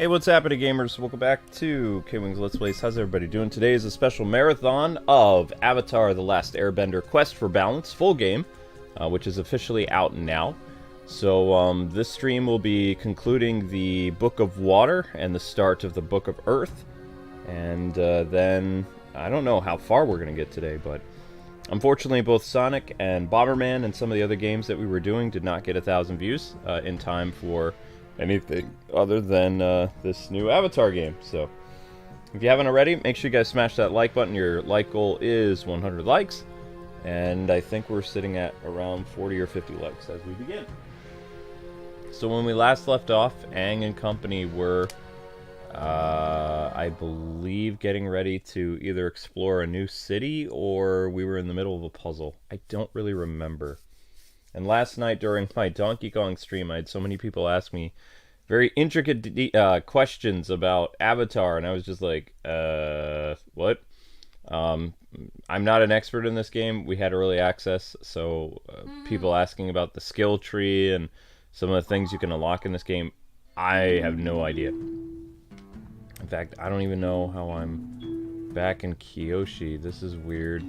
Hey, what's happening, gamers? Welcome back to Kwingsletsplays. How's everybody doing? Today is a special marathon of Avatar: The Last Airbender Quest for Balance full game, which is officially out now. So this stream will be concluding the Book of Water and the start of the Book of Earth. And then, I don't know how far we're going to get today, but unfortunately both Sonic and Bomberman and some of the other games that we were doing did not get 1,000 views in time for anything other than this new Avatar game. So if you haven't already, make sure you guys smash that like button. Your like goal is 100 likes, and I think we're sitting at around 40 or 50 likes as we begin. So when we last left off, Aang and company were I believe getting ready to either explore a new city or we were in the middle of a puzzle. I don't really remember. And last night during my Donkey Kong stream, I had so many people ask me very intricate questions about Avatar, and I was just like, what? I'm not an expert in this game. We had early access, so people asking about the skill tree and some of the things you can unlock in this game, I have no idea. In fact, I don't even know how I'm back in Kyoshi. This is weird.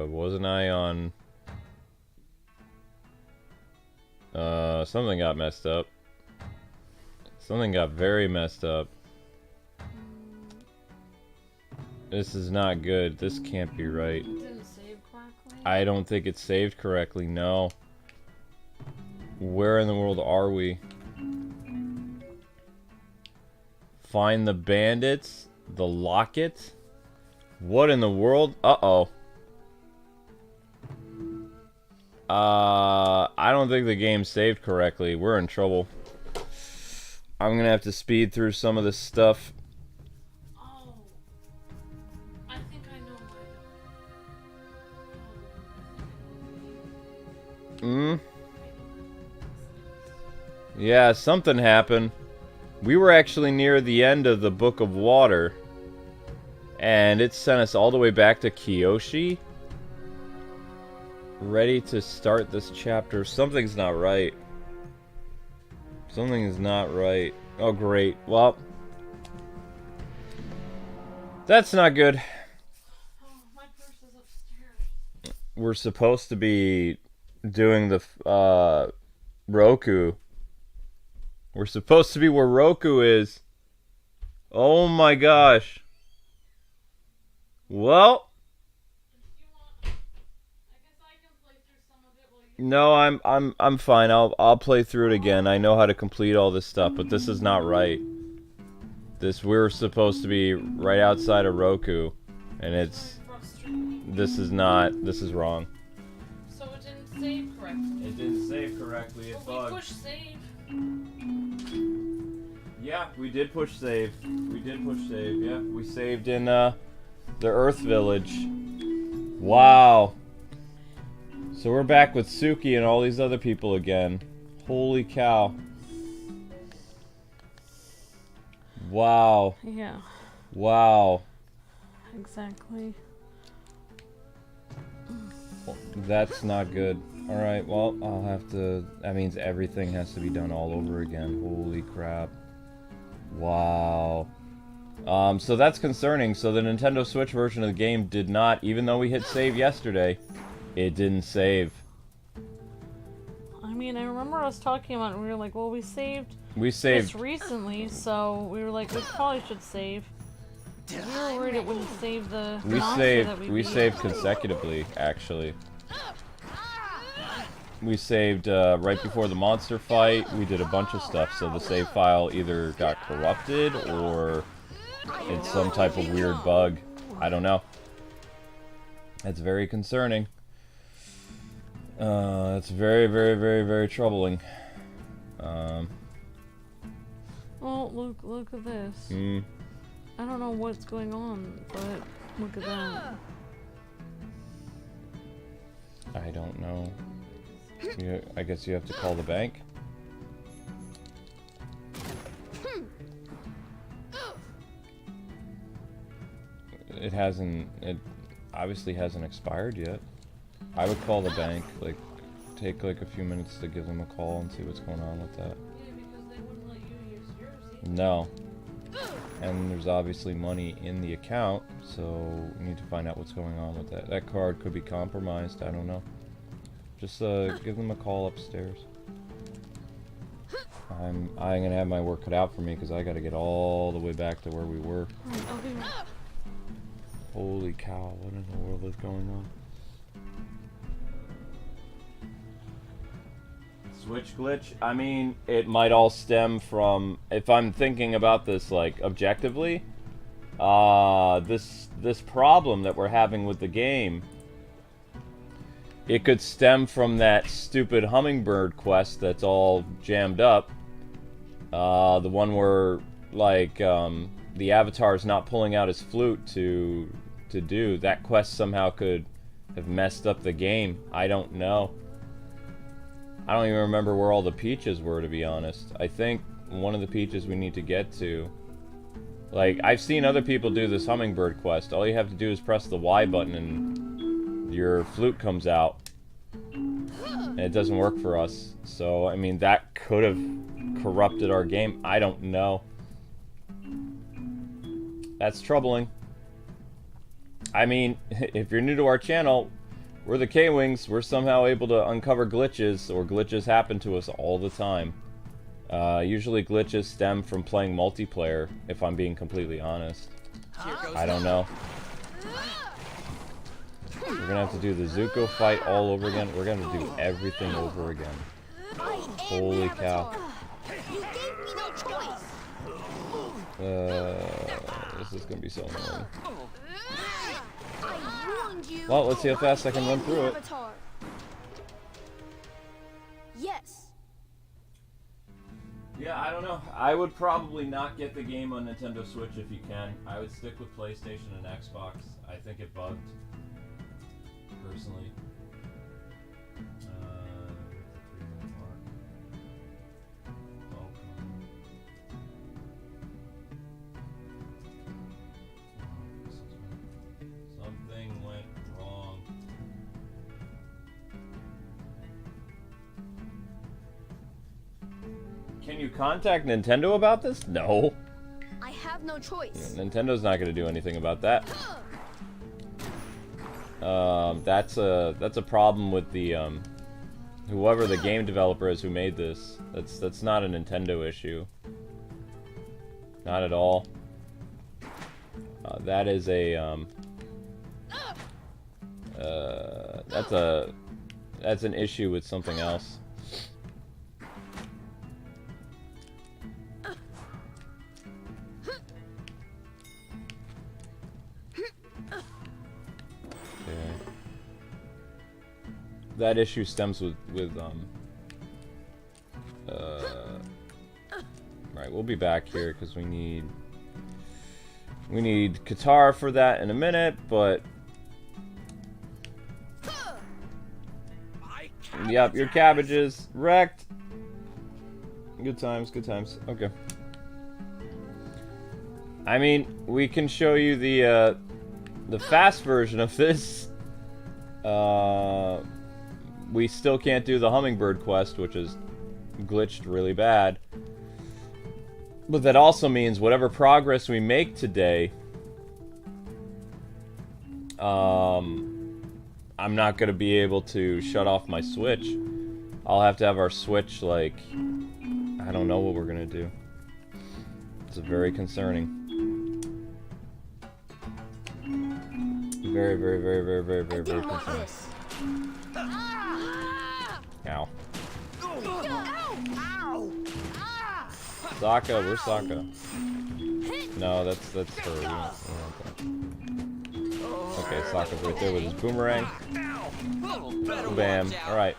Wasn't I on... something got messed up. Something got very messed up. This is not good. This can't be right. It didn't save correctly? I don't think it's saved correctly, no. Where in the world are we? Find the bandits? The locket? What in the world? Uh-oh. I don't think the game saved correctly. We're in trouble. I'm gonna have to speed through some of this stuff. Oh. I think I know what. Yeah, something happened. We were actually near the end of the Book of Water, and it sent us all the way back to Kyoshi. Ready to start this chapter. Something's not right. Something is not right. Oh, great. Well, that's not good. Oh, my purse is upstairs. We're supposed to be doing the Roku. We're supposed to be where Roku is. Oh my gosh. Well, no, I'm fine. I'll play through it again. I know how to complete all this stuff, but this is not right. We're supposed to be right outside of Roku, and this is wrong. So it didn't save correctly. It didn't save correctly. It bugged. We pushed save. Yeah, we did push save. We did push save. Yeah, we saved in the Earth Village. Wow. So we're back with Suki and all these other people again. Holy cow. Wow. Yeah. Wow. Exactly. That's not good. Alright, well, I'll have to... That means everything has to be done all over again. Holy crap. Wow. So that's concerning. So the Nintendo Switch version of the game did not, even though we hit save yesterday, it didn't save. I mean, I remember us talking about it. We were like, well, we saved this recently, so we were like, we probably should save. We were worried it wouldn't save the We saved consecutively, actually. We saved right before the monster fight. We did a bunch of stuff, so the save file either got corrupted or it's some type of weird bug. I don't know. That's very concerning. It's very, very, very, very troubling. Well, look at this. I don't know what's going on, but look at that. I don't know. I guess you have to call the bank. It obviously hasn't expired yet. I would call the bank, like, take like a few minutes to give them a call and see what's going on with that. Yeah, because they wouldn't let you use yours either. No. And there's obviously money in the account, so we need to find out what's going on with that. That card could be compromised, I don't know. Just give them a call upstairs. I'm gonna have my work cut out for me because I gotta get all the way back to where we were. Alright, I'll be right. Holy cow, what in the world is going on? Switch glitch? I mean, it might all stem from, if I'm thinking about this like objectively, this problem that we're having with the game, it could stem from that stupid hummingbird quest that's all jammed up. The one where like the avatar's not pulling out his flute to do that quest somehow could have messed up the game. I don't know. I don't even remember where all the peaches were, to be honest. I think one of the peaches we need to get to, like, I've seen other people do this hummingbird quest. All you have to do is press the Y button and your flute comes out. And it doesn't work for us. So, I mean, that could have corrupted our game. I don't know. That's troubling. I mean, if you're new to our channel, we're the Kwings. We're somehow able to uncover glitches, or glitches happen to us all the time. Usually glitches stem from playing multiplayer, if I'm being completely honest. I don't know. We're gonna have to do the Zuko fight all over again. We're gonna do everything over again. Holy cow. This is gonna be so annoying. Well, let's see how fast I can run through it. Yes. Yeah, I don't know. I would probably not get the game on Nintendo Switch if you can. I would stick with PlayStation and Xbox. I think it bugged. Personally. The 3-minute mark. Oh, something went wrong. Can you contact Nintendo about this? No. I have no choice. Yeah, Nintendo's not going to do anything about that. That's a problem with the whoever the game developer is who made this. That's not a Nintendo issue. Not at all. That is a that's an issue with something else. That issue stems with right, we'll be back here because we need Qatar for that in a minute, but yep, your cabbages wrecked. Good times, good times. Okay. I mean, we can show you the fast version of this. We still can't do the hummingbird quest, which is glitched really bad. But that also means whatever progress we make today, I'm not going to be able to shut off my Switch. I'll have to have our Switch, like, I don't know what we're going to do. It's very concerning. Very, very, very, very, very, very, very concerning. Ow. Sokka, where's Sokka? No, that's her. We don't want that. Okay, Sokka's right there with his boomerang. Bam. Alright.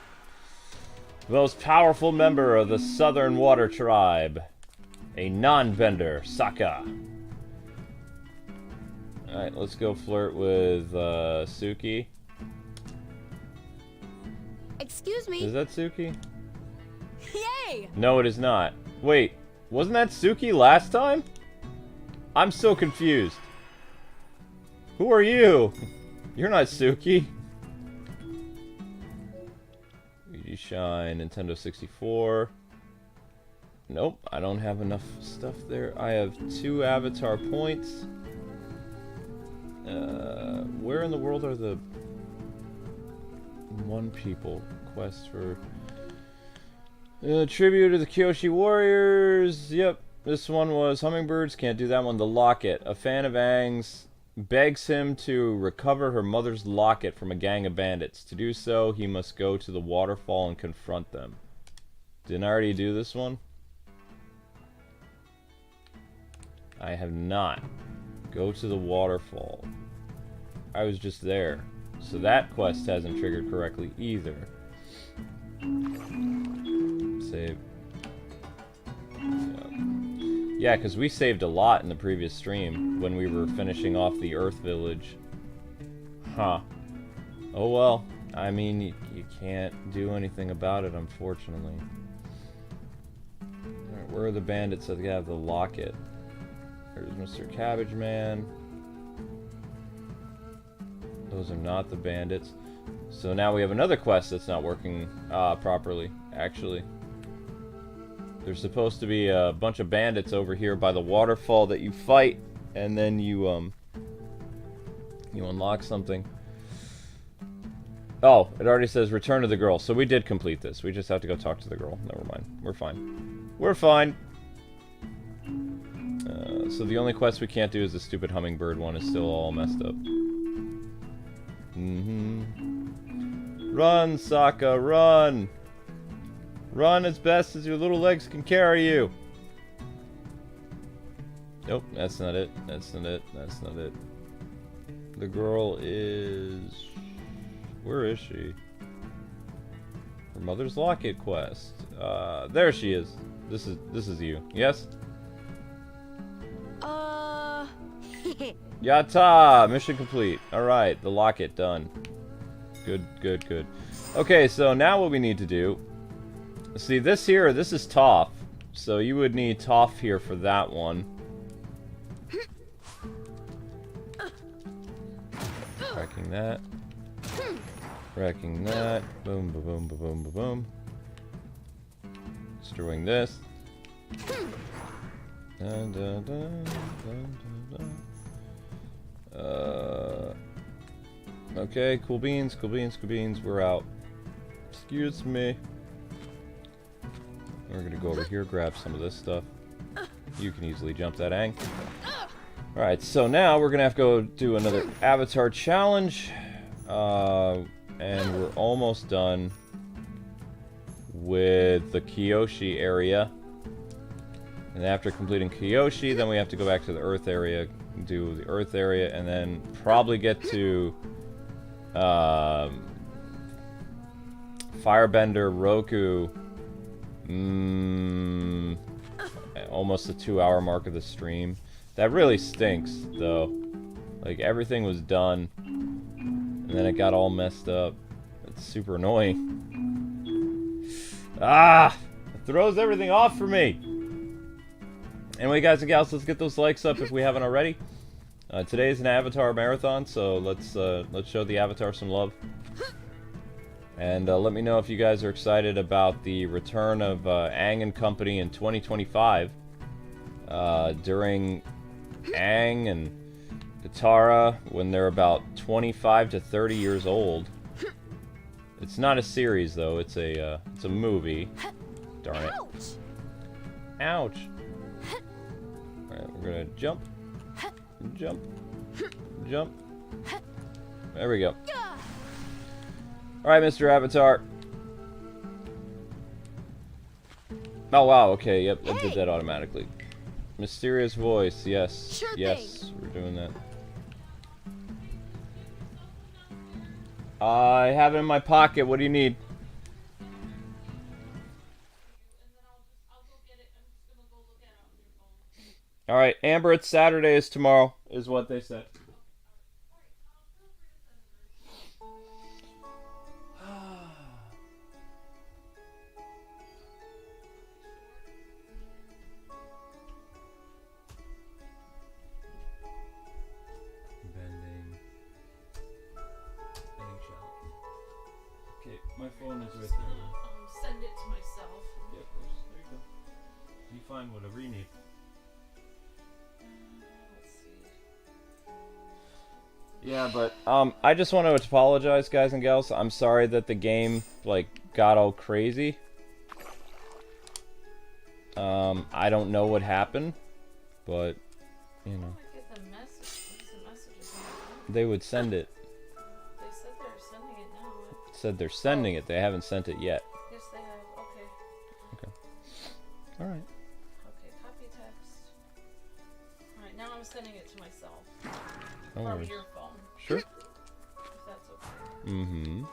The most powerful member of the Southern Water Tribe. A non-bender, Sokka. Alright, let's go flirt with Suki. Excuse me. Is that Suki? Yay! No, it is not. Wait, wasn't that Suki last time? I'm so confused. Who are you? You're not Suki. Shine, Nintendo 64. Nope, I don't have enough stuff there. I have 2 avatar points. Where in the world are the one people? Quest for tribute to the Kyoshi Warriors. Yep, this one was Hummingbirds. Can't do that one. The Locket. A fan of Aang's begs him to recover her mother's locket from a gang of bandits. To do so, he must go to the waterfall and confront them. Didn't I already do this one? I have not. Go to the waterfall. I was just there. So that quest hasn't triggered correctly either. Save. Yeah, because we saved a lot in the previous stream when we were finishing off the Earth Village. Huh. Oh well. I mean, you can't do anything about it, unfortunately. Alright, where are the bandits that have the locket? There's Mr. Cabbage Man. Those are not the bandits. So now we have another quest that's not working properly, actually. There's supposed to be a bunch of bandits over here by the waterfall that you fight, and then you unlock something. Oh, it already says return to the girl, so we did complete this. We just have to go talk to the girl. Never mind. We're fine. We're fine. So the only quest we can't do is the stupid hummingbird one. Is still all messed up. Run, Sokka, run! Run as best as your little legs can carry you! Nope, that's not it. That's not it. That's not it. The girl is... Where is she? Her mother's locket quest. There she is. This is you. Yes? Yatta! Mission complete. Alright, the locket done. Good, good, good. Okay, so now what we need to do... See, this here, this is Toph. So you would need Toph here for that one. Cracking that. Cracking that. Boom, ba boom, ba boom, ba boom. Destroying this. Dun, dun, dun, dun, dun, dun. Okay, cool beans, cool beans, cool beans, we're out. Excuse me. We're gonna go over here, grab some of this stuff. You can easily jump that Aang. Alright, so now we're gonna have to go do another avatar challenge. And we're almost done with the Kyoshi area. And after completing Kyoshi, then we have to go back to the Earth area, do the Earth area, and then probably get to Firebender, Roku. Almost the 2-hour mark of the stream. That really stinks, though. Like, everything was done, and then it got all messed up. It's super annoying. Ah! It throws everything off for me! Anyway, guys and gals, let's get those likes up if we haven't already. Today is an Avatar marathon, so let's show the Avatar some love. And let me know if you guys are excited about the return of Aang and company in 2025. During Aang and Katara, when they're about 25 to 30 years old. It's not a series, though. It's a movie. Darn it. Ouch! Alright, we're gonna jump. Jump. Jump. There we go. Alright, Mr. Avatar. Oh, wow, okay, yep, I did that automatically. Mysterious voice, yes. Sure yes, we're doing that. I have it in my pocket, what do you need? Alright, Amber, it's Saturday is tomorrow, is what they said. My phone is right Just there. gonna, send it to myself. Yeah, of course. There you go. You find whatever you need. Let's see. Yeah, but I just want to apologize, guys and gals. I'm sorry that the game like got all crazy. I don't know what happened, but you know, I get the message. What's the messages? they would send it. They said they're sending it now. It said they're sending it. They haven't sent it yet. Yes, they have. Okay. Okay. All right. Okay, copy text. Alright, now I'm sending it to myself. No From worries. your phone. Sure. If that's okay. Mm-hmm.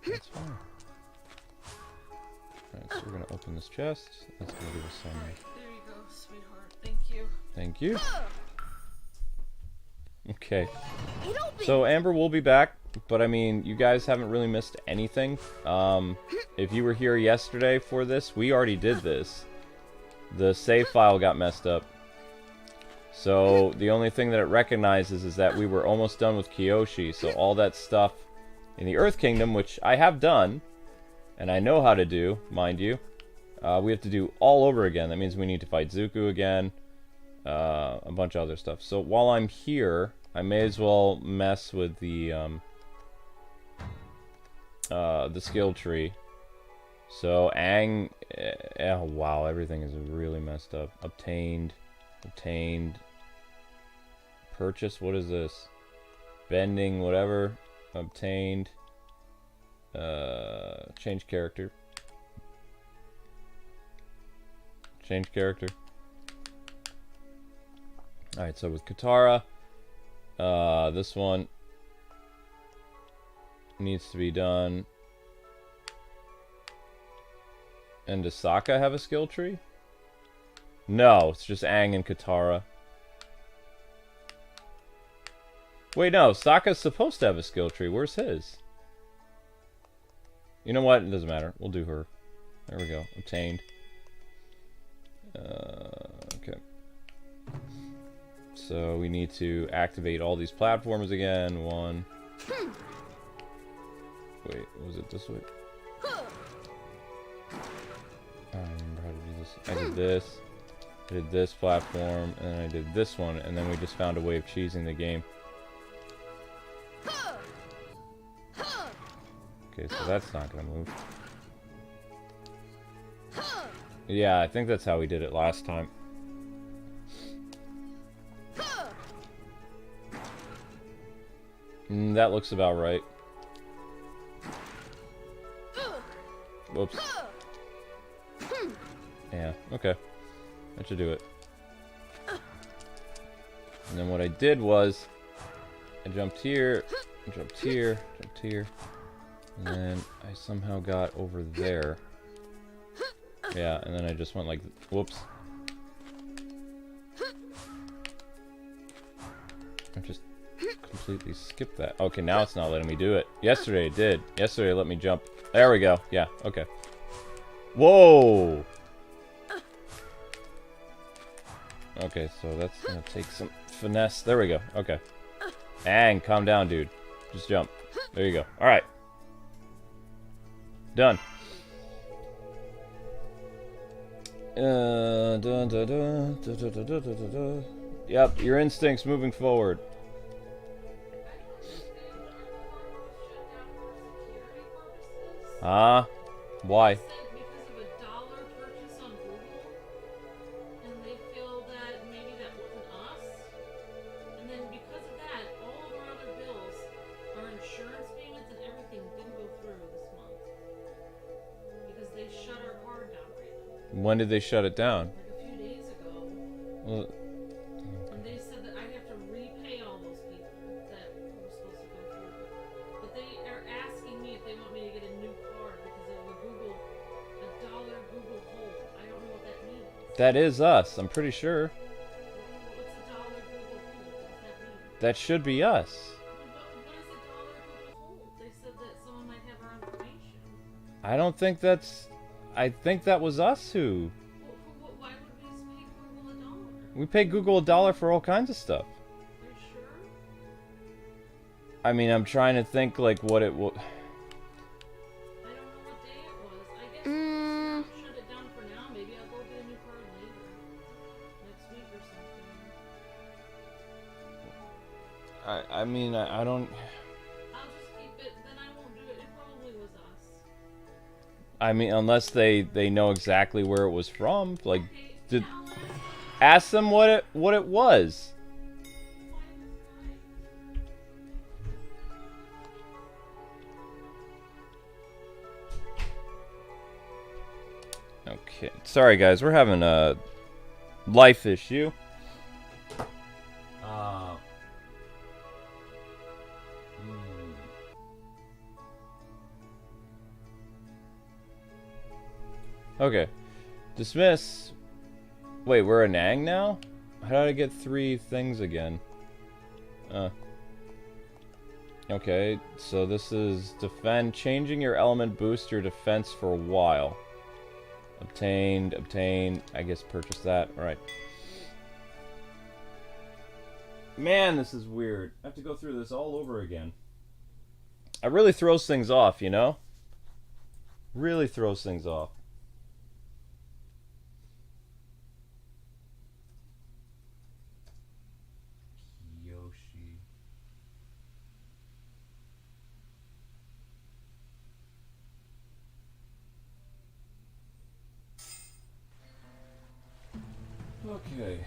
That's fine. Alright, so we're gonna open this chest. That's gonna give us some. Alright, there you go, sweetheart. Thank you. Thank you. Okay. It opened. So Amber will be back, but I mean, you guys haven't really missed anything. If you were here yesterday for this, we already did this. The save file got messed up. So the only thing that it recognizes is that we were almost done with Kyoshi. So all that stuff in the Earth Kingdom, which I have done, and I know how to do, mind you, we have to do all over again. That means we need to fight Zuko again, a bunch of other stuff. So while I'm here, I may as well mess with the skill tree. So Aang, oh wow, everything is really messed up. Obtained, purchase. What is this? Bending, whatever. Obtained. Change character. Change character. Alright, so with Katara, this one needs to be done. And does Sokka have a skill tree? No, it's just Aang and Katara. Wait, no, Sokka's supposed to have a skill tree. Where's his? You know what? It doesn't matter. We'll do her. There we go. Obtained. Okay. So we need to activate all these platforms again. One. Wait, was it this way? I don't remember how to do this. I did this. I did this platform, and then I did this one, and then we just found a way of cheesing the game. Okay, so that's not gonna move. Yeah, I think that's how we did it last time. That looks about right. Whoops. Yeah, okay. That should do it. And then what I did was, I jumped here, jumped here, jumped here, and then I somehow got over there. Yeah, and then I just went like, whoops. I just completely skipped that. Okay, now it's not letting me do it. Yesterday it did. Yesterday it let me jump. There we go. Yeah, okay. Whoa! Okay, so that's gonna take some finesse. There we go. Okay. And calm down, dude. Just jump. There you go. Alright. Done. Yep, your instincts moving forward. Ah, why? Because of a dollar purchase on Google, and they feel that maybe that wasn't us, and then because of that, all of our other bills, our insurance payments and everything didn't go through this month because they shut our card down randomly. When did they shut it down? Like a few days ago, Well, and they said that I'd have to repay all those people that were supposed to go through. But they are asking me if they want me to get a new card because of a dollar Google hold. I don't know what that means. that is us, I'm pretty sure. What's a dollar Google hold? What does that mean? That should be us. What is a dollar Google hold? They said that someone might have our information. I don't think that's... I think that was us who... Why would we just pay Google a dollar? We pay Google $1 for all kinds of stuff. Are you sure? I mean, I'm trying to think, like, what it will... I mean, I don't... I'll just keep it, then I won't do it. It probably was us. I mean, unless they know exactly where it was from. Like, Okay, did... now let's Ask them what it was. find this guy. Okay. Sorry, guys. We're having a life issue. Okay. Dismiss. Wait, we're a Nang now? How did I get 3 things again? Okay, so this is defend. Changing your element boosts your defense for a while. Obtained, obtain. I guess purchase that. Alright. Man, this is weird. I have to go through this all over again. It really throws things off, you know? Really throws things off. Kyoshi. Okay.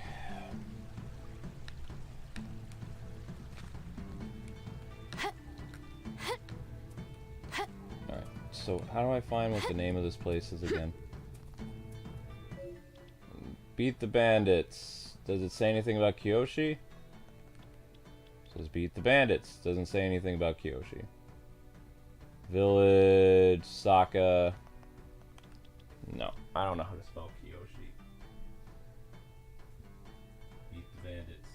Alright, so how do I find what the name of this place is again? Beat the bandits. Does it say anything about kyoshi? It says beat the bandits. Doesn't say anything about kyoshi. Village, sokka. No, I don't know how to spell kyoshi. Beat the bandits.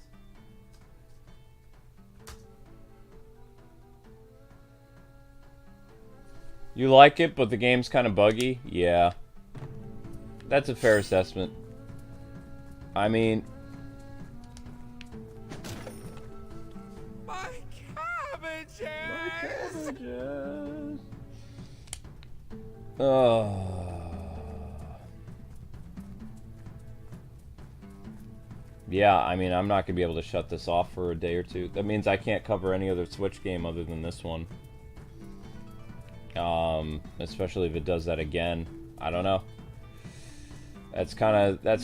You like it, but the game's kind of buggy? Yeah. That's a fair assessment. I mean... My cabbages! My cabbages! Oh. Yeah, I mean, I'm not going to be able to shut this off for a day or two. That means I can't cover any other Switch game other than this one. Especially if it does that again. I don't know. That's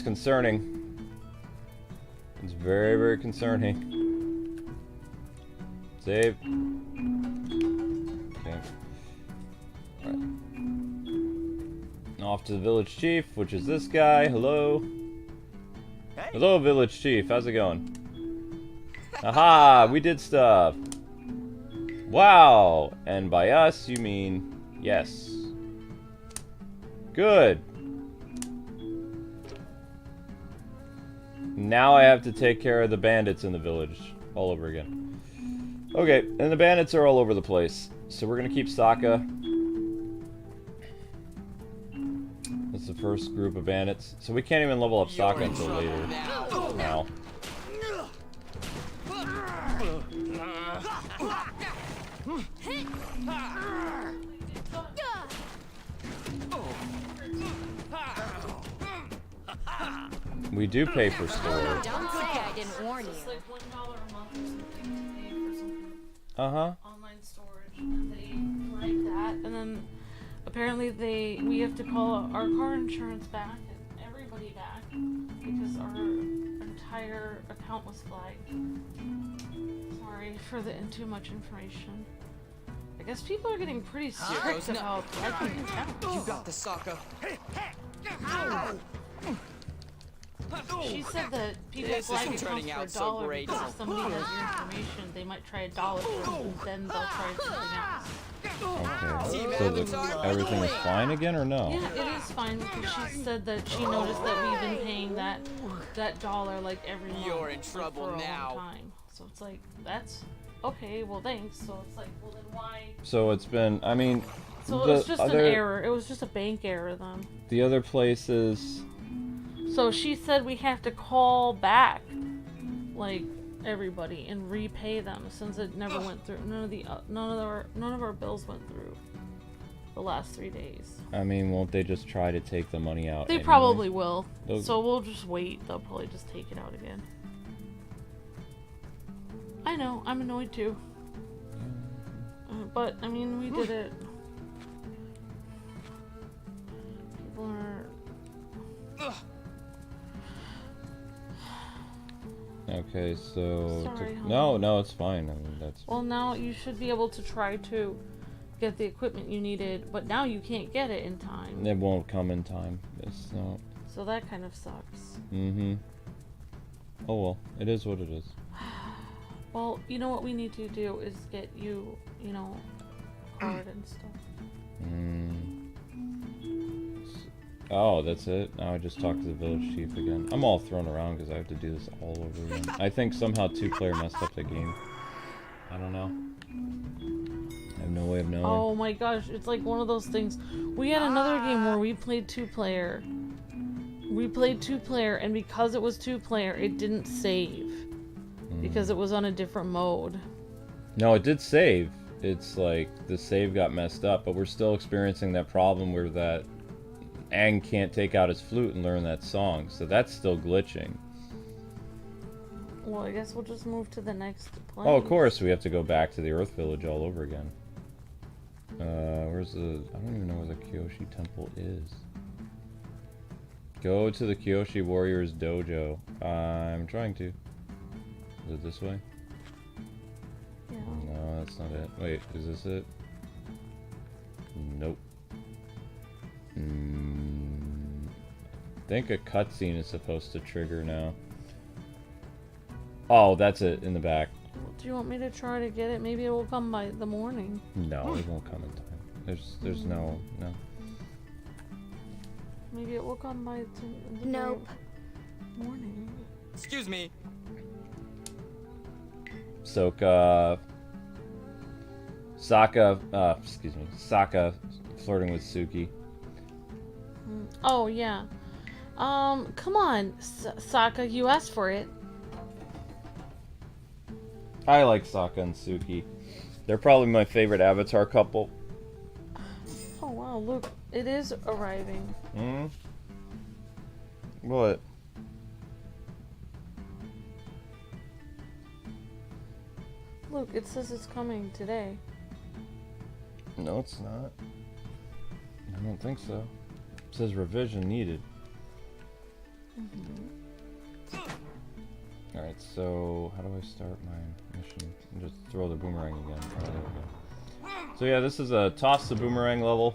concerning. It's very, very concerning. Save. Okay. Alright. Off to the village chief, which is this guy. Hello. Hey. Hello, village chief. How's it going? Aha! We did stuff. Wow! And by us, you mean yes. Good. Now I have to take care of the bandits in the village all over again. Okay, and the bandits are all over the place. So we're gonna keep Sokka. That's the first group of bandits. So we can't even level up Sokka until later. Now. We do pay for storage. Don't say I didn't warn you. It's like $1 a month or something to pay for something. Uh-huh. Online storage, and they like that, and then apparently we have to call our car insurance back and everybody back because our entire account was flagged. Sorry for too much information. I guess people are getting pretty strict about flagging accounts. You got the sokka. She said that people This flag isn't accounts turning for out so $1 great. because if somebody has your information, they might try $1 for it, and then they'll try something else. Okay. So everything is fine again or no? Yeah, it is fine because she said that she noticed that we've been paying that dollar like every month. You're in like, trouble for a now. long time. So it's like, that's okay, well thanks. So it's like, well then why? So it's been, I mean, So it was just an error. It was just a bank error then. The other places. So she said we have to call back, like, everybody and repay them since it never went through. None of our bills went through the last 3 days. I mean, won't they just try to take the money out? They anyway? probably will. Those- So we'll just wait. They'll probably just take it out again. I know, I'm annoyed too. But, I mean, we did it. People are... Okay, so... Sorry, no, it's fine. I mean, that's... Well, now you should be able to try to get the equipment you needed, but now you can't get it in time. It won't come in time. It's not... So that kind of sucks. Mm-hmm. Oh well, it is what it is. Well, you know what we need to do is get you, you know, a card and stuff. Oh, that's it? Now I just talked to the village chief again. I'm all thrown around because I have to do this all over again. I think somehow 2-player messed up the game. I don't know. I have no way of knowing. Oh my gosh, it's like one of those things. We had another game where we played 2-player. We played 2-player, and because it was 2-player, it didn't save. Because it was on a different mode. No, it did save. It's like the save got messed up, but we're still experiencing that problem where that Aang can't take out his flute and learn that song, so that's still glitching. Well, I guess we'll just move to the next place. Oh, of course, we have to go back to the Earth Village all over again. Where's the... I don't even know where the Kyoshi Temple is. Go to the Kyoshi Warriors Dojo. I'm trying to. Is it this way? Yeah. No, that's not it. Wait, is this it? Nope. I think a cutscene is supposed to trigger now. Oh, that's it, in the back. Do you want me to try to get it? Maybe it will come by the morning. No, it won't come in time. There's no. Maybe it will come by the Nope. morning. Excuse me. Sokka flirting with Suki. Oh, yeah. Come on, Sokka, you asked for it. I like Sokka and Suki. They're probably my favorite Avatar couple. Oh, wow, look, it is arriving. Hmm? What? Look, it says it's coming today. No, it's not. I don't think so. It says revision needed. Alright, so how do I start my mission? Just throw the boomerang again. Oh, there we go. So yeah, this is a toss the boomerang level.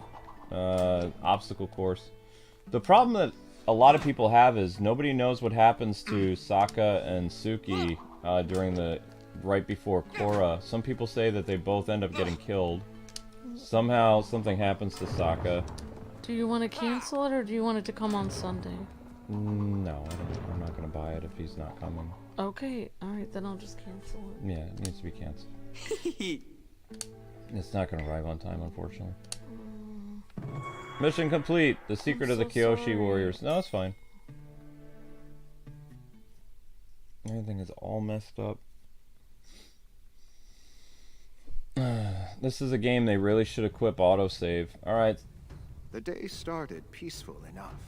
Obstacle course. The problem that a lot of people have is nobody knows what happens to Sokka and Suki during the right before Korra. Some people say that they both end up getting killed. Somehow something happens to Sokka. Do you want to cancel it, or do you want it to come on Sunday? No, I'm not going to buy it if he's not coming. Okay, alright, then I'll just cancel it. Yeah, it needs to be canceled. It's not going to arrive on time, unfortunately. Mission complete. The secret of the Kyoshi Warriors. No, it's fine. Everything is all messed up. This is a game they really should equip autosave. Alright. The day started peaceful enough,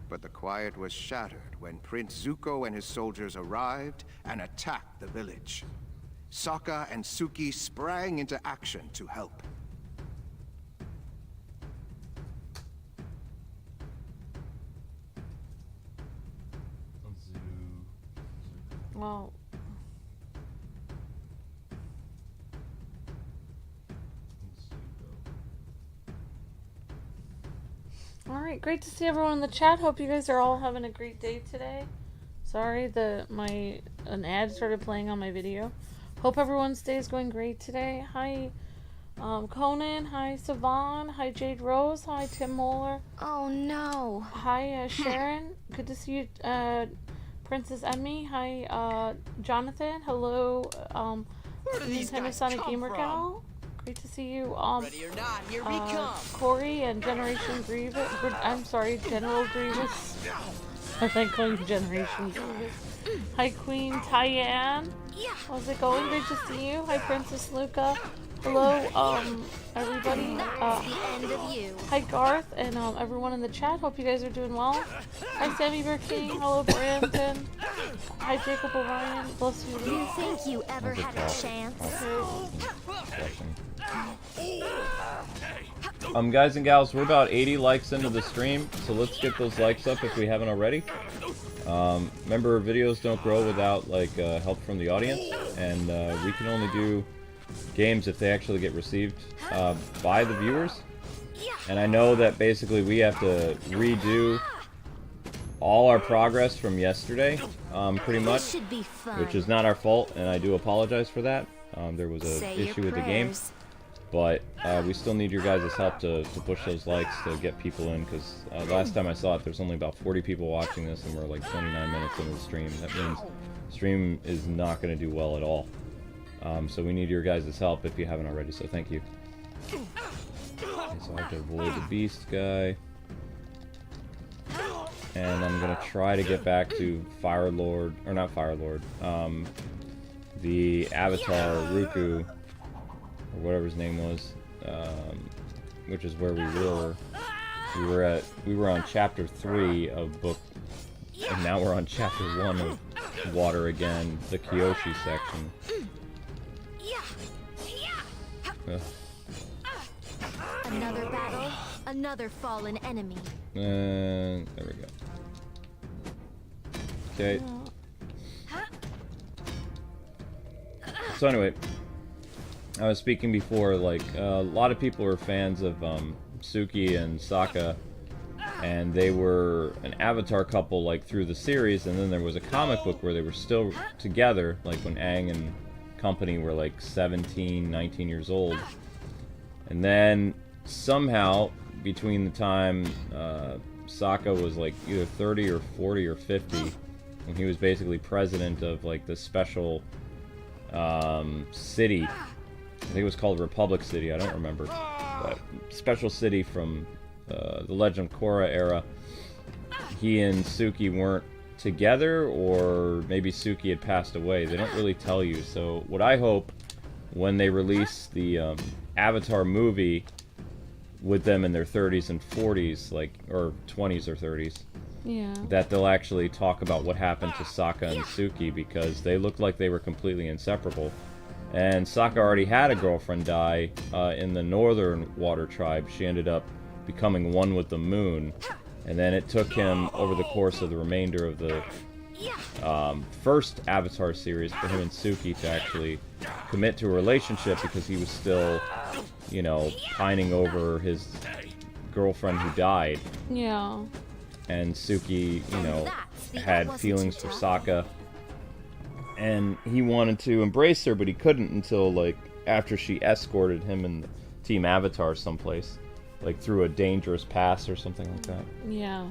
but the quiet was shattered when Prince Zuko and his soldiers arrived and attacked the village. Sokka and Suki sprang into action to help. Well... Alright, great to see everyone in the chat. Hope you guys are all having a great day today. Sorry, an ad started playing on my video. Hope everyone's day is going great today. Hi, Conan. Hi, Savon. Hi, Jade Rose. Hi, Tim Moeller. Oh no. Hi, Sharon. Good to see you, Princess Emmy. Hi, Jonathan. Hello, Where do these Nintendo guys Sonic come Gamer from? Gal. Great to see you. Ready or not, here we come. Corey and Generation Grievous. I'm sorry, General Grievous. I think calling you Generation Grievous. Hi, Queen Tyann. How's it going? Great to see you. Hi, Princess Luca. Hello, everybody. End of you. Hi, Garth, and everyone in the chat. Hope you guys are doing well. Hi, Sammy Burking. Hello, Brandon. Hi, Jacob Orion. Bless you. You think you ever How's it had a called? chance? Guys and gals, we're about 80 likes into the stream, so let's get those likes up if we haven't already. Remember, videos don't grow without like help from the audience, and we can only do games if they actually get received by the viewers. And I know that basically we have to redo all our progress from yesterday, pretty much, Should be fun. which is not our fault, and I do apologize for that. There was an Say your issue with the game. prayers. But we still need your guys' help to push those likes to get people in, because last time I saw it, there's only about 40 people watching this, and we're like 29 minutes into the stream. That means the stream is not going to do well at all. So we need your guys' help if you haven't already, so thank you. Okay, so I have to avoid the beast guy. And I'm going to try to get back to Fire Lord, or not Fire Lord, the Avatar Roku, or whatever his name was, which is where we were. We were on chapter 3 of book, and now we're on chapter 1 of Water again, the Kyoshi section. Ugh. Another battle, another fallen enemy. There we go. Okay. So anyway, I was speaking before, like, a lot of people are fans of Suki and Sokka, and they were an Avatar couple, like, through the series, and then there was a comic book where they were still together, like when Aang and company were like 17, 19 years old. And then somehow, between the time Sokka was like either 30 or 40 or 50, when he was basically president of like this special city, I think it was called Republic City, I don't remember, but special city from the Legend of Korra era, he and Suki weren't together, or maybe Suki had passed away. They don't really tell you. So what I hope, when they release the Avatar movie with them in their 30s and 40s, like, or 20s or 30s, Yeah. that they'll actually talk about what happened to Sokka and Suki, because they looked like they were completely inseparable. And Sokka already had a girlfriend die in the Northern Water Tribe. She ended up becoming one with the moon. And then it took him, over the course of the remainder of the first Avatar series, for him and Suki to actually commit to a relationship, because he was still, you know, pining over his girlfriend who died. Yeah. And Suki, you know, had feelings for Sokka. And he wanted to embrace her, but he couldn't until, like, after she escorted him and Team Avatar someplace. Like, through a dangerous pass or something like that. Yeah.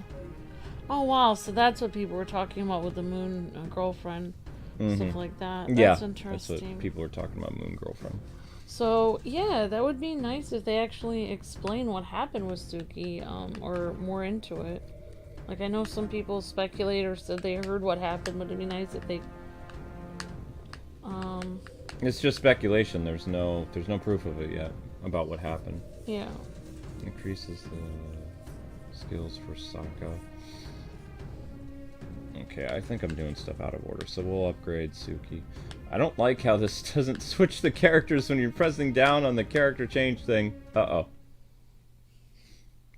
Oh, wow. So that's what people were talking about with the moon girlfriend. Stuff like that. That's interesting. That's what people were talking about, Moon Girlfriend. So, yeah, that would be nice if they actually explain what happened with Suki, or more into it. Like, I know some people speculate or said they heard what happened, but it'd be nice if they... It's just speculation. There's no proof of it yet about what happened. Yeah. Increases the skills for Sokka. Okay, I think I'm doing stuff out of order, so we'll upgrade Suki. I don't like how this doesn't switch the characters when you're pressing down on the character change thing. Uh-oh.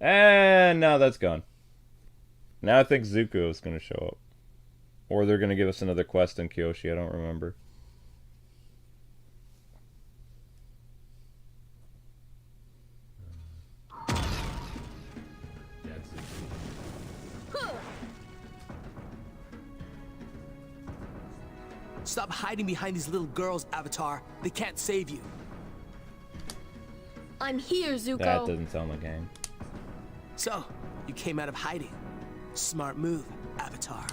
And now that's gone. Now I think Zuko is going to show up. Or they're going to give us another quest in Kyoshi, I don't remember. Stop hiding behind these little girls, Avatar. They can't save you. I'm here, Zuko. That doesn't sound like Aang. So, you came out of hiding. Smart move, Avatar.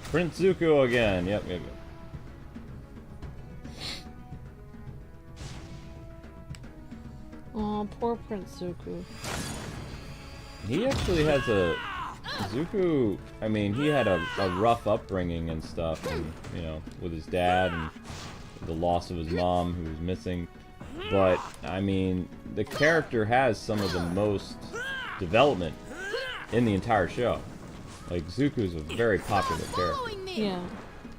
Prince Zuko again. Yep. Oh, poor Prince Zuko. He actually has a... Zuko, I mean, he had a rough upbringing and stuff, and, you know, with his dad and the loss of his mom who was missing. But, I mean, the character has some of the most development in the entire show. Like, Zuko's a very popular character. Following me. Yeah.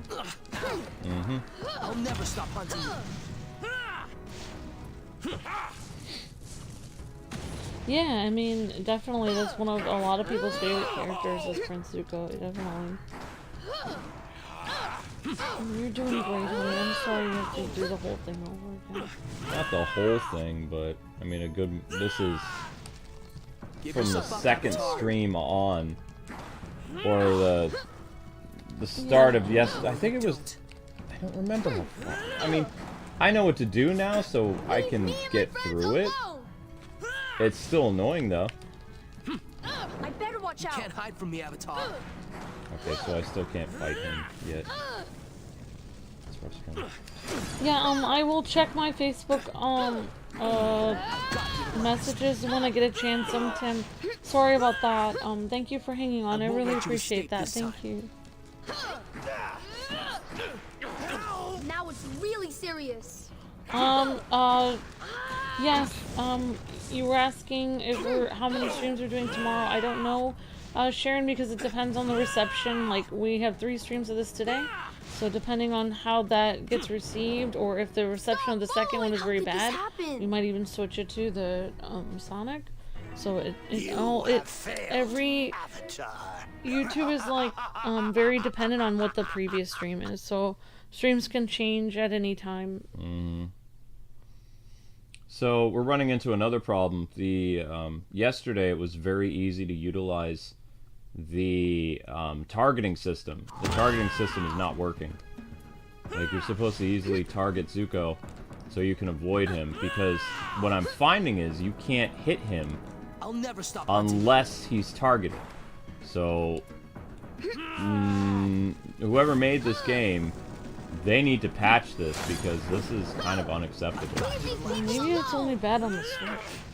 Mm-hmm. I'll never stop hunting you. Yeah, I mean, definitely that's one of a lot of people's favorite characters is Prince Zuko, definitely. You're doing great, honey. I'm sorry you have to do the whole thing over again. Not the whole thing, but I mean, this is Give from the yourself up, second Avatar. stream on, or the start of I think it was. I don't remember how far. I mean, I know what to do now, so I can Me and my get friends through it. alone. It's still annoying though. I better watch out. Can't hide from me, Avatar. Okay, so I still can't fight him yet. That's frustrating. Yeah, I will check my Facebook, messages when I get a chance sometime. Sorry about that. Thank you for hanging on. I won't really let you appreciate escape that. this Thank time. you. Now it's really serious. Yes, you were asking if how many streams we're doing tomorrow. I don't know, Sharon, because it depends on the reception. Like, we have 3 streams of this today, so depending on how that gets received, or if the reception of the second one is very bad, we might even switch it to the Sonic. So every YouTube is like very dependent on what the previous stream is. So streams can change at any time. So we're running into another problem. Yesterday it was very easy to utilize the targeting system. The targeting system is not working. Like, you're supposed to easily target Zuko so you can avoid him, because what I'm finding is you can't hit him I'll never stop hunting. unless he's targeted. So whoever made this game, they need to patch this, because this is kind of unacceptable. Maybe it's only bad on the Switch.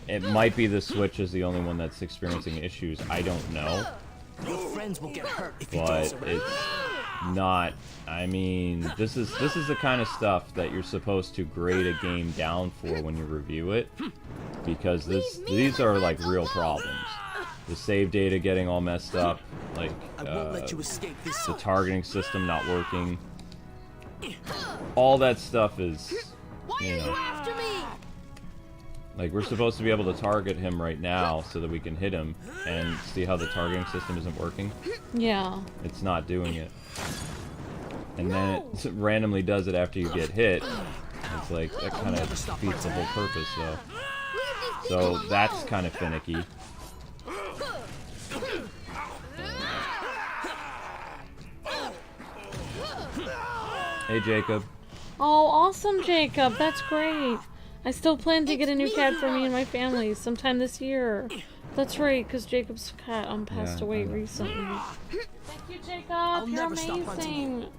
It might be the Switch is the only one that's experiencing issues. I don't know, Your friends will get hurt if you but don't surrender. it's not. I mean, this is the kind of stuff that you're supposed to grade a game down for when you review it, because these are like real problems. The save data getting all messed up, like I won't let you escape this the time. targeting system not working. All that stuff is, you know, After me. like, we're supposed to be able to target him right now so that we can hit him, and see how the targeting system isn't working. Yeah. It's not doing it. And then it randomly does it after you get hit. It's like, that kind of defeats the whole purpose, though. So that's kind of finicky. Hey, Jacob. Oh, awesome, Jacob. That's great. I still plan to get a new cat for me and my family sometime this year. That's right, because Jacob's cat passed Yeah, away I know. recently. Thank you, Jacob. You're never stop hunting amazing.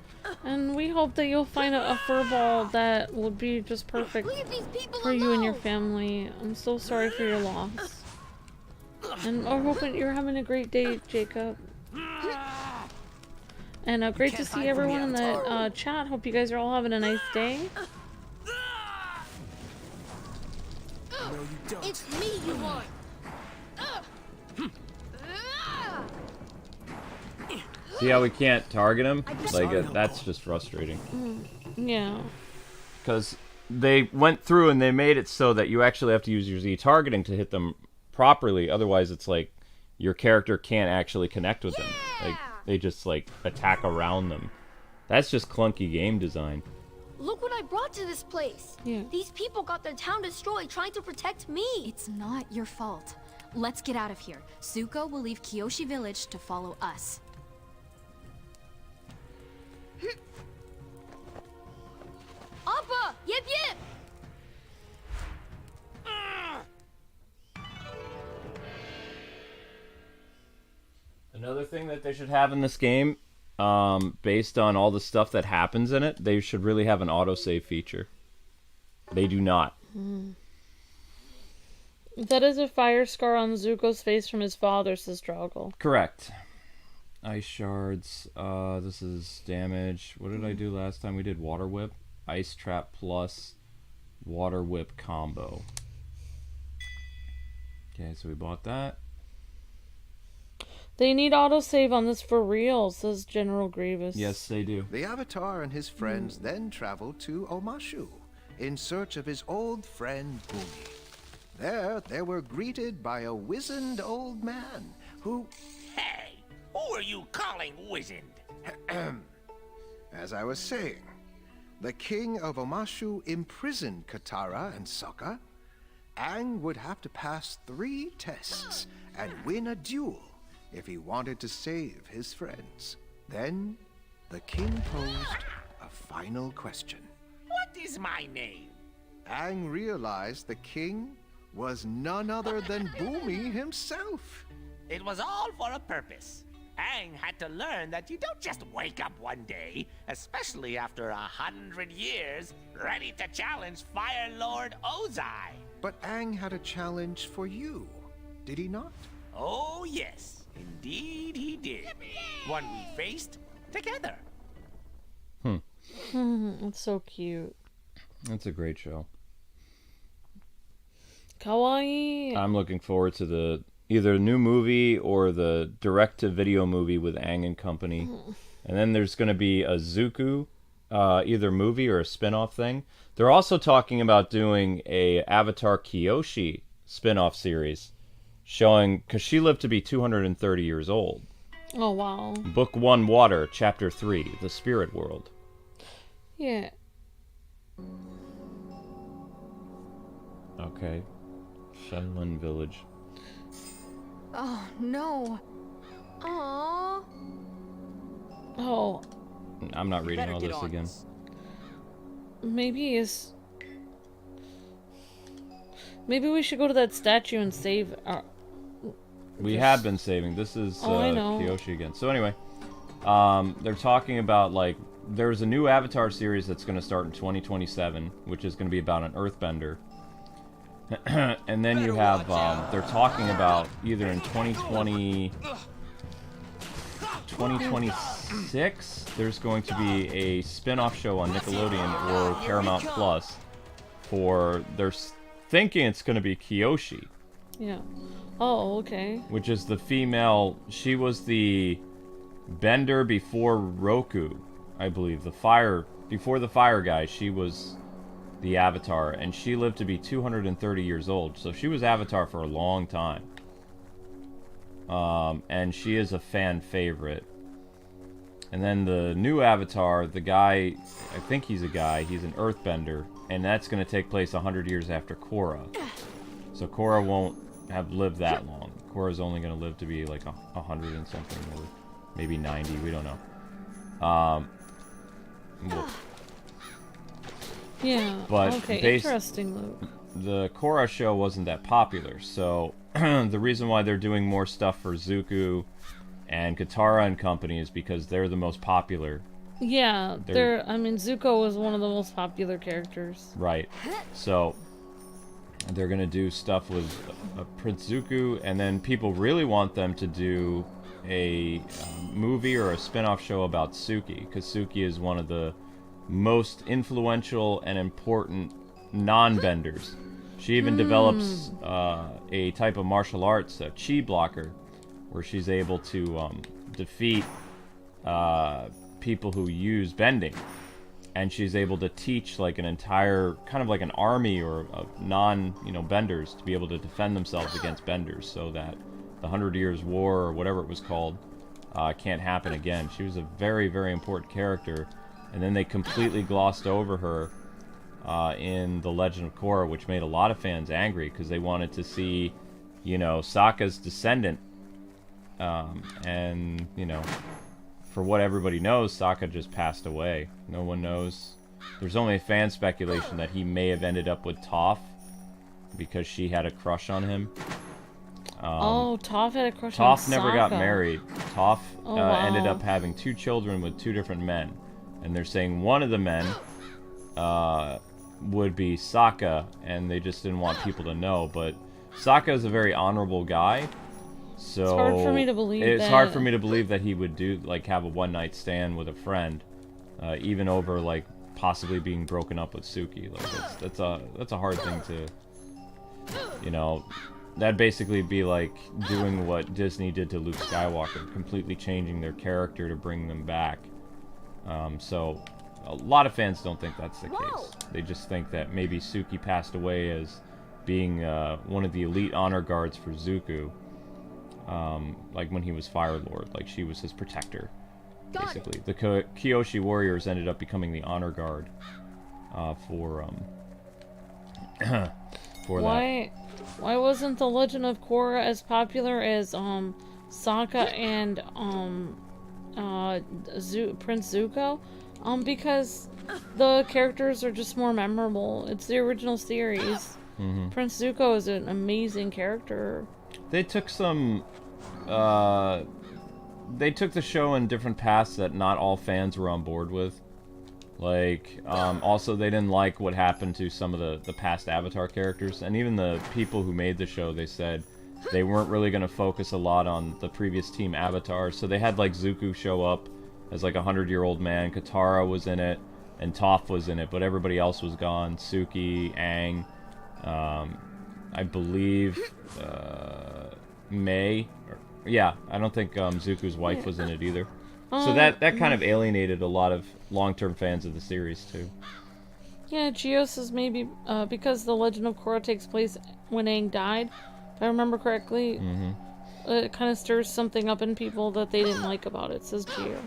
And we hope that you'll find a furball that will be just perfect Leave these people for you and your alone. family. I'm so sorry for your loss. And I hope that you're having a great day, Jacob. And great to can't see hide from everyone in the the Avatar. chat. Hope you guys are all having a nice day. No, you don't. It's me you want. See how we can't target him? Like, Sorry, that's Uncle. just frustrating. Yeah. Because they went through and they made it so that you actually have to use your Z targeting to hit them properly. Otherwise, it's like your character can't actually connect with them. Like, they just, like, attack around them. That's just clunky game design. Look what I brought to this place. Yeah. These people got their town destroyed trying to protect me. It's not your fault. Let's get out of here. Zuko will leave Kyoshi village to follow us. Appa! Yip yip! Another thing that they should have in this game, based on all the stuff that happens in it, they should really have an autosave feature. They do not. That is a fire scar on Zuko's face from his father, says Draugl. Correct. Ice shards. This is damage. What did I do last time? We did water whip. Ice trap plus water whip combo. Okay, so we bought that. They need autosave on this for real, says General Grievous. Yes, they do. The Avatar and his friends then traveled to Omashu in search of his old friend Bumi. There, they were greeted by a wizened old man who, Hey, who are you calling wizened? as I was saying, the king of Omashu imprisoned Katara and Sokka. Aang would have to pass 3 tests and win a duel if he wanted to save his friends. Then, the king posed a final question. What is my name? Aang realized the king was none other than Bumi himself. It was all for a purpose. Aang had to learn that you don't just wake up one day, especially after 100 years, ready to challenge Fire Lord Ozai. But Aang had a challenge for you, did he not? Oh yes, indeed he did. One we faced together. It's so cute. It's a great show. Kawaii. I'm looking forward to the either a new movie or the direct-to-video movie with Aang and company. And then there's going to be a Zuko, either movie or a spin-off thing. They're also talking about doing a Avatar Kyoshi spin-off series, showing because she lived to be 230 years old. Oh, wow. Book 1, Water, Chapter 3, The Spirit World. Yeah. Okay. Shenlong Village. Oh, no. Aww. Oh, I'm not reading Better all get this on again. this. Maybe we should go to that statue and save our... We have been saving. This is Oh, I know. Kyoshi again. So anyway, they're talking about, like, there's a new Avatar series that's going to start in 2027, which is going to be about an earthbender. And then you have, they're talking about either in 2026, there's going to be a spin-off show on Nickelodeon or Paramount Plus for, they're thinking it's going to be Kyoshi. Yeah. Oh, okay. Which is the female, she was the bender before Roku, I believe. Before the fire guy, she was the Avatar, and she lived to be 230 years old. So she was Avatar for a long time. And she is a fan favorite. And then the new Avatar, the guy, I think he's a guy, he's an earthbender, and that's going to take place 100 years after Korra. So Korra won't have lived that long. Korra's only going to live to be like 100 and something, or maybe 90, we don't know. Yeah. But okay, interesting, Luke. The Korra show wasn't that popular, so the reason why they're doing more stuff for Zuko and Katara and company is because they're the most popular. Yeah, I mean, Zuko was one of the most popular characters. Right. So they're going to do stuff with Prince Zuko, and then people really want them to do a movie or a spin-off show about Suki, because Suki is one of the most influential and important non-benders. She even develops a type of martial arts, a chi blocker, where she's able to defeat people who use bending. And she's able to teach like an entire, kind of like an army or of benders to be able to defend themselves against benders, so that the 100 Years' War, or whatever it was called, can't happen again. She was a very, very important character. And then they completely glossed over her in The Legend of Korra, which made a lot of fans angry because they wanted to see, Sokka's descendant. And, for what everybody knows, Sokka just passed away. No one knows. There's only a fan speculation that he may have ended up with Toph because she had a crush on him. Toph had a crush on Sokka. Toph never got married. Toph wow. ended up having 2 children with 2 different men. And they're saying one of the men would be Sokka, and they just didn't want people to know. But Sokka is a very honorable guy, so it's hard for me to believe it's hard for me to believe that he would have a one-night stand with a friend, even over like possibly being broken up with Suki. Like that's a hard thing to, That'd basically be like doing what Disney did to Luke Skywalker, completely changing their character to bring them back. So a lot of fans don't think that's the case. They just think that maybe Suki passed away as being one of the elite honor guards for Zuko. Like when he was Fire Lord, like she was his protector. Basically, the Kyoshi warriors ended up becoming the honor guard for that. Why wasn't the Legend of Korra as popular as Sokka and Prince Zuko? Because the characters are just more memorable. It's the original series. Prince Zuko is an amazing character. They took some. They took the show in different paths that not all fans were on board with. Like, also they didn't like what happened to some of the past Avatar characters, and even the people who made the show, they said they weren't really going to focus a lot on the previous team Avatar, so they had like Zuko show up as like a 100-year-old man, Katara was in it, and Toph was in it, but everybody else was gone. Suki, Aang, I believe May. Yeah, I don't think Zuko's wife was in it either. So that kind of alienated a lot of long-term fans of the series too. Yeah, Geos is maybe because the Legend of Korra takes place when Aang died, if I remember correctly. It kind of stirs something up in people that they didn't like about it, says Geo.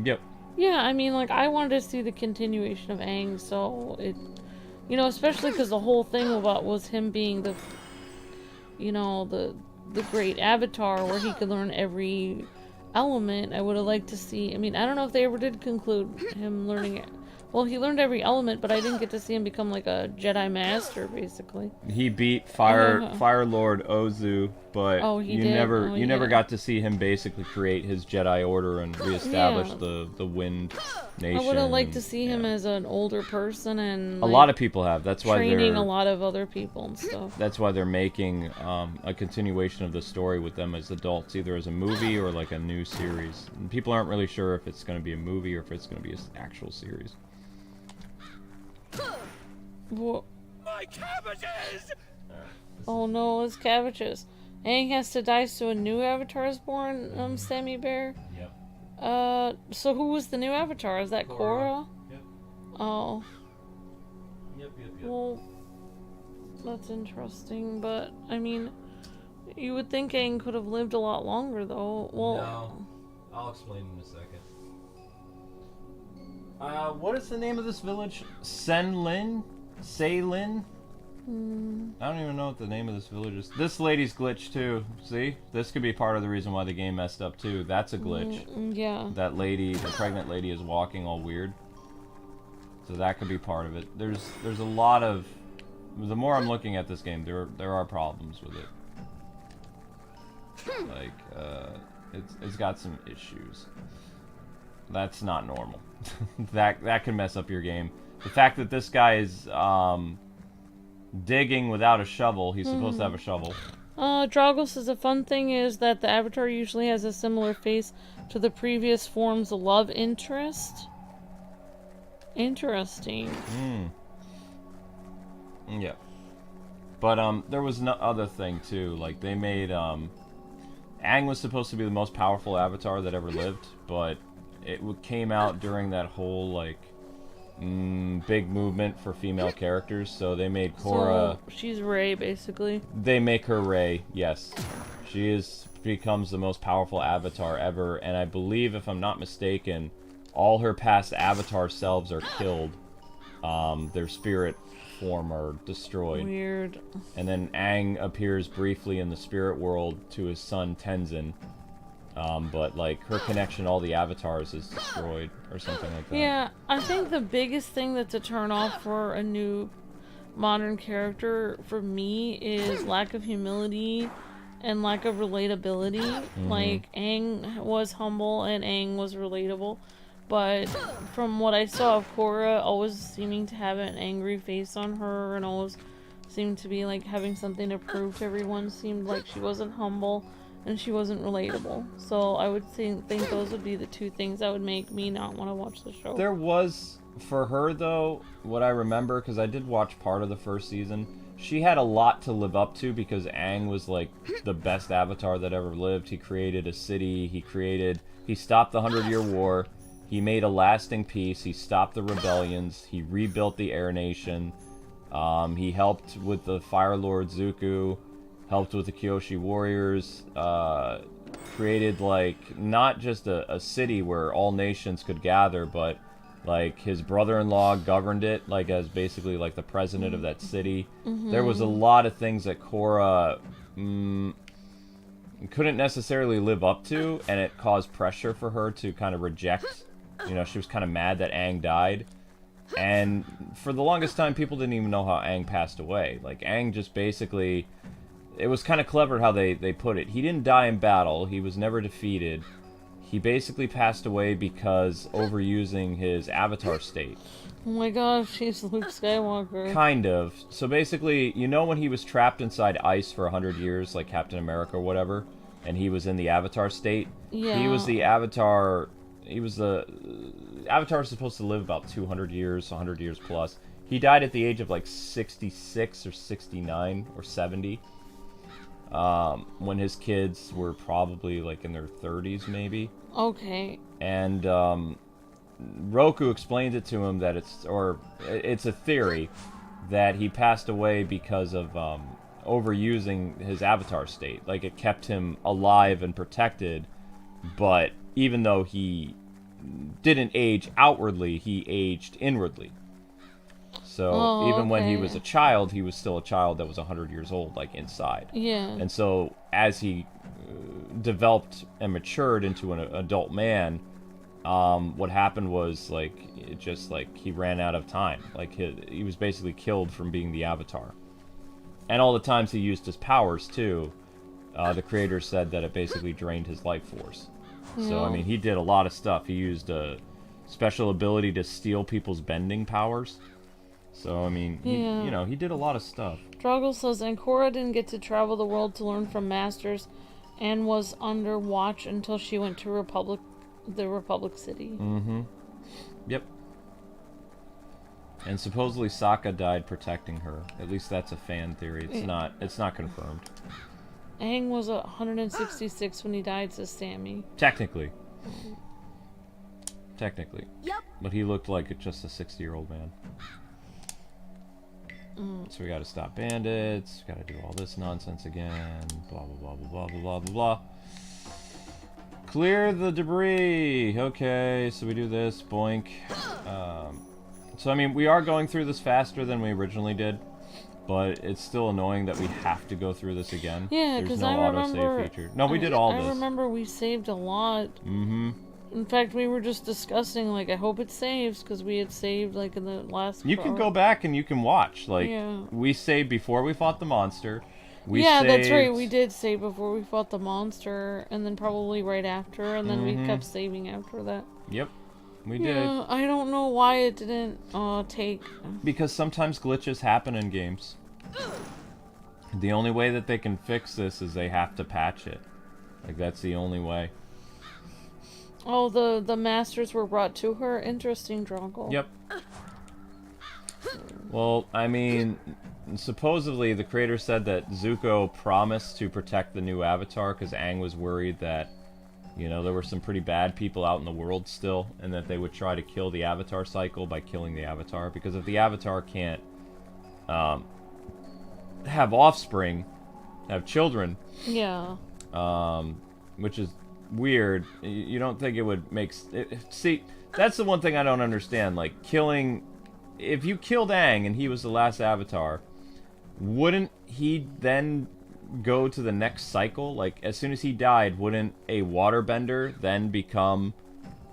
Yep. Yeah, I mean, like, I wanted to see the continuation of Aang, so it... You know, especially because the whole thing about was him being the... You know, the great avatar where he could learn every element. I would have liked to see... I mean, I don't know if they ever did conclude him learning it. Well, he learned every element, but I didn't get to see him become like a Jedi Master, basically. He beat Fire Lord Ozu, but you never got to see him basically create his Jedi Order and reestablish the Wind Nation. I would have liked to see him as an older person and like, a lot of people have. That's why training a lot of other people and stuff. That's why they're making a continuation of the story with them as adults, either as a movie or like a new series. And people aren't really sure if it's going to be a movie or if it's going to be an actual series. What? My cabbages! Oh no, it's cabbages. Aang has to die so a new avatar is born, Sammy Bear? Yep. So who was the new avatar? Is that Korra? Yep. Oh. Yep. Well, that's interesting, but, I mean, you would think Aang could have lived a lot longer, though. Well... No. I'll explain in a second. What is the name of this village? Senlin? Saylin? I don't even know what the name of this village is. This lady's glitched too. See? This could be part of the reason why the game messed up too. That's a glitch. Yeah. That lady, the pregnant lady, is walking all weird. So that could be part of it. There's a lot of... The more I'm looking at this game, there are problems with it. Like, it's got some issues. That's not normal. that can mess up your game. The fact that this guy is digging without a shovel, he's supposed to have a shovel. Drago says the fun thing is that the avatar usually has a similar face to the previous forms of love interest. Interesting. Yeah. But there was no other thing too. Like they made Aang was supposed to be the most powerful avatar that ever lived, but it came out during that whole like big movement for female characters, so they made Korra... So, she's Rey, basically. They make her Rey, yes. She becomes the most powerful avatar ever, and I believe, if I'm not mistaken, all her past avatar selves are killed. Their spirit form are destroyed. Weird. And then Aang appears briefly in the spirit world to his son Tenzin. But like her connection to all the avatars is destroyed or something like that. Yeah, I think the biggest thing that's a turn off for a new modern character for me is lack of humility and lack of relatability. Like Aang was humble and Aang was relatable, but from what I saw of Korra, always seeming to have an angry face on her and always seemed to be like having something to prove to everyone, seemed like she wasn't humble. And she wasn't relatable. So I would think those would be the two things that would make me not want to watch the show. There was, for her though, what I remember, because I did watch part of the first season, she had a lot to live up to because Aang was like the best avatar that ever lived. He created a city. He stopped the 100-Year War. He made a lasting peace. He stopped the rebellions. He rebuilt the Air Nation. He helped with the Fire Lord Zuko. Helped with the Kyoshi warriors. Created like not just a city where all nations could gather, but like his brother-in-law governed it, like as basically like the president of that city. There was a lot of things that Korra couldn't necessarily live up to, and it caused pressure for her to kind of reject. You know, she was kind of mad that Aang died. And for the longest time, people didn't even know how Aang passed away. Like, Aang just basically... It was kind of clever how they put it. He didn't die in battle. He was never defeated. He basically passed away because overusing his avatar state. Oh my gosh, he's Luke Skywalker. Kind of. So basically, you know when he was trapped inside ice for 100 years, like Captain America or whatever, and he was in the avatar state? Yeah. He was the avatar... He was the... Avatar is supposed to live about 200 years, 100 years plus. He died at the age of like 66 or 69 or 70. When his kids were probably like in their 30s maybe. Okay. And Roku explains it to him that it's a theory that he passed away because of overusing his avatar state. Like, it kept him alive and protected, but even though he didn't age outwardly, he aged inwardly. So even when he was a child, he was still a child that was 100 years old, like, inside. Yeah. And so as he developed and matured into an adult man, what happened was, like, it just, like, he ran out of time. Like, he was basically killed from being the Avatar. And all the times he used his powers, too, the creator said that it basically drained his life force. So, I mean, he did a lot of stuff. He used a special ability to steal people's bending powers. So, I mean, he did a lot of stuff. Drago says, and Korra didn't get to travel the world to learn from masters and was under watch until she went to the Republic City. Mm-hmm. Yep. And supposedly Sokka died protecting her. At least that's a fan theory. It's not confirmed. Aang was 166 when he died, says Sammy. Technically. Yep. But he looked like just a 60-year-old man. So we gotta stop bandits, gotta do all this nonsense again, blah blah blah blah blah blah blah blah. Clear the debris! Okay, so we do this, boink. So I mean, we are going through this faster than we originally did, but it's still annoying that we have to go through this again. Yeah, because no autosave feature. No, we did all this. I remember we saved a lot. Mm-hmm. In fact, we were just discussing, like, I hope it saves, because we had saved, like, in the last... You can go back and you can watch. Like, we saved before we fought the monster. That's right. We did save before we fought the monster, and then probably right after, and then we kept saving after that. Yep, we did. I don't know why it didn't take... Because sometimes glitches happen in games. The only way that they can fix this is they have to patch it. Like, that's the only way. Oh, the masters were brought to her? Interesting, Drago. Yep. Well, I mean, supposedly the creator said that Zuko promised to protect the new Avatar because Aang was worried that, you know, there were some pretty bad people out in the world still, and that they would try to kill the Avatar cycle by killing the Avatar. Because if the Avatar can't have offspring, have children, which is weird. You don't think it would make... See, that's the one thing I don't understand. Like, killing... If you killed Aang and he was the last Avatar, wouldn't he then go to the next cycle? Like, as soon as he died, wouldn't a waterbender then become...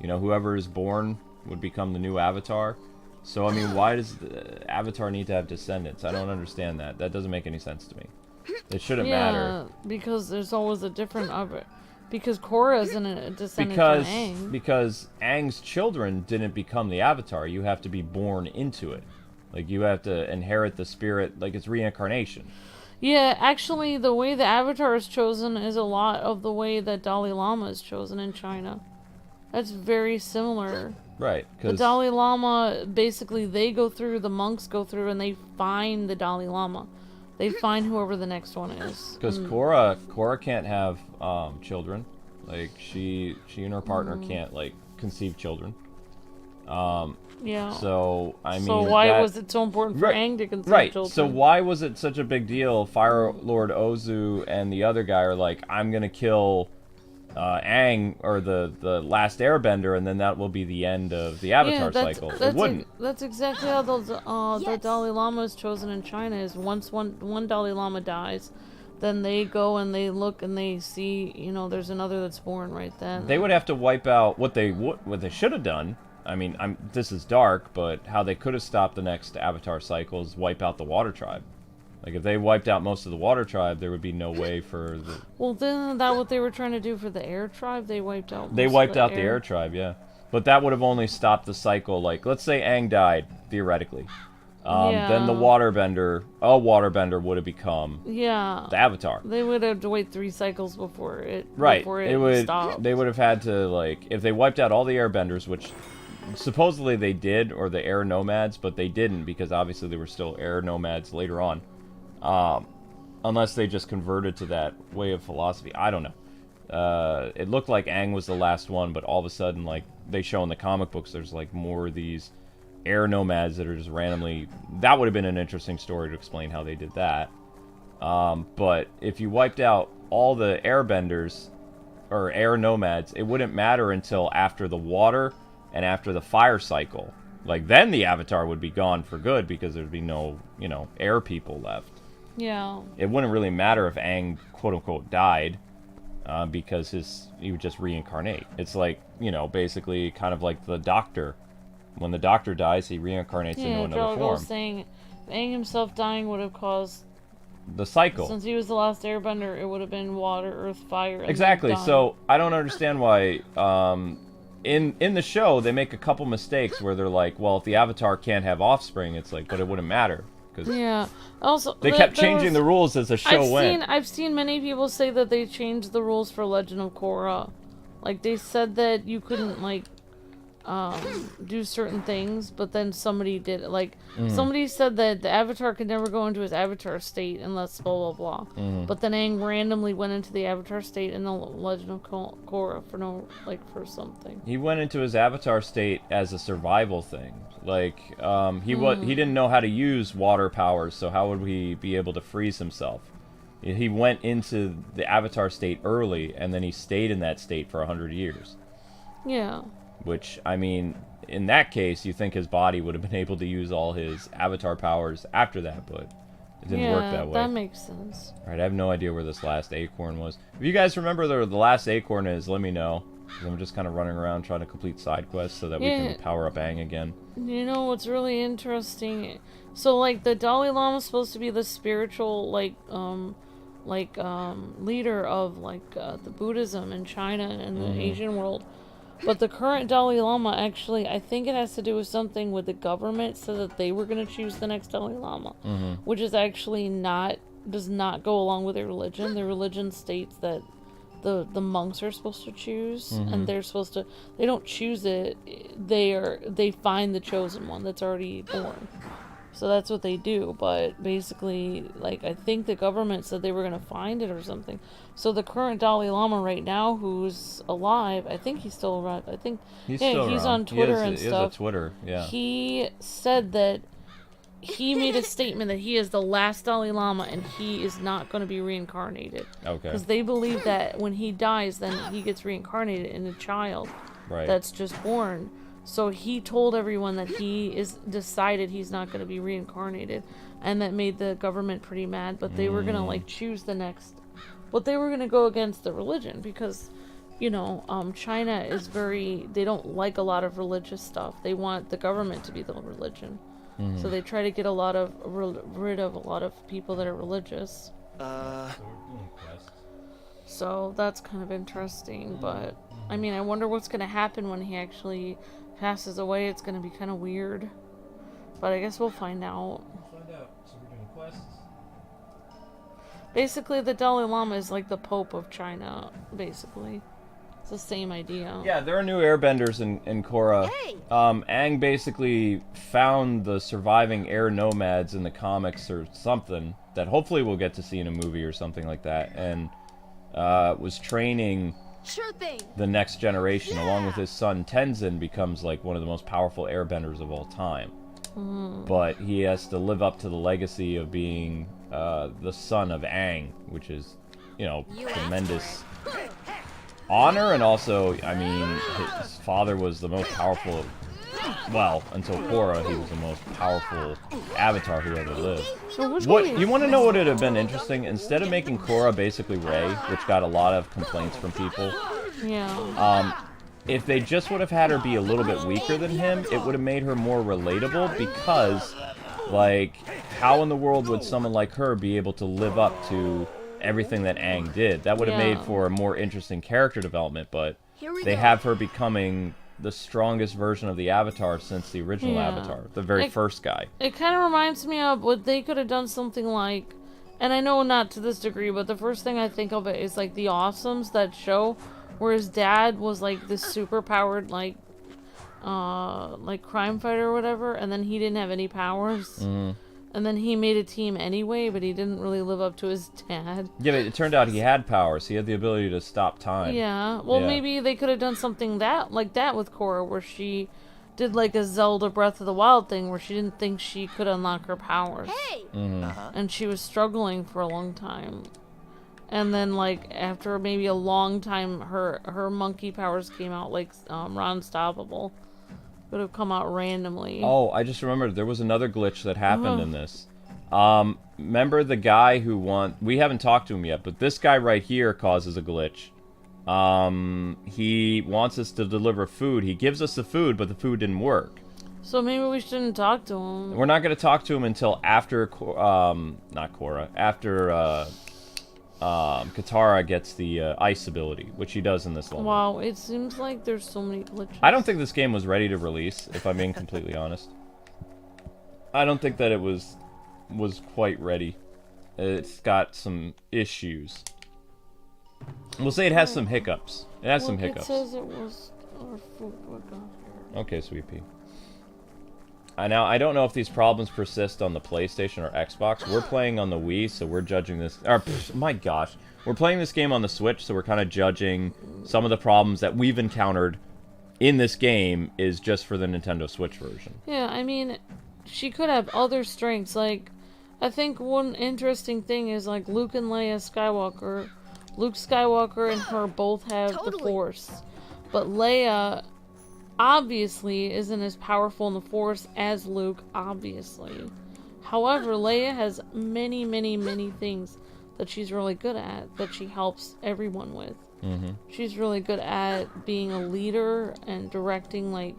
You know, whoever is born would become the new Avatar? So, I mean, why does the Avatar need to have descendants? I don't understand that. That doesn't make any sense to me. It shouldn't matter. Yeah, because there's always a different... Because Korra isn't a descendant from Aang. Because Aang's children didn't become the Avatar. You have to be born into it. Like, you have to inherit the spirit. Like, it's reincarnation. Yeah, actually, the way the Avatar is chosen is a lot of the way that Dalai Lama is chosen in China. That's very similar. Right. The Dalai Lama, basically, the monks go through and they find the Dalai Lama. They find whoever the next one is. Because Korra can't have children. Like she and her partner can't like conceive children. Yeah. So I mean. So why was it so important for Aang to conceive children? So why was it such a big deal? Fire Lord Ozu and the other guy are like, I'm gonna kill Aang or the Last Airbender, and then that will be the end of the Avatar cycle. It wouldn't. That's exactly how the Dalai Lama is chosen in China. Is once one Dalai Lama dies, then they go and they look and they see, you know, there's another that's born right then. They would have to wipe out what they should have done. I mean, this is dark, but how they could have stopped the next Avatar cycle is wipe out the Water Tribe. Like, if they wiped out most of the Water Tribe, there would be no way for the... Well, then that what they were trying to do for the Air Tribe? They wiped out They wiped out the Air Tribe, yeah. But that would have only stopped the cycle. Like, let's say Aang died, theoretically. Then the Waterbender would have become the Avatar. They would have to wait 3 cycles before it stopped. They would have had to, like, if they wiped out all the Airbenders, which supposedly they did, or the Air Nomads, but they didn't because obviously they were still Air Nomads later on. Unless they just converted to that way of philosophy. I don't know. It looked like Aang was the last one, but all of a sudden, like, they show in the comic books, there's, like, more of these Air Nomads that are just randomly... That would have been an interesting story to explain how they did that. But if you wiped out all the Airbenders, or Air Nomads, it wouldn't matter until after the water and after the fire cycle. Like, then the Avatar would be gone for good because there'd be no, you know, air people left. Yeah. It wouldn't really matter if Aang, quote-unquote, died, because he would just reincarnate. It's like, you know, basically kind of like the Doctor. When the Doctor dies, he reincarnates into another form. Was saying Aang himself dying would have caused... the cycle. Since he was the last Airbender, it would have been water, earth, fire, and exactly. So, I don't understand why... In the show, they make a couple mistakes where they're like, well, if the Avatar can't have offspring, it's like, but it wouldn't matter. Yeah. Also, they kept changing the rules as the show went. I've seen many people say that they changed the rules for Legend of Korra. Like, they said that you couldn't, like, do certain things, but then somebody did it. Like, somebody said that the Avatar could never go into his Avatar state unless blah, blah, blah. But then Aang randomly went into the Avatar state in the Legend of Korra for something. He went into his Avatar state as a survival thing. Like, he didn't know how to use water powers, so how would he be able to freeze himself? He went into the Avatar state early, and then he stayed in that state for 100 years. Yeah. Which, I mean, in that case, you think his body would have been able to use all his Avatar powers after that, but it didn't work that way. That makes sense. Alright, I have no idea where this last acorn was. If you guys remember where the last acorn is, let me know. Because I'm just kind of running around trying to complete side quests so that we can power up Aang again. You know what's really interesting? So, like, the Dalai Lama is supposed to be the spiritual, leader of, the Buddhism in China and the Asian world. But the current Dalai Lama, actually, I think it has to do with something with the government, so that they were going to choose the next Dalai Lama. Which is actually does not go along with their religion. Their religion states that the monks are supposed to choose, and they're supposed to... They don't choose it. They find the chosen one that's already born. So that's what they do, but basically, like, I think the government said they were going to find it or something. So the current Dalai Lama right now, who's alive, I think he's still around. I think he's on Twitter and stuff. He is on Twitter, yeah. He said that he made a statement that he is the last Dalai Lama and he is not going to be reincarnated. Okay. Because they believe that when he dies, then he gets reincarnated in a child that's just born. So he told everyone that he is decided he's not going to be reincarnated, and that made the government pretty mad. But they were going to like choose the next, but they were going to go against the religion because, you know, China is they don't like a lot of religious stuff. They want the government to be the religion, so they try to get rid of a lot of people that are religious. So that's kind of interesting, but I mean, I wonder what's going to happen when he actually passes away. It's going to be kind of weird, but I guess we'll find out. So we're doing quests. Basically, the Dalai Lama is like the Pope of China, basically. It's the same idea. Yeah, there are new airbenders in Korra. Hey! Aang basically found the surviving air nomads in the comics or something, that hopefully we'll get to see in a movie or something like that, and was training Sure thing. the next generation along with his son Tenzin, becomes like one of the most powerful airbenders of all time. But he has to live up to the legacy of being the son of Aang, which is, you know, tremendous honor, and also, I mean, his father was the most powerful, well, until Korra, he was the most powerful avatar who ever lived. What, you want to know what would have been interesting? Instead of making Korra basically Rey, which got a lot of complaints from people, if they just would have had her be a little bit weaker than him, it would have made her more relatable, because, like, how in the world would someone like her be able to live up to everything that Aang did? That would have made for a more interesting character development, but they have her becoming the strongest version of the Avatar since the original Avatar, the very first guy. It kind of reminds me of what they could have done, something like, and I know not to this degree, but the first thing I think of it is like the Awesomes, that show where his dad was like this super powered like crime fighter or whatever, and then he didn't have any powers. And then he made a team anyway, but he didn't really live up to his dad. Yeah, but it turned out he had powers. He had the ability to stop time. Yeah. Well, maybe they could have done something like that with Korra, where she did like a Zelda Breath of the Wild thing, where she didn't think she could unlock her powers. Hey! And she was struggling for a long time. And then, like, after maybe a long time, her monkey powers came out, like Unstoppable. Would have come out randomly. Oh, I just remembered there was another glitch that happened in this. Remember the guy who we haven't talked to him yet, but this guy right here causes a glitch. He wants us to deliver food. He gives us the food, but the food didn't work. So maybe we shouldn't talk to him. We're not going to talk to him until after, not Korra, after Katara gets the ice ability, which he does in this level. Wow, it seems like there's so many glitches. I don't think this game was ready to release, if I'm being completely honest. I don't think that it was quite ready. It's got some issues. We'll say it has some hiccups. It has some hiccups. It says it was our food we got here. Okay, Sweet Pea. Now, I don't know if these problems persist on the PlayStation or Xbox. We're playing on the Wii, so we're judging this... my gosh. We're playing this game on the Switch, so we're kind of judging some of the problems that we've encountered in this game is just for the Nintendo Switch version. Yeah, I mean, she could have other strengths. Like, I think one interesting thing is, like, Luke and Leia Skywalker. Luke Skywalker and her both have the Force. But Leia... obviously isn't as powerful in the Force as Luke, obviously. However, Leia has many, many, many things that she's really good at, that she helps everyone with. She's really good at being a leader and directing, like,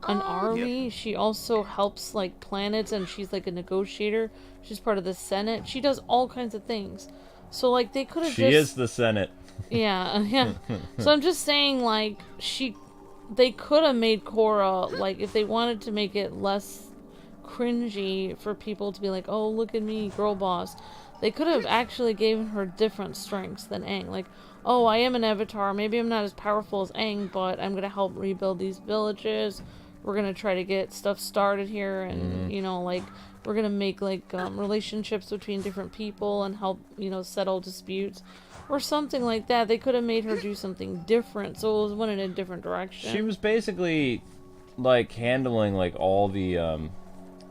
an army. She also helps, like, planets, and she's, like, a negotiator. She's part of the Senate. She does all kinds of things. So, like, they could have She is the Senate. Yeah. So I'm just saying, like, they could have made Korra, like, if they wanted to make it less cringy for people to be like, oh, look at me, girl boss, they could have actually given her different strengths than Aang. Like, oh, I am an avatar, maybe I'm not as powerful as Aang, but I'm gonna help rebuild these villages, we're gonna try to get stuff started here, and, you know, like, we're gonna make, like, relationships between different people and help, you know, settle disputes. Or something like that. They could have made her do something different, so it went in a different direction. She was basically, like, handling, like, all the,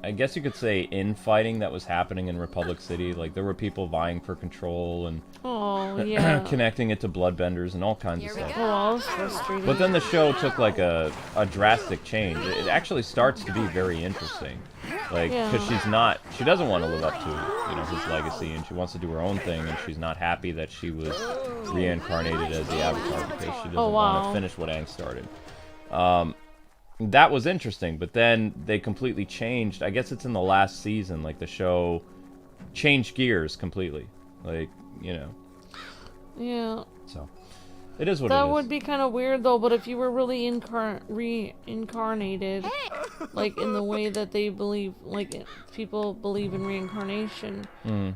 I guess you could say infighting that was happening in Republic City. Like, there were people vying for control and connecting it to bloodbenders and all kinds of stuff. Oh, that's frustrating. But then the show took, like, a drastic change. It actually starts to be very interesting. Like, because she doesn't want to live up to, you know, his legacy, and she wants to do her own thing, and she's not happy that she was reincarnated as the Avatar because she doesn't want to finish what Aang started. That was interesting, but then they completely changed. I guess it's in the last season, like, the show changed gears completely. Like, you know. Yeah. So, it is what it is. That would be kind of weird, though, but if you were really reincarnated, like, in the way that they believe, like, people believe in reincarnation,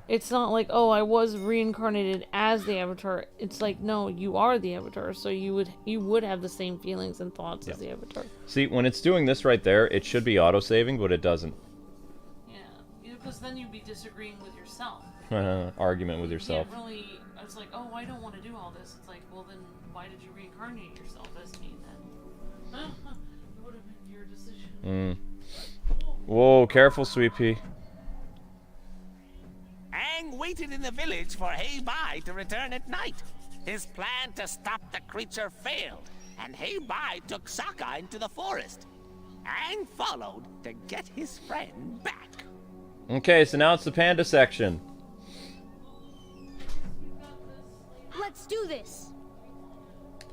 it's not like, oh, I was reincarnated as the Avatar. It's like, no, you are the Avatar, so you would have the same feelings and thoughts as the Avatar. See, when it's doing this right there, it should be auto-saving, but it doesn't. Yeah. because then you'd be disagreeing with yourself. Argument with yourself. You can't really. I was like, oh, I don't want to do all this. It's like, well, then why did you reincarnate yourself as me then? It would have been your decision. Whoa, careful, Sweet Pea. Aang waited in the village for Hei Bai to return at night. His plan to stop the creature failed, and Hei Bai took Sokka into the forest. Aang followed to get his friend back. Okay, so now it's the panda section. Let's do this.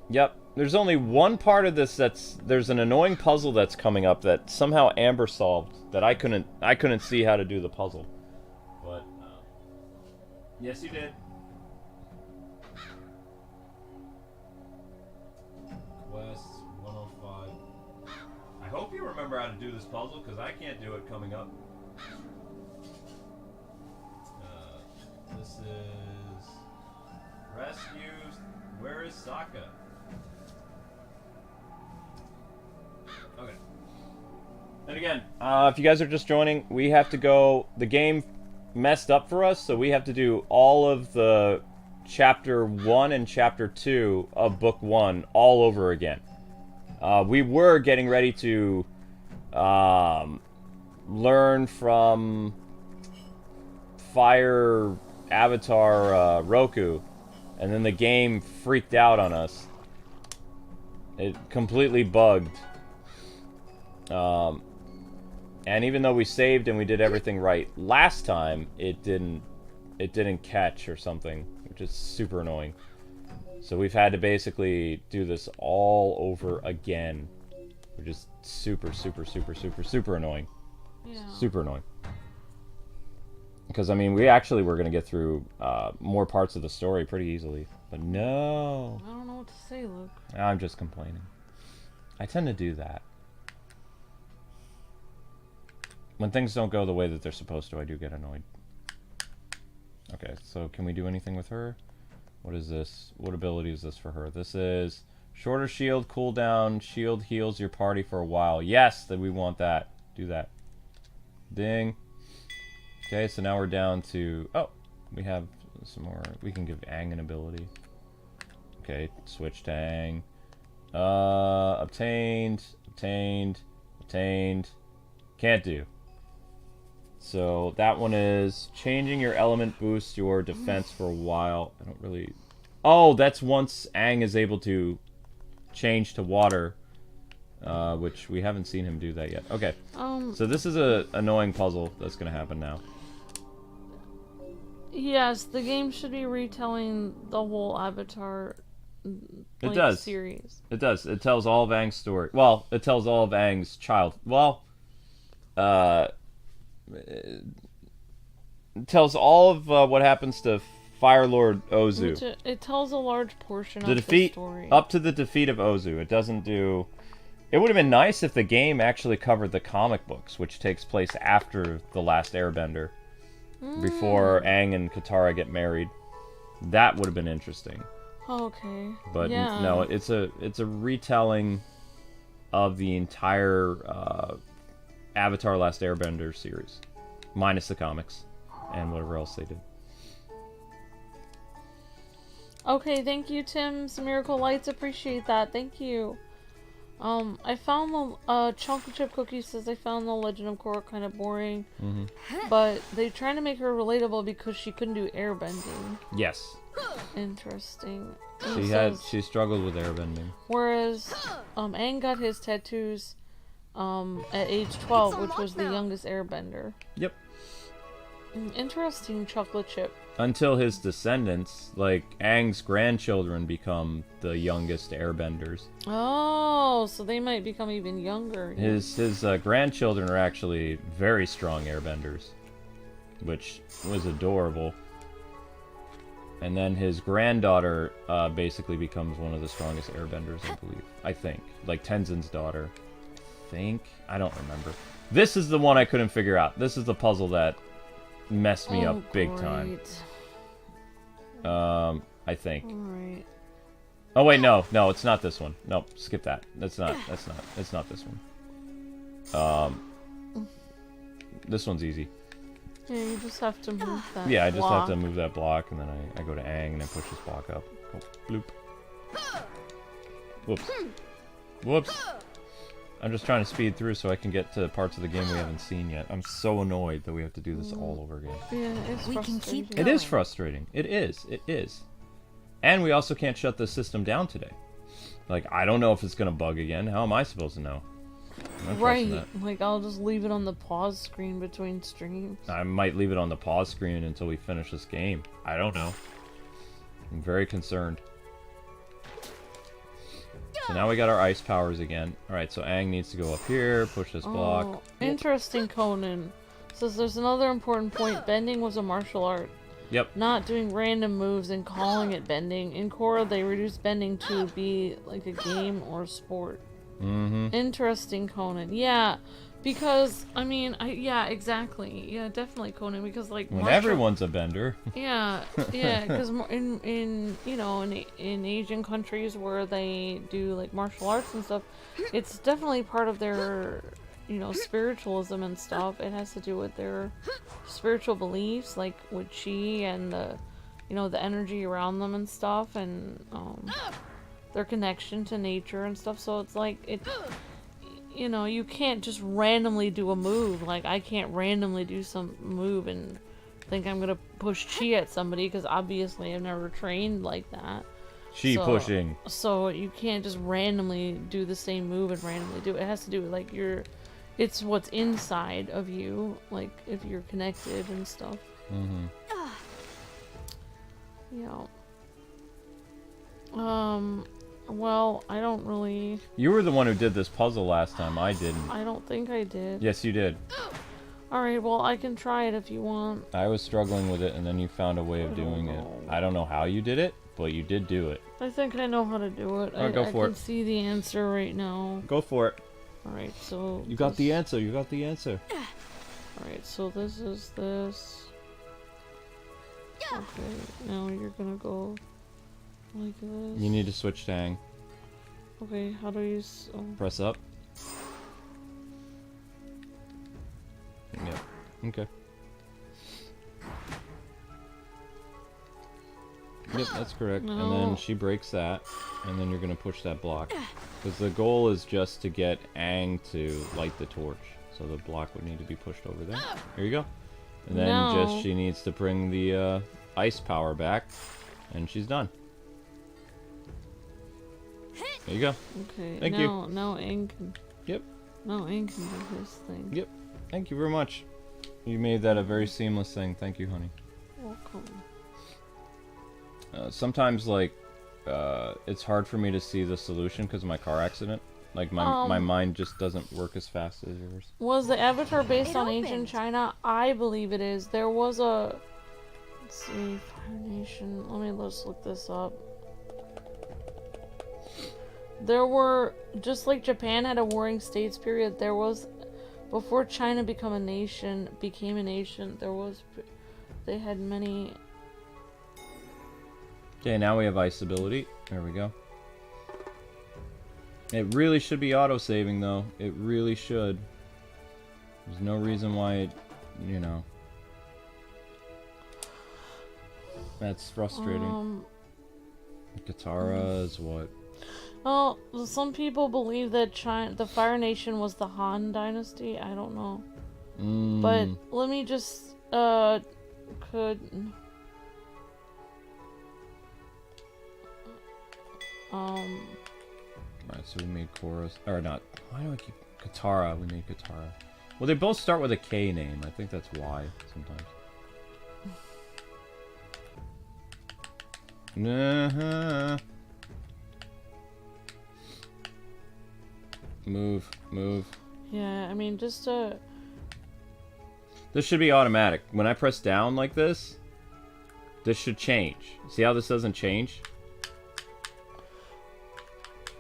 Yep. There's only one part of this there's an annoying puzzle that's coming up that somehow Amber solved that I couldn't see how to do the puzzle. But yes, you did. Quest 105. I hope you remember how to do this puzzle because I can't do it coming up. This is rescues. Where is Sokka? Okay. And again, if you guys are just joining, we have to go. The game messed up for us, so we have to do all of the chapter 1 and chapter 2 of book 1 all over again. We were getting ready to learn from Fire Avatar Roku, and then the game freaked out on us. It completely bugged. And even though we saved and we did everything right last time, it didn't catch or something, which is super annoying. So we've had to basically do this all over again, which is super annoying. Yeah. Super annoying. Because, I mean, we actually were going to get through more parts of the story pretty easily. But no. I don't know what to say, Luke. I'm just complaining. I tend to do that. When things don't go the way that they're supposed to, I do get annoyed. Okay, so can we do anything with her? What is this? What ability is this for her? This is shorter shield, cooldown, shield heals your party for a while. Yes, that we want that. Do that. Ding. Okay, so now we're down to... Oh, we have some more... We can give Aang an ability. Okay, switch to Aang. Obtained. Can't do. So that one is changing your element boosts your defense for a while. I don't really... Oh, that's once Aang is able to change to water. Which we haven't seen him do that yet. Okay. So this is a annoying puzzle that's going to happen now. Yes, the game should be retelling the whole Avatar It does. series. It does. It tells all of Aang's story. Well, it tells all of Aang's child. Well, it tells all of what happens to Fire Lord Ozu. It tells a large portion The of defeat, the story. up to the defeat of Ozu. It doesn't do... It would have been nice if the game actually covered the comic books, which takes place after The Last Airbender. Before Aang and Katara get married. That would have been interesting. Okay. But yeah. no, it's a retelling of the entire Avatar Last Airbender series. Minus the comics. And whatever else they did. Okay, thank you, Tim's Miracle Lights. Appreciate that. Thank you. I found the chocolate chip cookie says I found the Legend of Korra kind of boring, but they're trying to make her relatable because she couldn't do airbending. Yes. Interesting. She struggled with airbending. Whereas Aang got his tattoos at age 12, which was the youngest airbender. Yep. Interesting, chocolate chip. Until his descendants, like Aang's grandchildren, become the youngest airbenders. Oh, so they might become even younger. His grandchildren are actually very strong airbenders, which was adorable. And then his granddaughter basically becomes one of the strongest airbenders, I believe. I think. Like Tenzin's daughter. I don't remember. This is the one I couldn't figure out. This is the puzzle that messed me up big time. I think. Alright. Oh wait, no, it's not this one. Nope, skip that. It's not this one. This one's easy. Yeah, you just have to move that. Yeah, I just have block. to move that block, and then I go to Aang, and I push this block up. Oh, bloop. Whoops. Whoops. I'm just trying to speed through so I can get to parts of the game we haven't seen yet. I'm so annoyed that we have to do this all over again. Yeah, it's We can frustrating. keep It is frustrating. It is. It is. And we also can't shut this system down today. Like, I don't know if it's going to bug again. How am I supposed to know? I'm not trusting Right. that. Like, I'll just leave it on the pause screen between streams. I might leave it on the pause screen until we finish this game. I don't know. I'm very concerned. So now we got our ice powers again. Alright, so Aang needs to go up here, push this block. Oh, interesting, Conan. Says there's another important point. Bending was a martial art. Yep. Not doing random moves and calling it bending. In Korra, they reduced bending to be like a game or a sport. Mm-hmm. Interesting, Conan. Yeah, because, I mean, yeah, exactly. Yeah, definitely, Conan, because, like, When martial- everyone's a bender. Yeah, yeah, because in you know, in Asian countries where they do, like, martial arts and stuff, it's definitely part of their, you know, spiritualism and stuff. It has to do with their spiritual beliefs, like with chi and the, you know, the energy around them and stuff, and their connection to nature and stuff. So it's like, it, you know, you can't just randomly do a move. Like, I can't randomly do some move and think I'm gonna push chi at somebody, because obviously I've never trained like that. Pushing. So you can't just randomly do the same move and randomly do it. It has to do with, like, it's what's inside of you, like, if you're connected and stuff. Mm-hmm. Yeah. Well, I don't really... You were the one who did this puzzle last time. I didn't. I don't think I did. Yes, you did. Alright, well, I can try it if you want. I was struggling with it, and then you found a way of doing it. I don't know how you did it, but you did do it. I think I know how to do it. Alright, go for I can it. see the answer right now. Go for it. Alright, so... You got the answer. You got the answer. Alright, so this is this. Okay, now you're gonna go like this. You need to switch to Aang. Okay, how do you... Oh. Press up. Yep. Okay. Yep, that's correct. And No. then she breaks that, and then you're gonna push that block. Because the goal is just to get Aang to light the torch. So the block would need to be pushed over there. Here you go. And then No. just she needs to bring the ice power back, and she's done. There you go. Okay, Thank you. now Aang can... Yep. Now Aang can do his thing. Yep. Thank you very much. You made that a very seamless thing. Thank you, honey. Welcome. Sometimes, like, it's hard for me to see the solution because of my car accident. Like, my mind just doesn't work as fast as yours. Was the Avatar based It on ancient opened. China? I believe it is. There was a... Let's see, Fire Nation. Let's look this up. There were, just like Japan had a warring states period, there was, before China became a nation, they had many... Okay, now we have ice ability. There we go. It really should be auto-saving, though. It really should. There's no reason why it, you know... That's frustrating. Katara is what? Well, some people believe that the Fire Nation was the Han Dynasty. I don't know. But let me just, Alright, so we made Korra's... Or not. Why do I keep... Katara. We made Katara. Well, they both start with a K name. I think that's why, sometimes. Uh-huh. Move. yeah, I mean, just This should be automatic. When I press down like this, this should change. See how this doesn't change?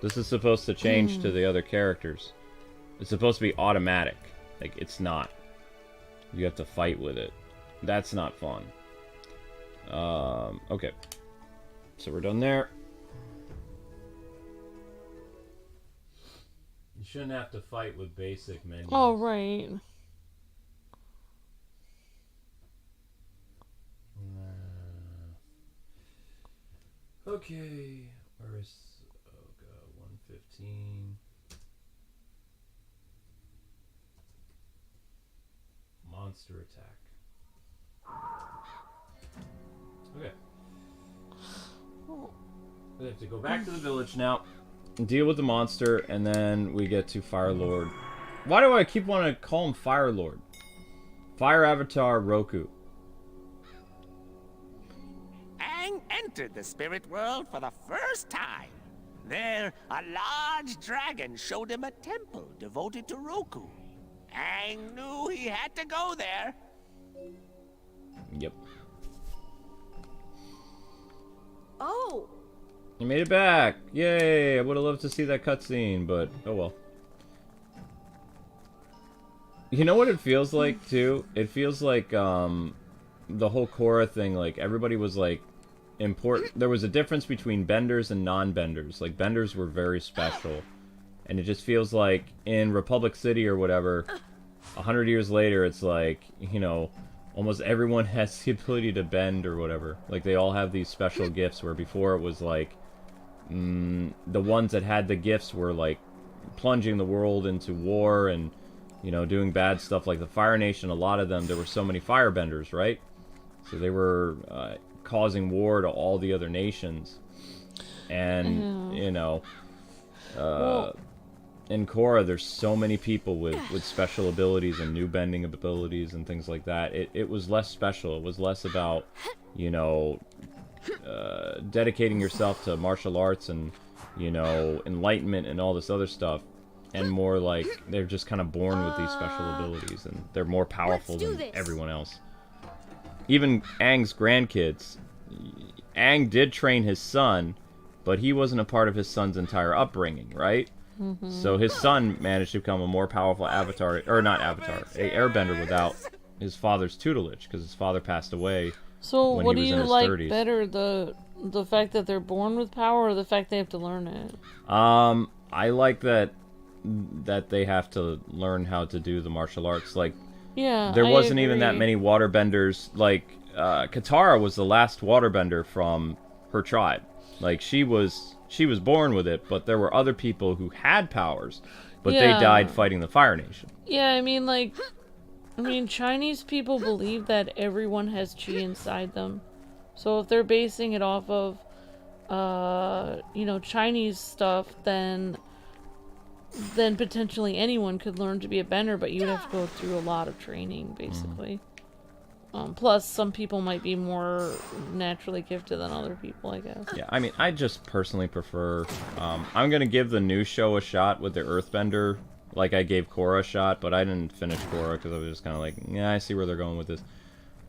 This is supposed to change to the other characters. It's supposed to be automatic. Like, it's not. You have to fight with it. That's not fun. Okay. So we're done there. You shouldn't have to fight with basic menus. Oh, right. Okay, where is 115? Monster attack. Okay. We have to go back to the village now, deal with the monster, and then we get to Fire Lord. Why do I keep wanting to call him Fire Lord? Fire Avatar Roku. Aang entered the spirit world for the first time. There, a large dragon showed him a temple devoted to Roku. Aang knew he had to go there. Yep. Oh, You made it back! Yay! I would have loved to see that cutscene, but oh well. You know what it feels like, too? It feels like, the whole Korra thing, like, everybody was, like, important. There was a difference between benders and non-benders. Like, benders were very special. And it just feels like, in Republic City or whatever, 100 years later, it's like, you know, almost everyone has the ability to bend or whatever. Like, they all have these special gifts, where before it was, like, the ones that had the gifts were, like, plunging the world into war and, you know, doing bad stuff. Like the Fire Nation, a lot of them, there were so many firebenders, right? So they were causing war to all the other nations. And, you know, in Korra, there's so many people with special abilities and new bending abilities and things like that. It was less special. It was less about, you know, dedicating yourself to martial arts and, you know, enlightenment and all this other stuff. And more like they're just kind of born with these special abilities, and they're more powerful than everyone else. Even Aang's grandkids. Aang did train his son, but he wasn't a part of his son's entire upbringing, right? So his son managed to become a more powerful avatar, or not avatar, a airbender without his father's tutelage, because his father passed away So when what he do was in you his like 30s. better, the fact that they're born with power, or the fact they have to learn it? I like that they have to learn how to do the martial arts. Like, Yeah, there I wasn't even that agree. many waterbenders. Like, Katara was the last waterbender from her tribe. Like, she was born with it, but there were other people who had powers, but they Yeah. died fighting the Fire Nation. Yeah, I mean, Chinese people believe that everyone has chi inside them. So if they're basing it off of, you know, Chinese stuff, then potentially anyone could learn to be a bender, but you'd have to go through a lot of training, basically. Plus, some people might be more naturally gifted than other people, I guess. Yeah, I mean, I just personally prefer... I'm going to give the new show a shot with the Earthbender, like I gave Korra a shot, but I didn't finish Korra because I was just kind of like, yeah, I see where they're going with this.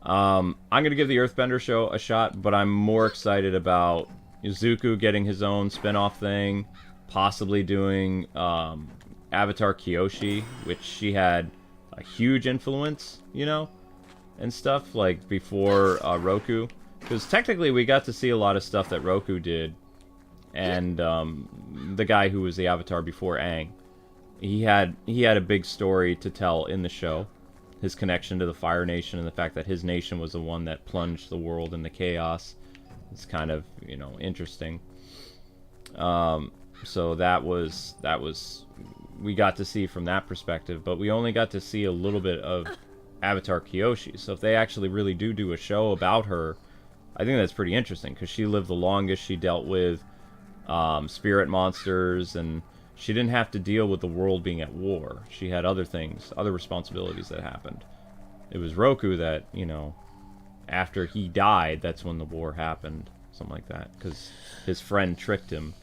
I'm going to give the Earthbender show a shot, but I'm more excited about Izuku getting his own spin-off thing, possibly doing Avatar Kyoshi, which she had a huge influence, you know, and stuff, like, before Roku. Because technically we got to see a lot of stuff that Roku did, and the guy who was the Avatar before Aang, he had a big story to tell in the show. His connection to the Fire Nation and the fact that his nation was the one that plunged the world into chaos. It's kind of, you know, interesting. So that was we got to see from that perspective, but we only got to see a little bit of Avatar Kyoshi. So if they actually really do a show about her, I think that's pretty interesting, because she lived the longest. She dealt with spirit monsters, and she didn't have to deal with the world being at war. She had other things, other responsibilities that happened. It was Roku that, you know, after he died, that's when the war happened. Something like that, because his friend tricked him.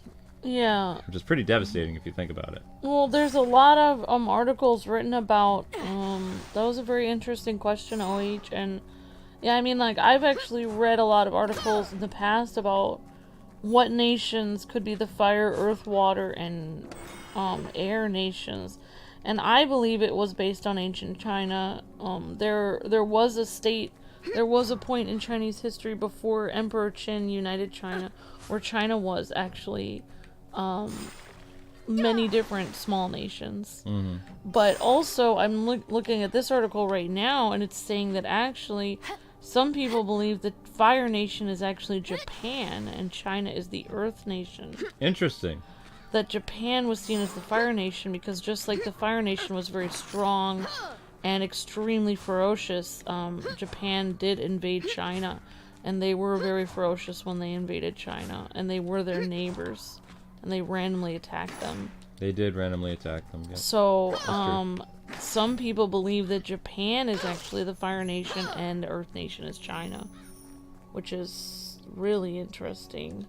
Yeah. Which is pretty devastating if you think about it. Well, there's a lot of articles written about, that was a very interesting question, OH, and yeah, I mean, like, I've actually read a lot of articles in the past about what nations could be the fire, earth, water, and air nations, and I believe it was based on ancient China. There was a point in Chinese history before Emperor Qin united China, where China was actually many different small nations. But also, I'm looking at this article right now, and it's saying that actually some people believe that Fire Nation is actually Japan and China is the Earth Nation. Interesting. That Japan was seen as the Fire Nation because just like the Fire Nation was very strong and extremely ferocious, Japan did invade China, and they were very ferocious when they invaded China, and they were their neighbors, and they randomly attacked them. They did randomly attack them. Yep. So, some people believe that Japan is actually the Fire Nation and the Earth Nation is China, which is really interesting.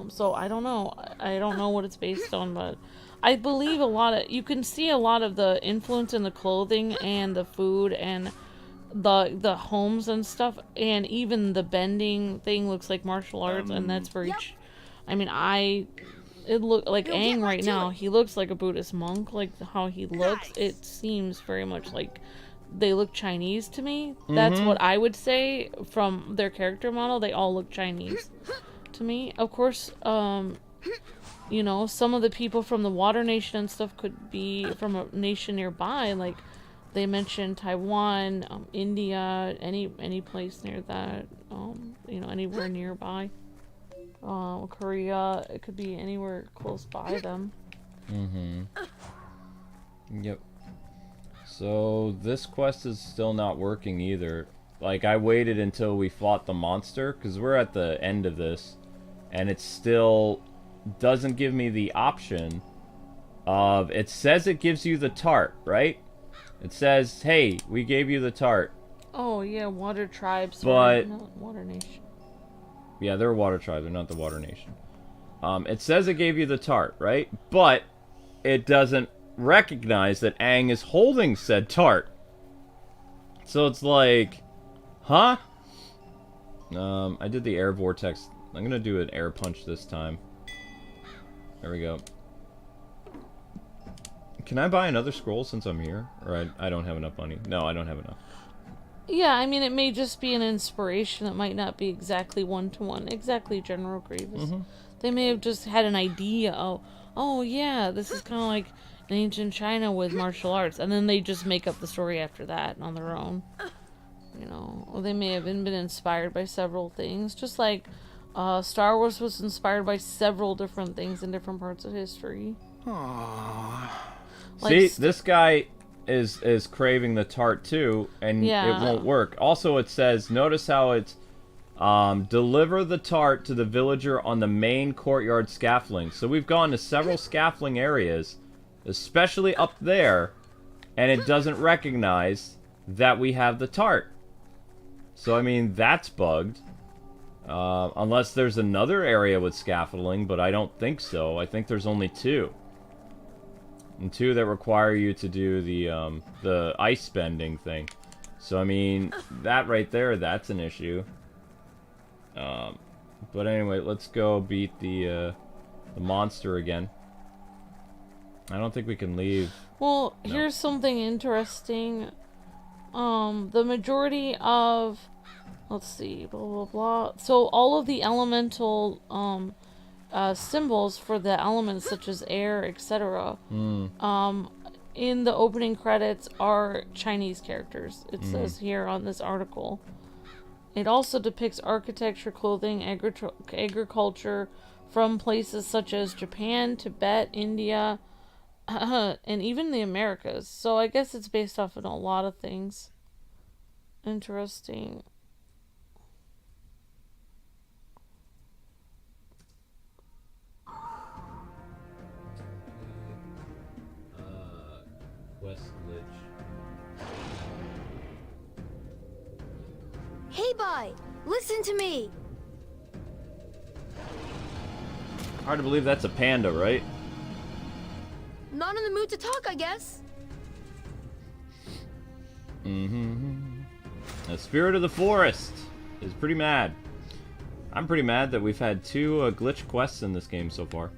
So I don't know. I don't know what it's based on, but I believe you can see a lot of the influence in the clothing and the food and the homes and stuff, and even the bending thing looks like martial arts, and that's very. I mean, it look like Aang right now. He looks like a Buddhist monk, like how he looks. It seems very much like they look Chinese to me. That's what I would say from their character model. They all look Chinese to me. Of course, you know, some of the people from the Water Nation and stuff could be from a nation nearby. Like they mentioned Taiwan, India, any place near that. You know, anywhere nearby. Korea, it could be anywhere close by them. Yep. So this quest is still not working either. Like, I waited until we fought the monster, because we're at the end of this, and it still doesn't give me the option of, it says it gives you the tart, right? It says, hey, we gave you the tart. Oh yeah, Water Tribes, but not Water Nation. Yeah, they're a water tribe. They're not the Water Nation. It says it gave you the tart, right? But it doesn't recognize that Aang is holding said tart. So it's like, huh? I did the air vortex. I'm gonna do an air punch this time. There we go. Can I buy another scroll since I'm here? Or I don't have enough money. No, I don't have enough. Yeah, I mean, it may just be an inspiration. It might not be exactly one-to-one. Exactly, General Grievous. They may have just had an idea of, oh yeah, this is kind of like in ancient China with martial arts. And then they just make up the story after that on their own. You know, or they may have been inspired by several things. Just like Star Wars was inspired by several different things in different parts of history. Like, see, this guy is craving the tart too, and it won't work. Also, it says, notice how it's deliver the tart to the villager on the main courtyard scaffolding. So we've gone to several scaffolding areas, especially up there, and it doesn't recognize that we have the tart. So I mean, that's bugged. Unless there's another area with scaffolding, but I don't think so. I think there's only two. And two that require you to do the ice bending thing. So I mean, that right there, that's an issue. But anyway, let's go beat the monster again. I don't think we can leave. Well, here's something interesting. The majority of, let's see, blah blah blah. So all of the elemental symbols for the elements such as air, etc. In the opening credits are Chinese characters. It says here on this article. It also depicts architecture, clothing, agriculture from places such as Japan, Tibet, India, and even the Americas. So I guess it's based off of a lot of things. Interesting. Hey, bye. Listen to me. Hard to believe that's a panda, right? Not in the mood to talk, I guess. The spirit of the forest is pretty mad. I'm pretty mad that we've had two glitch quests in this game so far.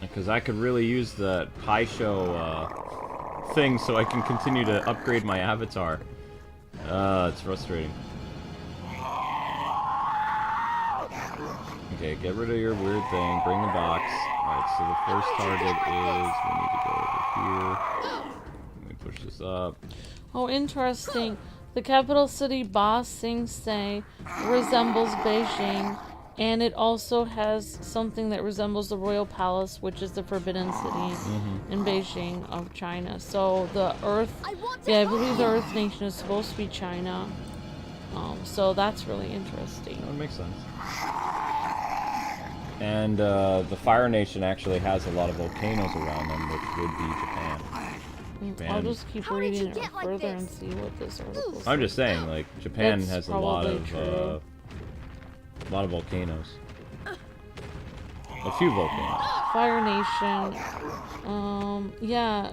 Because I could really use the Pai Show thing so I can continue to upgrade my avatar. It's frustrating. Okay, get rid of your weird thing. Bring the box. Alright, so the first target is... we need to go over here. Let me push this up. Oh, interesting. The capital city, Ba Sing Se, resembles Beijing, and it also has something that resembles the Royal Palace, which is the Forbidden City in Beijing of China. So the Earth, I believe the Earth Nation is supposed to be China. So that's really interesting. That would make sense. And the Fire Nation actually has a lot of volcanoes around them, which would be Japan. I'll just keep reading it further and see what this article says. I'm just saying, like, Japan That's has a lot probably of volcanoes. A few volcanoes. Fire Nation. Yeah.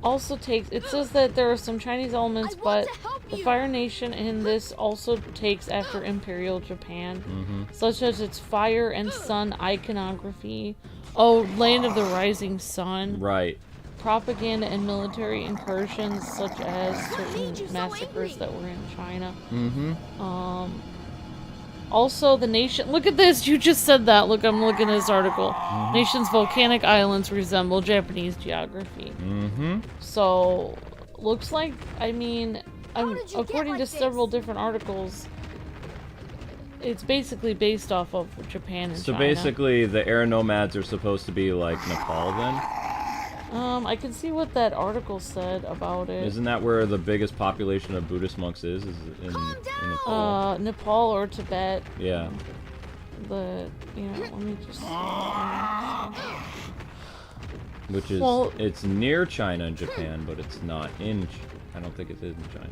Also takes. It says that there are some Chinese elements, but the Fire Nation in this also takes after Imperial Japan, such as its fire and sun iconography. Oh, Land of the Rising Sun. Right. Propaganda and military incursions, such as certain massacres that were in China. Also, the nation. Look at this. You just said that. Look, I'm looking at this article. Nation's volcanic islands resemble Japanese geography. So, looks like. I mean, according to several different articles, it's basically based off of Japan and So China. basically, the air nomads are supposed to be like Nepal, then. I can see what that article said about it. Isn't that where the biggest population of Buddhist monks is in Nepal? Nepal or Tibet. Yeah. Let me just. Which is, it's near China and Japan, but it's not in. I don't think it is in China.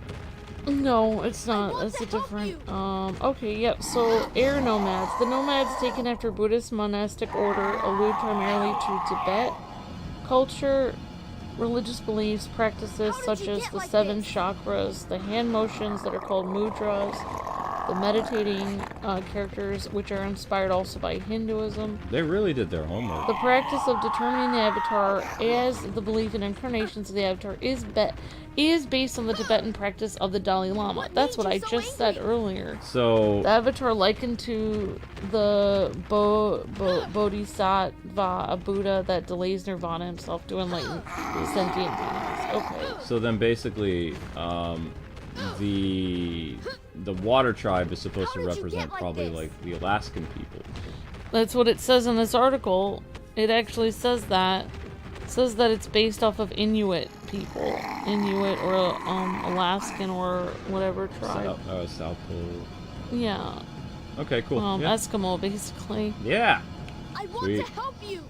No, it's not. That's a different. Okay, yep. So, air nomads. The nomads taken after Buddhist monastic order allude primarily to Tibet culture, religious beliefs, practices such as the 7 chakras, the hand motions that are called mudras, the meditating characters, which are inspired also by Hinduism. They really did their homework. The practice of determining the avatar as the belief in incarnations of the avatar is based on the Tibetan practice of the Dalai Lama. That's what I just said earlier. So the avatar likened to the Bodhisattva, a Buddha that delays nirvana himself to enlighten sentient beings. Okay. So then basically, the water tribe is supposed to represent probably like the Alaskan people. That's what it says in this article. It actually says that. It says that it's based off of Inuit people. Inuit or Alaskan or whatever tribe. South Pole. Yeah. Okay, cool. Yeah. Eskimo, basically. Yeah. I want to help you.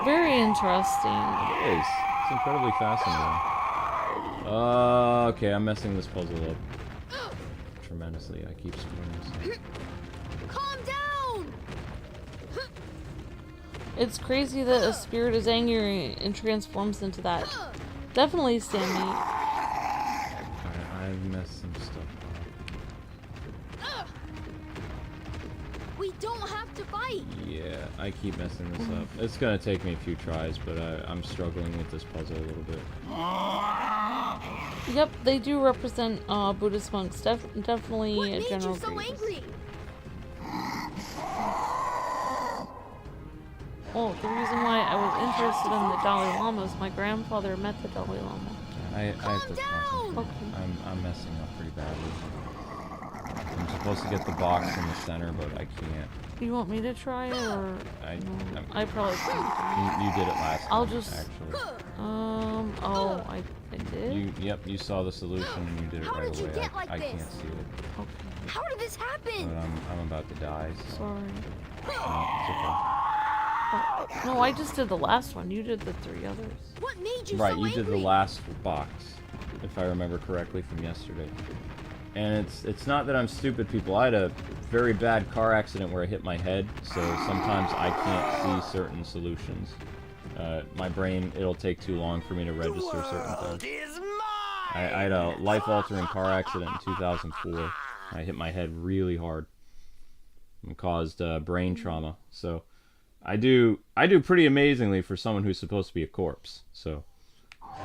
Very interesting. It is. It's incredibly fascinating. Okay, I'm messing this puzzle up tremendously. I keep screwing this up. Calm down. It's crazy that a spirit is angry and transforms into that. Definitely, Sammy. I've messed some stuff up. We don't have to fight. Yeah, I keep messing this up. It's gonna take me a few tries, but I'm struggling with this puzzle a little bit. Yep, they do represent Buddhist monks. Definitely What made General you so Grievous. angry? Well, the reason why I was interested in the Dalai Lama is my grandfather met the Dalai Lama. I have to concentrate. Okay. I'm messing up pretty badly. I'm supposed to get the box in the center, but I can't. You want me to try it, or I probably couldn't. You did it last I'll time, just actually. Oh, I did. You saw the solution and you did it right away. I can't see it. Okay. How did this happen? But I'm about to die. So. Sorry. No, it's okay. No, I just did the last one. You did the 3 others. What made you Right, so you angry? did the last box, if I remember correctly from yesterday. And it's not that I'm stupid, people. I had a very bad car accident where I hit my head, so sometimes I can't see certain solutions. My brain, it'll take too long for me to register certain things. I had a life-altering car accident in 2004. I hit my head really hard and caused brain trauma. So I do pretty amazingly for someone who's supposed to be a corpse. So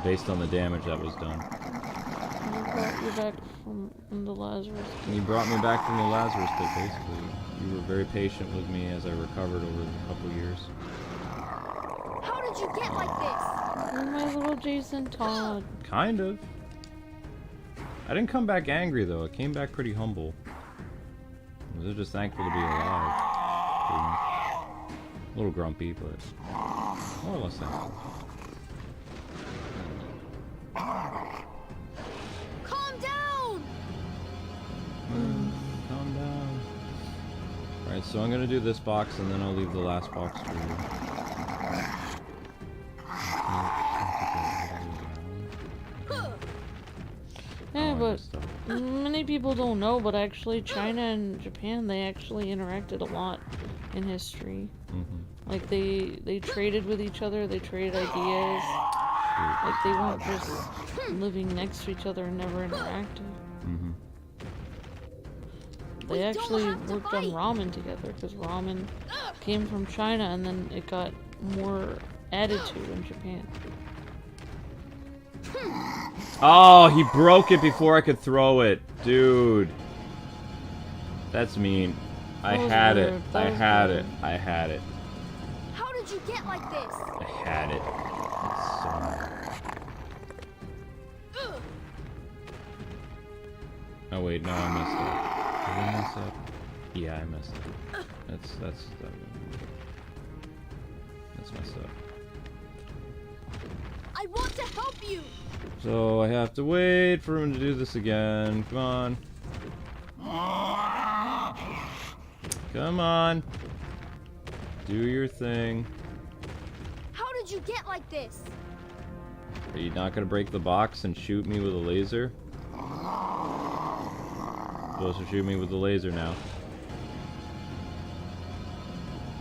based on the damage that was done. I brought you back from the Lazarus pit. You brought me back from the Lazarus pit, basically. You were very patient with me as I recovered over a couple years. How did you get like this? You're my little Jason Todd. Kind of. I didn't come back angry though. I came back pretty humble. I was just thankful to be alive. A little grumpy, but more or less thankful. Calm down! Calm down. Alright, so I'm gonna do this box and then I'll leave the last box for you. Yeah, but many people don't know, but actually China and Japan, they actually interacted a lot in history. Like they traded with each other, they traded ideas. Like they weren't just living next to each other and never interacted. They actually worked on ramen together because ramen came from China and then it got more added to in Japan. Oh, he broke it before I could throw it. Dude. That's mean. I had it. I had it. I had it. How did you get like this? I had it. That's so oh wait, no, I messed up. Did I mess up? Yeah, I messed up. That's messed up. I want to help you! So I have to wait for him to do this again. Come on. Come on. Do your thing. How did you get like this? Are you not gonna break the box and shoot me with a laser? You're supposed to shoot me with the laser now.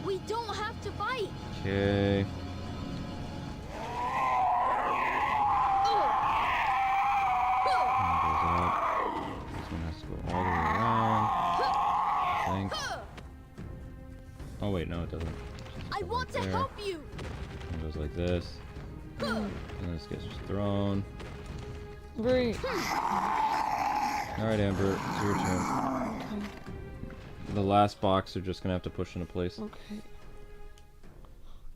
We don't have to fight! Okay. All the way around. I think. Oh wait, no, it doesn't. I want to help you. It goes like this. And this gets just thrown. Great. Alright, Amber, it's your turn. Okay. The last box are just gonna have to push into place. Okay.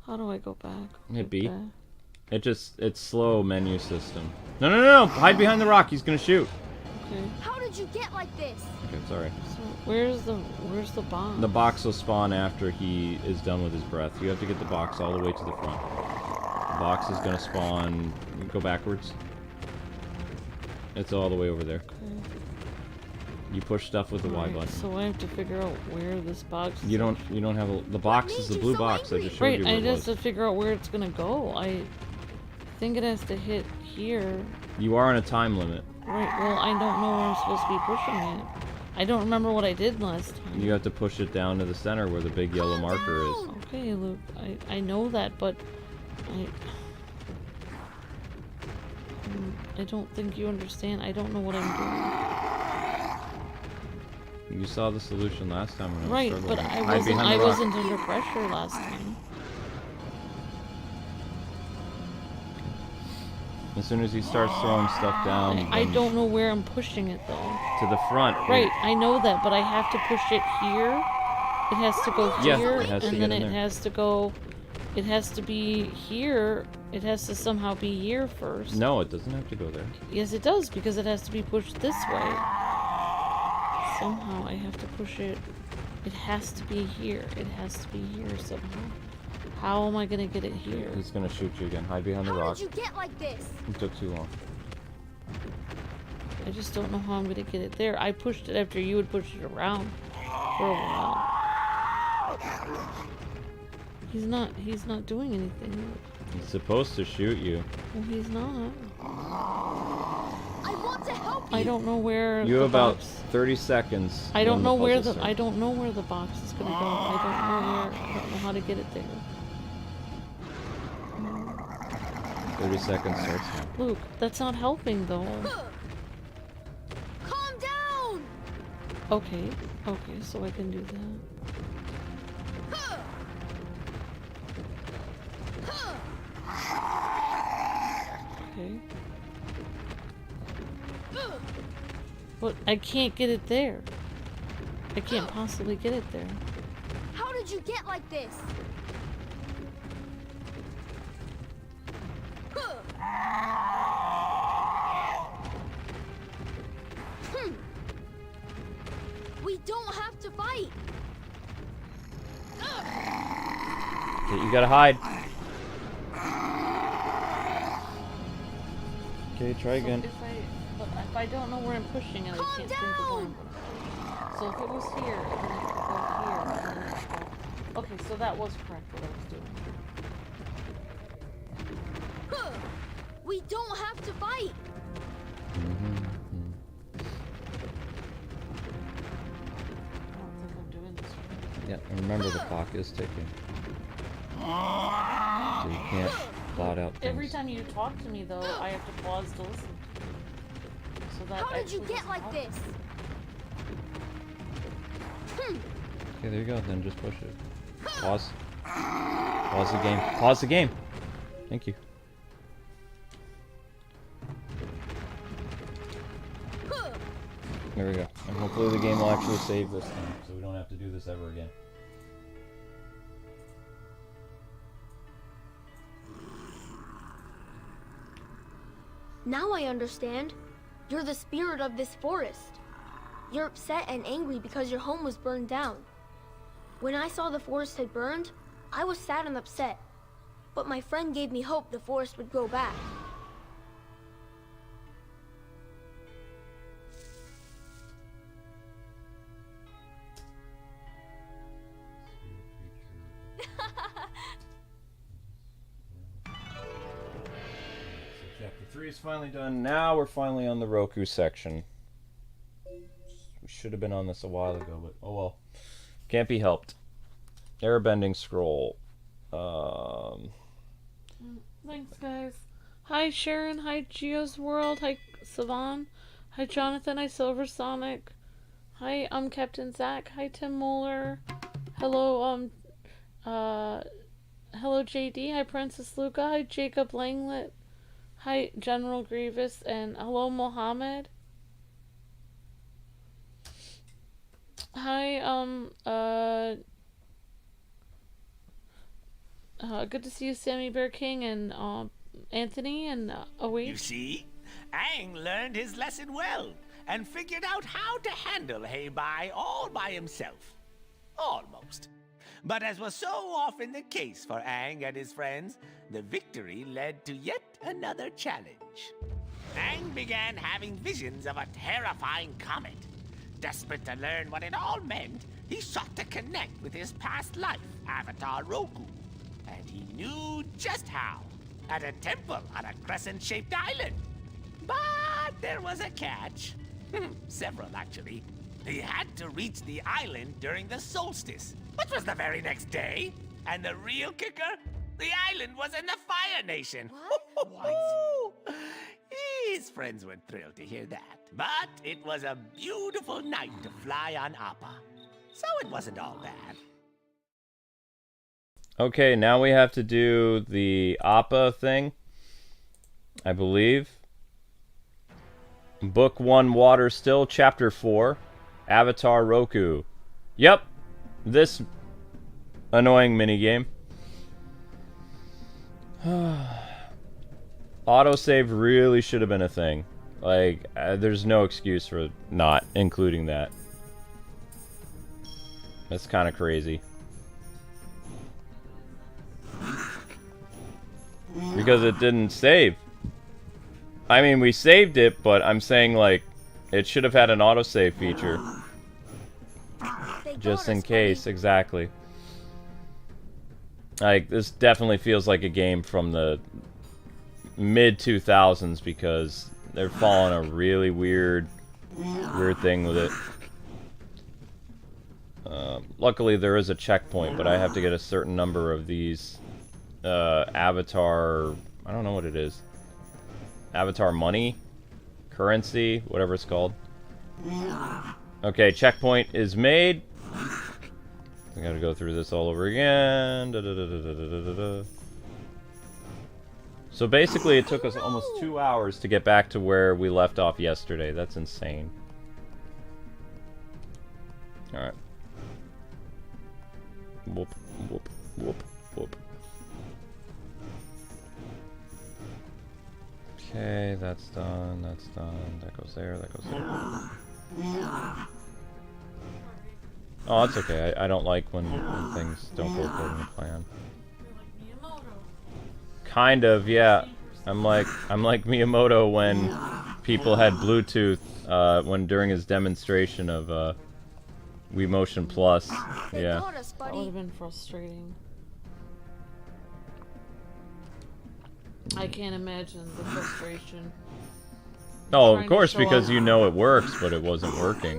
How do I go back? Hit B. Okay. It's slow menu system. No, no, no, no! Hide behind the rock, he's gonna shoot. Okay. How did you get like this? Okay, sorry. So where's the box? The box will spawn after he is done with his breath. You have to get the box all the way to the front. The box is gonna spawn. Go backwards. It's all the way over there. Okay. You push stuff with the Y button. So I have to figure out where this box is. You don't have a, the box is the blue box. I just showed you where I it just was. have to figure out where it's gonna go. I think it has to hit here. You are on a time limit. Right, well, I don't know where I'm supposed to be pushing it. I don't remember what I did last time. You have to push it down to the center where the big yellow marker is. Okay, Luke, I know that, but I don't think you understand. I don't know what I'm doing. You saw the solution last time when I was Right, struggling. but Hide I behind the rock. wasn't under pressure last time. As soon as he starts throwing stuff down, I don't know where I'm pushing it though. to the front. Right, I know that, but I have to push it here. It has to go Yeah, here, it has to and get then in it there. has to go. It has to be here. It has to somehow be here first. No, it doesn't have to go there. Yes, it does, because it has to be pushed this way. Somehow I have to push it. It has to be here. It has to be here somehow. How am I gonna get it here? He's gonna shoot you again. Hide behind the How rock. did you get like this? It took too long. I just don't know how I'm gonna get it there. I pushed it after you had pushed it around for a while. He's not doing anything. He's supposed to shoot you. Well, he's not. I want to help you. I don't know where You the have about box... 30 seconds. I don't when know where puzzle the starts. I don't know where the box is gonna go. I don't know how to get it there. 30 seconds starts now. Luke, that's not helping though. Calm down. Okay, so I can do that. Okay. But I can't get it there. I can't possibly get it there. How did you get like this? don't have to fight. Okay, you gotta hide. Okay, try again. If I don't know where I'm pushing and I can't think of where I'm pushing. So if it was here, and then I could go here, and then I could go... Okay, so that was correct what I was doing. We don't have to fight. I don't think I'm doing this right. Yeah, and remember the clock is ticking. So you can't plot out things. Every time you talk to me, though, I have to pause to listen. So that How did you actually get like help. this? Okay, there you go. Then just push it. Pause. Pause the game. Pause the game. Thank you. There we go. And hopefully the game will actually save this time, so we don't have to do this ever again. Now I understand. You're the spirit of this forest. You're upset and angry because your home was burned down. When I saw the forest had burned, I was sad and upset. But my friend gave me hope the forest would grow back. Chapter 3 is finally done. Now we're finally on the Roku section. We should have been on this a while ago, but oh well. Can't be helped. Airbending scroll. Thanks, guys. Hi, Sharon. Hi, Geo's World. Hi, Savan. Hi, Jonathan. Hi, Silver Sonic. Hi, Captain Zach. Hi, Tim Moeller. Hello, hello, JD. Hi, Princess Luca. Hi, Jacob Langlet. Hi, General Grievous. And hello, Mohammed. Hi, good to see you, Sammy Bear King, and Anthony, and Await. You see, Aang learned his lesson well and figured out how to handle Heibai all by himself. Almost. But as was so often the case for Aang and his friends, the victory led to yet another challenge. Aang began having visions of a terrifying comet. Desperate to learn what it all meant, he sought to connect with his past life, Avatar Roku. And he knew just how, at a temple on a crescent-shaped island. But there was a catch. Several, actually. He had to reach the island during the solstice, which was the very next day. And the real kicker? The island was in the Fire Nation. What? His friends weren't thrilled to hear that. But it was a beautiful night to fly on Appa. So it wasn't all bad. Okay, now we have to do the Appa thing, I believe. Book 1, Water Still, Chapter 4, Avatar Roku. Yep, this annoying minigame. Autosave really should have been a thing. Like, there's no excuse for not including that. That's kind of crazy. Because it didn't save. I mean, we saved it, but I'm saying, like, it should have had an autosave feature. Just in case, exactly. Like, this definitely feels like a game from the mid-2000s because they're following a really weird thing with it. Luckily, there is a checkpoint, but I have to get a certain number of these Avatar... I don't know what it is. Avatar money? Currency? Whatever it's called. Okay, checkpoint is made. I gotta go through this all over again. So basically, it took us almost 2 hours to get back to where we left off yesterday. That's insane. Alright. Whoop, whoop, whoop, whoop. Okay, that's done, that's done. That goes there, that goes there. Oh, that's okay. I don't like when things don't go according to plan. You're like Miyamoto. Kind of, yeah. I'm like Miyamoto when people had Bluetooth when during his demonstration of Wii Motion Plus. They Yeah. got us, That would buddy. have been frustrating. I can't imagine the frustration. Oh, Trying of to course, show because off. you know it works, but it wasn't working.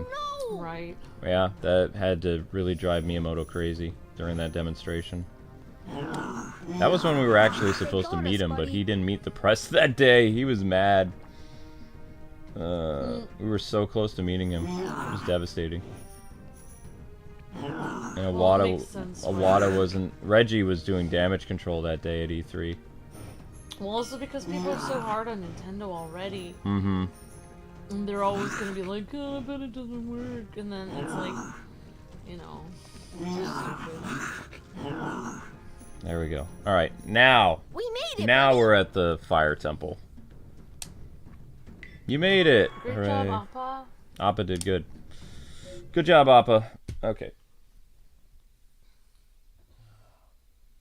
No! Right. Yeah, that had to really drive Miyamoto crazy during that demonstration. That was when we were actually supposed to meet him, but he didn't meet the press that day. He was mad. We were so close to meeting him. It was devastating. And Well, it makes sense, Awada wasn't... Reggie was doing damage control that day at E3. Well, also because people are so hard on Nintendo already. Mm-hmm. And they're always gonna be like, oh, I bet it doesn't work. And then it's like, you know, it's just stupid. There we go. Alright, now... We made it, Now buddy. we're at the fire temple. You made it! Great Hooray. job, Appa. Appa did good. Good job, Appa. Okay.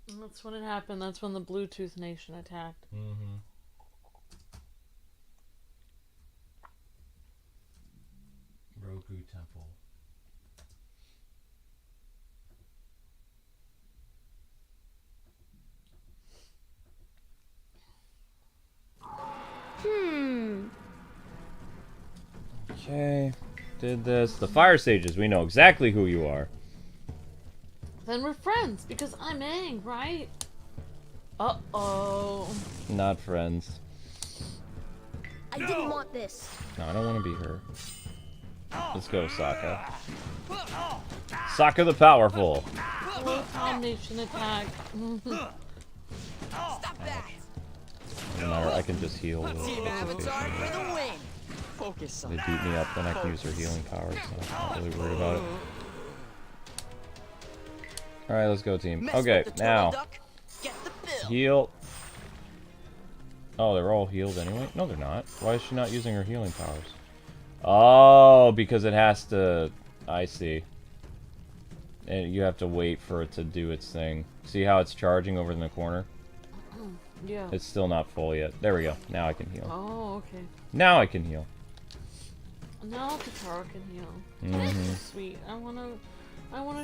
And that's when it happened. That's when the Bluetooth Nation attacked. Mm-hmm. Roku Temple. Okay. Did this. The fire sages, we know exactly who you are. Then we're friends because I'm Aang, right? Uh-oh. Not friends. I didn't want this. No, I don't want to be her. Let's go, Sokka. Sokka the Powerful. Hello, combination attack. Stop that! No matter, I can just heal. Team Avatar for the win! Focus They on beat me up, then I can use her healing powers, so I'm not really worried about it. Alright, let's go, team. Mess Okay, with the now. turtle duck, get the bill. Heal. Oh, they're all healed anyway? No, they're not. Why is she not using her healing powers? Oh, because it has to... I see. And you have to wait for it to do its thing. See how it's charging over in the corner? Yeah. It's still not full yet. There we go. Now I can heal. Oh, okay. Now I can heal. Now Katara can heal. Mhm. Sweet. I wanna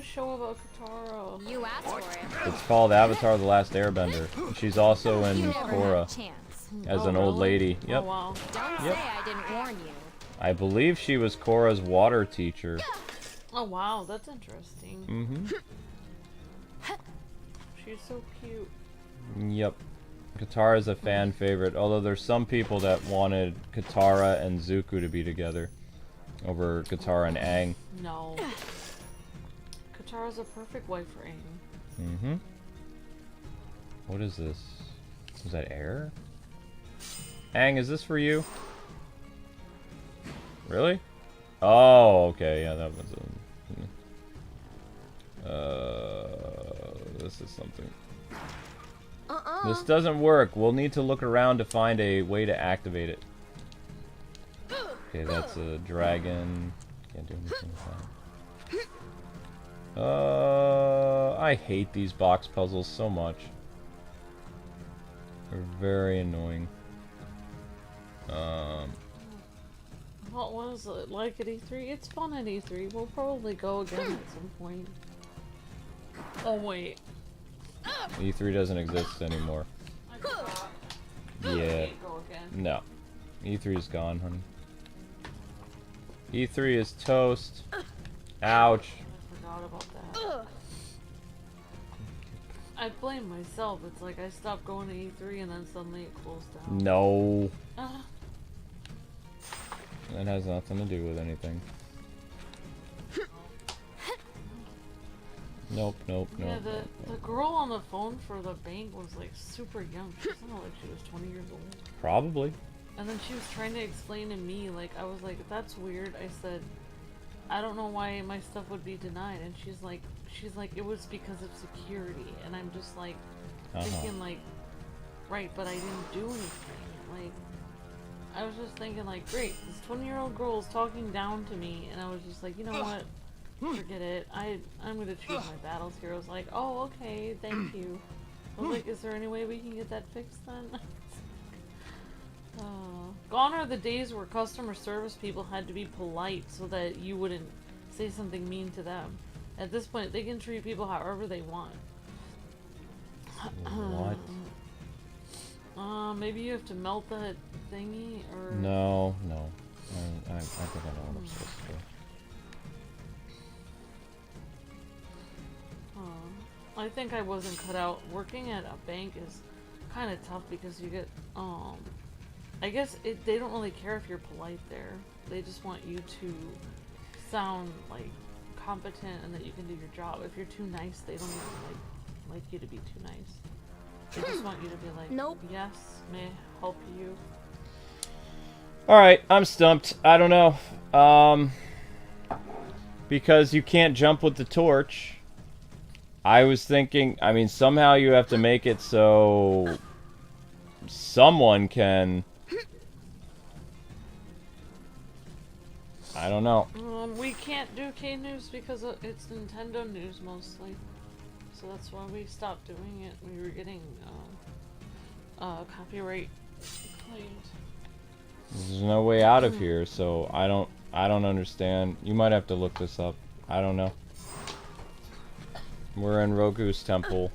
show about Katara. You asked for it. It's called Avatar: The Last Airbender. She's also in You never had a Korra chance. as Oh, an old really? lady. Oh, Yep. wow. Don't Yep. say I didn't warn you. I believe she was Korra's water teacher. Oh, wow. That's interesting. Mm-hmm. She's so cute. Yep. Katara is a fan favorite, although there's some people that wanted Katara and Zuko to be together over Katara and Aang. No. Katara's a perfect wife for Aang. Mm-hmm. What is this? Is that air? Aang, is this for you? Really? Oh, okay, yeah, that was this is something. This doesn't work. We'll need to look around to find a way to activate it. Okay, that's a dragon. Can't do anything with that. I hate these box puzzles so much. They're very annoying. What was it like at E3? It's fun at E3. We'll probably go again at some point. Oh, wait. E3 doesn't exist anymore. I forgot. Yeah. Can't go again. No. E3 is gone, honey. E3 is toast. Ouch. I forgot about that. I blame myself. It's like I stopped going to E3 and then suddenly it closed down. No. Ah. That has nothing to do with anything. Nope, nope, nope. Yeah, nope, the nope. girl on the phone for the bank was like super young. She sounded like she was 20 years old. Probably. And then she was trying to explain to me, like, I was like, that's weird. I said, I don't know why my stuff would be denied. And she's like, it was because of security. And I'm just like, thinking like, right, but I didn't do anything. Like, I was just thinking like, great, this 20-year-old girl is talking down to me. And I was just like, you know what? Forget it. I'm gonna choose my battles here. I was like, oh, okay, thank you. I was like, is there any way we can get that fixed then? Gone are the days where customer service people had to be polite so that you wouldn't say something mean to them. At this point, they can treat people however they want. What? Maybe you have to melt that thingy, or... No. I think I know what I'm supposed to do. I think I wasn't cut out. Working at a bank is kind of tough because you get, I guess they don't really care if you're polite there. They just want you to sound, like, competent and that you can do your job. If you're too nice, they don't even like you to be too nice. They just want you to be like, Nope. yes, may I help you? Alright, I'm stumped. I don't know. Because you can't jump with the torch. I was thinking, I mean, somehow you have to make it so someone can... I don't know. We can't do K-News because it's Nintendo news mostly. So that's why we stopped doing it. We were getting copyright claimed. There's no way out of here, so I don't understand. You might have to look this up. I don't know. We're in Roku's temple.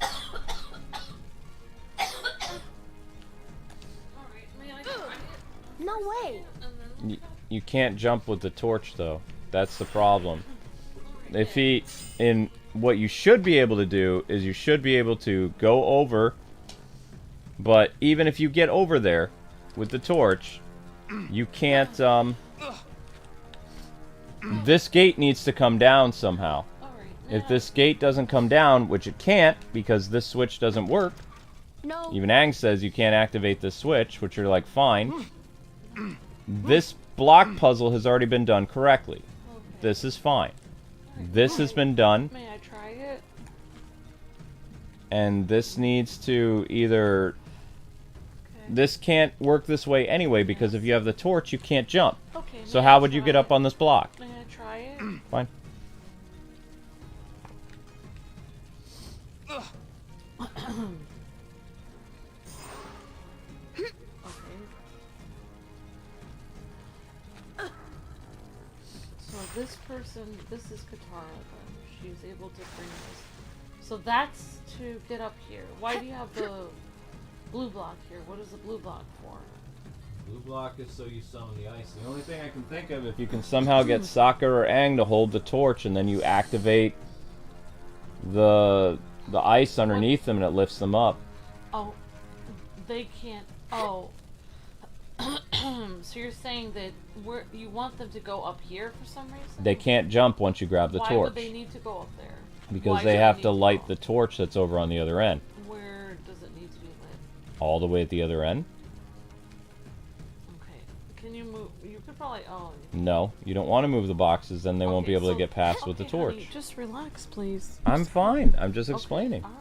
No way. You can't jump with the torch, though. That's the problem. What you should be able to do is you should be able to go over, but even if you get over there with the torch, you can't, this gate needs to come down somehow. If this gate doesn't come down, which it can't because this switch doesn't work, No. even Aang says you can't activate this switch, which you're like, fine. This block puzzle has already been done correctly. This is fine. This has been done. May I try it? And this needs to either... Okay. This can't work this way anyway, because if you have the torch, you can't jump. Okay, So may how I would you try get up it? on this block? May I try it? Fine. So this person, this is Katara then. She's able to bring this. So that's to get up here. Why do you have the blue block here? What is the blue block for? Blue block is so you summon the ice. The only thing I can think of, if you can somehow get Sokka or Aang to hold the torch and then you activate the ice underneath them and it lifts them up. Oh, they can't. Oh. So you're saying that you want them to go up here for some reason? They can't jump once you grab the Why torch. would they need to go up there? Because Why they do have need to light go? the torch that's over on the other end. Where does it need to be lit? All the way at the other end? Okay. Can you move? You could probably. Oh. No, you don't want to move the boxes, then they won't be able to get past with the torch. Honey, just relax, please. I'm fine. I'm just explaining. All right.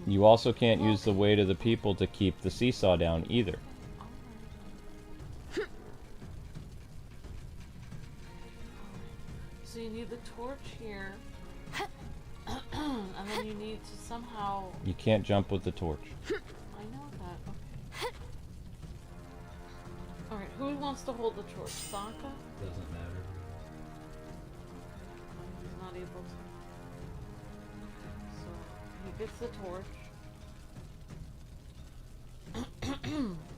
You also can't use the weight of the people to keep the seesaw down either. So you need the torch here, and then you need to somehow. You can't jump with the torch. I know that. Okay. All right. Who wants to hold the torch? Sokka? Doesn't matter. He's not able to. So he gets the torch.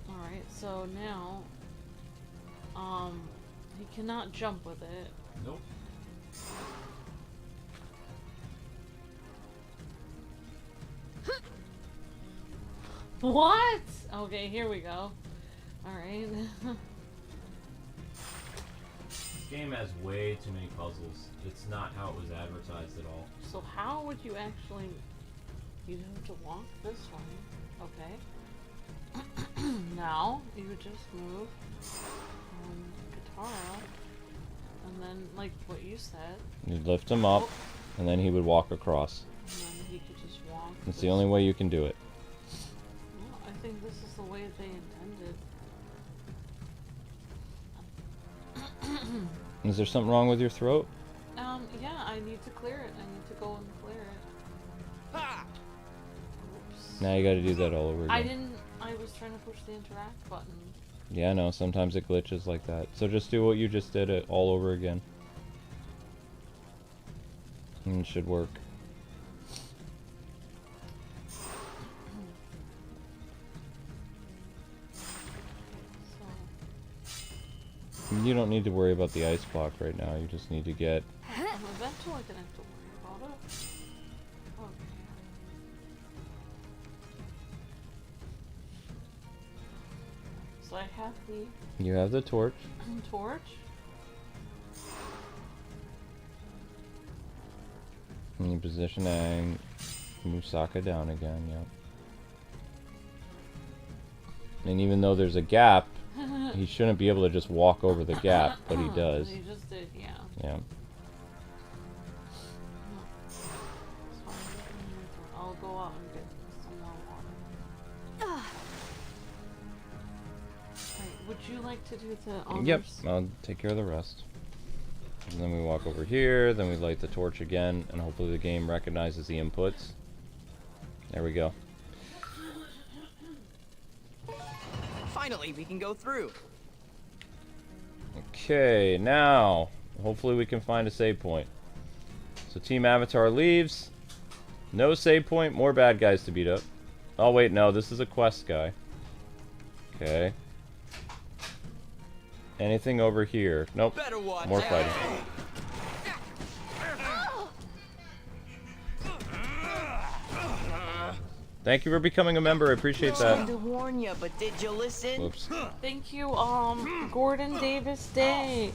Alright, so now he cannot jump with it. Nope. What? Okay, here we go. Alright. This game has way too many puzzles. It's not how it was advertised at all. So how would you actually... You'd have to walk this one. Okay. Now, you would just move Katara, and then, like what you said, You'd lift him up, and then he would walk across. and then he could just walk. It's the only way you can do it. Well, I think this is the way they intended. Is there something wrong with your throat? Yeah, I need to clear it. I need to go and clear it. Oops. Now you gotta do that all over again. I was trying to push the interact button. Yeah, no, sometimes it glitches like that. So just do what you just did it all over again. And it should work. You don't need to worry about the ice block right now. You just need to get... Eventually I'm gonna have to worry about it. Okay. So I have the... You have the torch. torch. And you position A and move Sokka down again, yep. And even though there's a gap, he shouldn't be able to just walk over the gap, but he does. He just did, yeah. Yeah. I'll go out and get some more water. Right, would you like to do the honors? Yep, I'll take care of the rest. And then we walk over here, then we light the torch again, and hopefully the game recognizes the inputs. There we go. Finally, we can go through. Okay, now, hopefully we can find a save point. So Team Avatar leaves. No save point, more bad guys to beat up. Oh wait, no, this is a quest guy. Okay. Anything over here? Nope. More fighting. Thank you for becoming a member. I appreciate that. To warn you, but did you listen? Whoops. Thank you, Gordon Davis Day.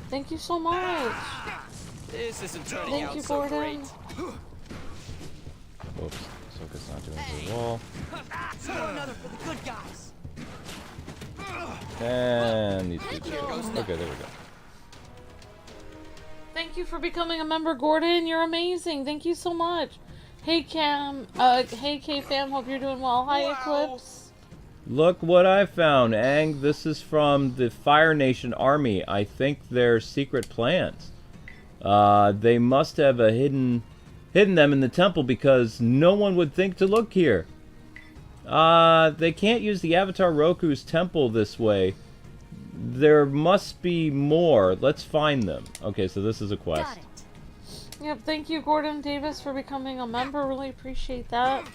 Thank you so much. This isn't turning Thank out you, so Gordon. great. Whoops. Sokka's not doing very well. Score another for the good guys. And these dudes. Okay, there we go. Thank you for becoming a member, Gordon. You're amazing. Thank you so much. Hey Cam, hey K-Fam, hope you're doing well. Hi Eclipse. Look what I found, Aang. This is from the Fire Nation army. I think they're secret plans. They must have hidden them in the temple because no one would think to look here. They can't use the Avatar Roku's temple this way. There must be more. Let's find them. Okay, so this is a quest. Got it. Yep, thank you Gordon Davis for becoming a member. Really appreciate that.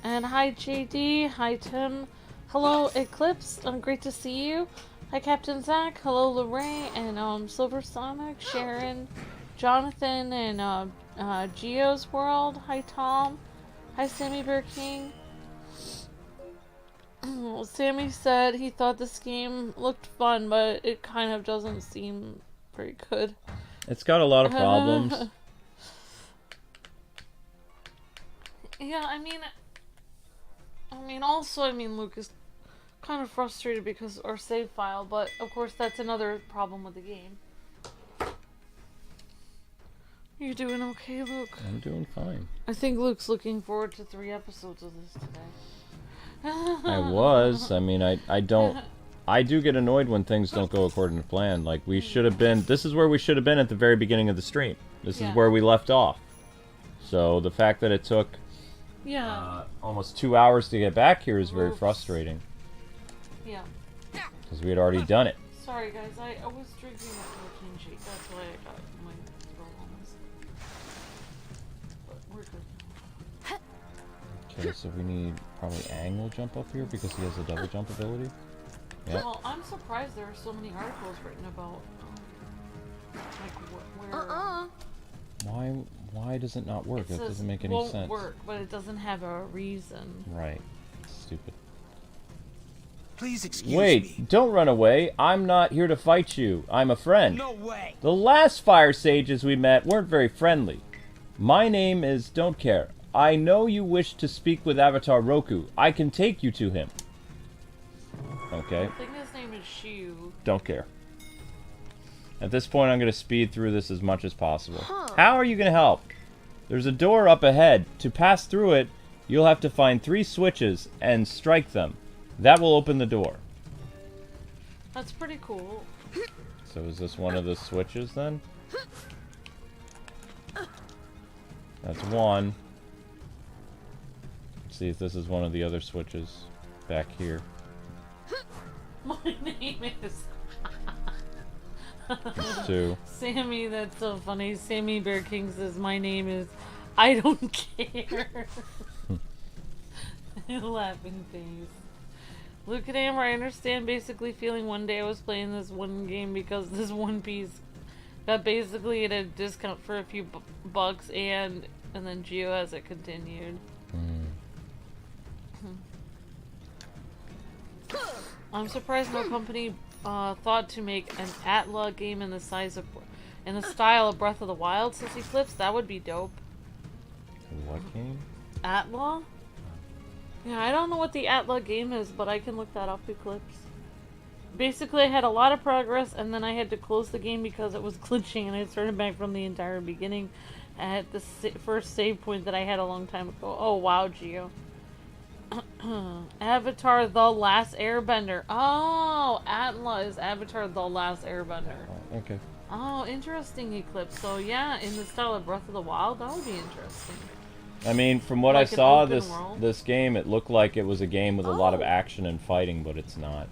And hi JD, hi Tim. Hello Eclipse, great to see you. Hi Captain Zach, hello Lorraine and Silver Sonic, Sharon, Jonathan and Geo's World. Hi Tom. Hi Sammy Bear King. Sammy said he thought this game looked fun, but it kind of doesn't seem very good. It's got a lot of problems. Yeah, I mean, also, Luke is kind of frustrated because our save file, but of course that's another problem with the game. You doing okay, Luke? I'm doing fine. I think Luke's looking forward to 3 episodes of this today. I was. I mean, I don't... I do get annoyed when things don't go according to plan. Like, we should have been... This is where we should have been at the very beginning of the stream. This is where we left off. So, the fact that it took... almost 2 hours to get back here is very frustrating. Yeah. Because we had already done it. Sorry guys, I was drinking a protein shake, that's why I got my throat on this. But we're good. Okay, so we need... Probably Aang will jump up here because he has a double jump ability. Yep. Well, I'm surprised there are so many articles written about, like, where... Why does it not work? It That says doesn't make any won't sense. work, but it doesn't have a reason. Right. Stupid. Please excuse me. Wait, don't run away. I'm not here to fight you. I'm a friend. No way. The last fire sages we met weren't very friendly. My name is Don't Care. I know you wish to speak with Avatar Roku. I can take you to him. Okay. I think his name is Shu. Don't care. At this point, I'm going to speed through this as much as possible. How are you going to help? There's a door up ahead. To pass through it, you'll have to find 3 switches and strike them. That will open the door. That's pretty cool. So is this one of the switches then? That's one. Let's see if this is one of the other switches back here. My name is... There's two. Sammy, that's so funny. Sammy Bear King says, my name is I don't care. Laughing face. Look at Amber, I understand basically feeling one day I was playing this one game because this one piece got basically at a discount for a few bucks and then Geo as it continued. I'm surprised no company thought to make an Atla game in the style of Breath of the Wild since Eclipse. That would be dope. What game? Atla? Yeah, I don't know what the Atla game is, but I can look that up, Eclipse. Basically, I had a lot of progress, and then I had to close the game because it was glitching, and I started back from the entire beginning at the first save point that I had a long time ago. Oh, wow, Geo. Avatar The Last Airbender. Oh, Atla is Avatar The Last Airbender. Oh, okay. Oh, interesting, Eclipse. So, yeah, in the style of Breath of the Wild, that would be interesting. I mean, from what Like I saw, an open world? this game, it looked like it was a game with a lot of action and fighting, but it's not.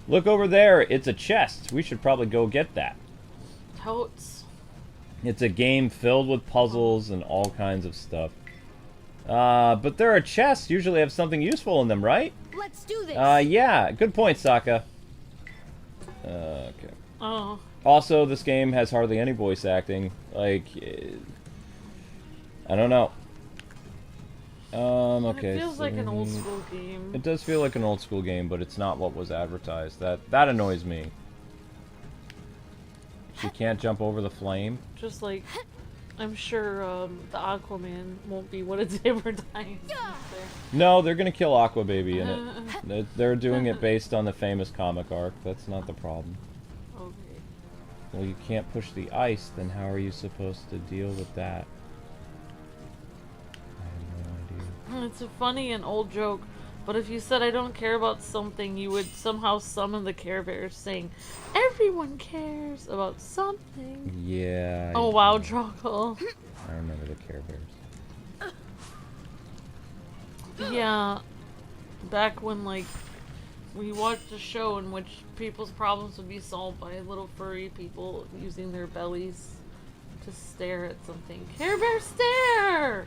Look over there, it's a chest. We should probably go get that. Totes. It's a game filled with puzzles and all kinds of stuff. But there are chests, usually have something useful in them, right? Let's do this. Yeah, good point, Sokka. Okay. Oh. Also, this game has hardly any voice acting. Like, I don't know. Okay. It feels like an old school game. It does feel like an old school game, but it's not what was advertised. That annoys me. She can't jump over the flame. Just like, I'm sure the Aquaman won't be what it's advertised. No, they're gonna kill Aqua Baby in it. They're doing it based on the famous comic arc. That's not the problem. Okay. Well, you can't push the ice, then how are you supposed to deal with that? It's a funny and old joke, but if you said I don't care about something, you would somehow summon the Care Bears saying, everyone cares about something. Yeah. Oh wow, Drockle. I remember the Care Bears. Yeah. Back when, like, we watched a show in which people's problems would be solved by little furry people using their bellies to stare at something. Care Bear stare!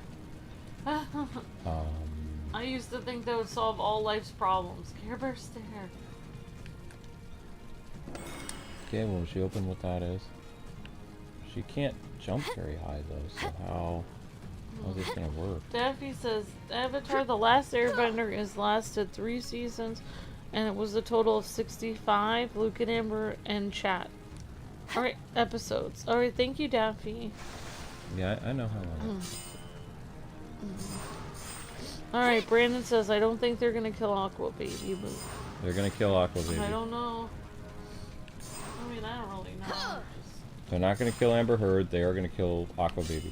I used to think that would solve all life's problems. Care Bear stare. Okay, well, she opened what that is. She can't jump very high, though, so how is this gonna work? Daffy says, Avatar The Last Airbender is lasted 3 seasons, and it was a total of 65. Luke and Amber and chat. Alright, episodes. Alright, thank you, Daffy. Yeah, I know how long. Alright, Brandon says, I don't think they're gonna kill Aqua Baby, but They're gonna kill Aqua Baby. I don't know. I mean, I don't really know. They're not gonna kill Amber Heard, they are gonna kill Aqua Baby.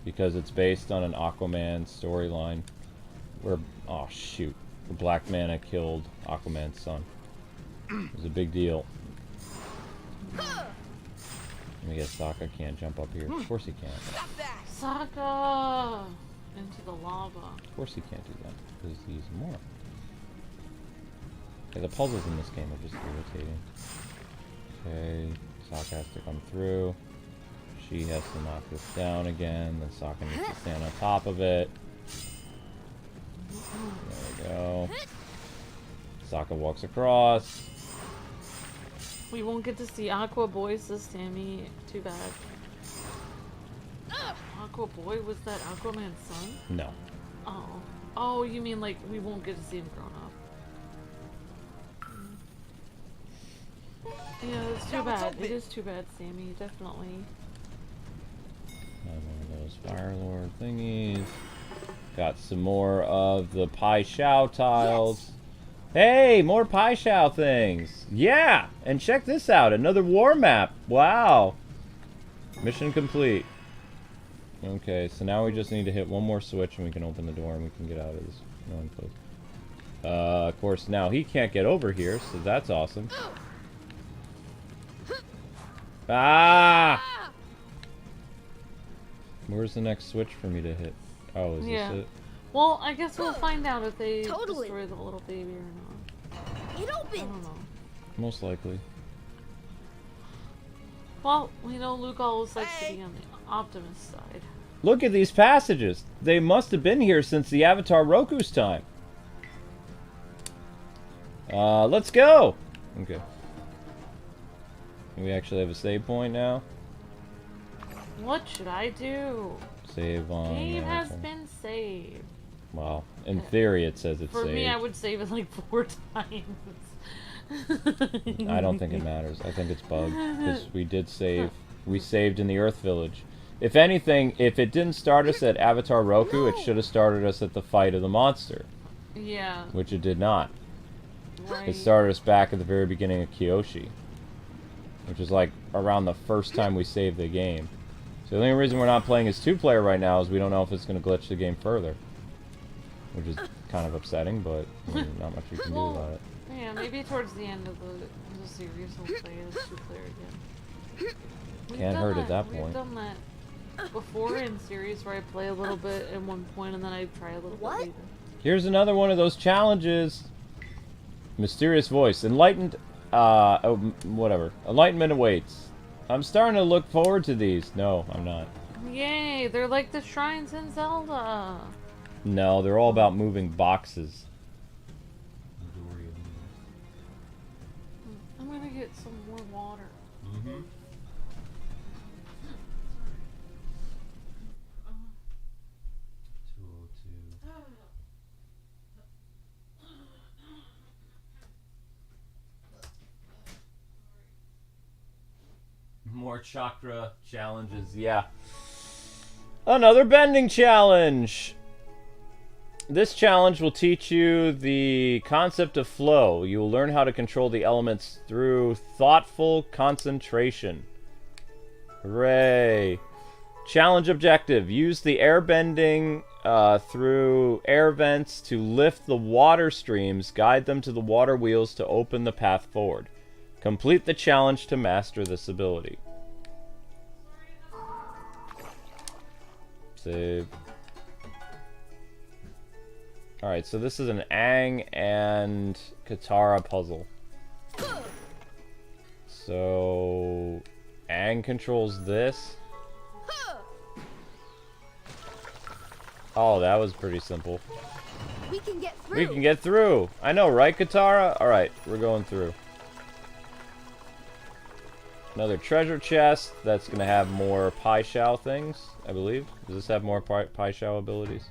Because it's based on an Aquaman storyline where, oh shoot, the Black Manta killed Aquaman's son. It was a big deal. I guess Sokka can't jump up here. Of course he can't. Sokka! Into the lava. Of course he can't do that, because he's a moron. Okay, the puzzles in this game are just irritating. Okay, Sokka has to come through. She has to knock this down again, then Sokka needs to stand on top of it. There we go. Sokka walks across. We won't get to see Aqua Boy, says Sammy. Too bad. Aqua Boy? Was that Aquaman's son? No. Oh. Oh, you mean like we won't get to see him grown up? Yeah, it's too bad. It is too bad, Sammy. Definitely. One of those Fire Lord thingies. Got some more of the Pai Shao tiles. Yes. Hey, more Pai Shao things. Yeah, and check this out. Another war map. Wow. Mission complete. Okay, so now we just need to hit one more switch and we can open the door and we can get out of this one place. Of course, now he can't get over here, so that's awesome. Ah! Where's the next switch for me to hit? Oh, is Yeah. this it? Well, I guess we'll find out if they Totally. destroy the little baby or not. It I opened. don't know. Most likely. Well, we know Luke always likes to be on the optimist side. Look at these passages. They must have been here since the Avatar Roku's time. Let's go! Okay. We actually have a save point now. What should I do? Save on... Game has Avatar. been saved. Well, in theory it says it's For saved. me, I would save it like 4 times. I don't think it matters. I think it's bugged. Because we did save. We saved in the Earth Village. If anything, if it didn't start us at Avatar Roku, it should have started us at the fight of the monster. Yeah. Which it did not. Right. It started us back at the very beginning of Kyoshi. Which is like around the first time we saved the game. So the only reason we're not playing as 2-player right now is we don't know if it's going to glitch the game further. Which is kind of upsetting, but I mean, not much you can do about it. Yeah, maybe towards the end of the series we'll play as 2-player again. Can't hurt at that point. We've done that before in series where I play a little bit at one point and then I try a little bit later. Here's another one of those challenges. Mysterious voice. Enlightened, whatever. Enlightenment awaits. I'm starting to look forward to these. No, I'm not. Yay, they're like the shrines in Zelda. No, they're all about moving boxes. I'm gonna get some more water. Mm-hmm. More chakra challenges, yeah. Another bending challenge! This challenge will teach you the concept of flow. You will learn how to control the elements through thoughtful concentration. Hooray! Challenge objective. Use the airbending through air vents to lift the water streams, guide them to the water wheels to open the path forward. Complete the challenge to master this ability. Save. Alright, so this is an Aang and Katara puzzle. So... Aang controls this. Oh, that was pretty simple. We can get through. We can get through! I know, right, Katara? Alright, we're going through. Another treasure chest that's going to have more Pai Shao things, I believe. Does this have more Pai Shao abilities?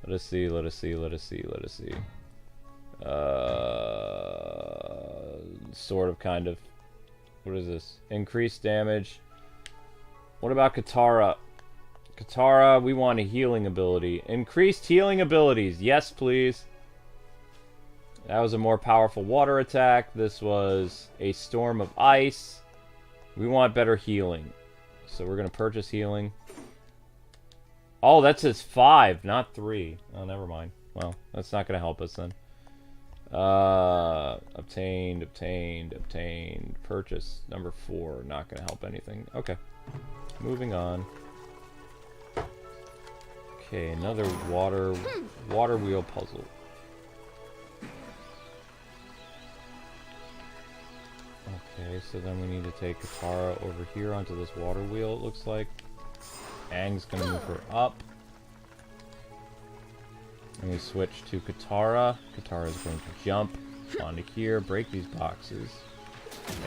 Let us see, let us see, let us see, let us see. Sort of, kind of. What is this? Increased damage. What about Katara? Katara, we want a healing ability. Increased healing abilities. Yes, please. That was a more powerful water attack. This was a storm of ice. We want better healing. So we're going to purchase healing. Oh, that says 5, not 3. Oh, never mind. Well, that's not going to help us then. Obtained, obtained, obtained. Purchase. Number 4. Not going to help anything. Okay. Moving on. Okay, another water wheel puzzle. Okay, so then we need to take Katara over here onto this water wheel, it looks like. Aang's gonna move her up. And we switch to Katara. Katara is going to jump onto here, break these boxes.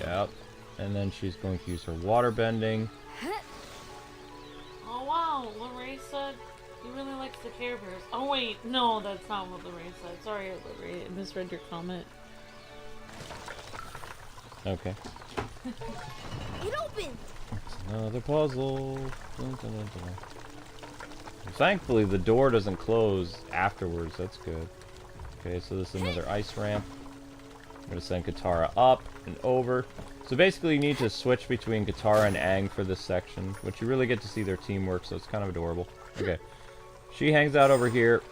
Yep. And then she's going to use her water bending. Oh wow, Lorraine said he really likes the Care Bears. Oh wait, no, that's not what Lorraine said. Sorry, Lorraine, I misread your comment. Okay. It opened. Another puzzle. Dun, dun, dun, dun. Thankfully, the door doesn't close afterwards. That's good. Okay, so this is another ice ramp. I'm going to send Katara up and over. So basically, you need to switch between Katara and Aang for this section, which you really get to see their teamwork, so it's kind of adorable. Okay. She hangs out over here.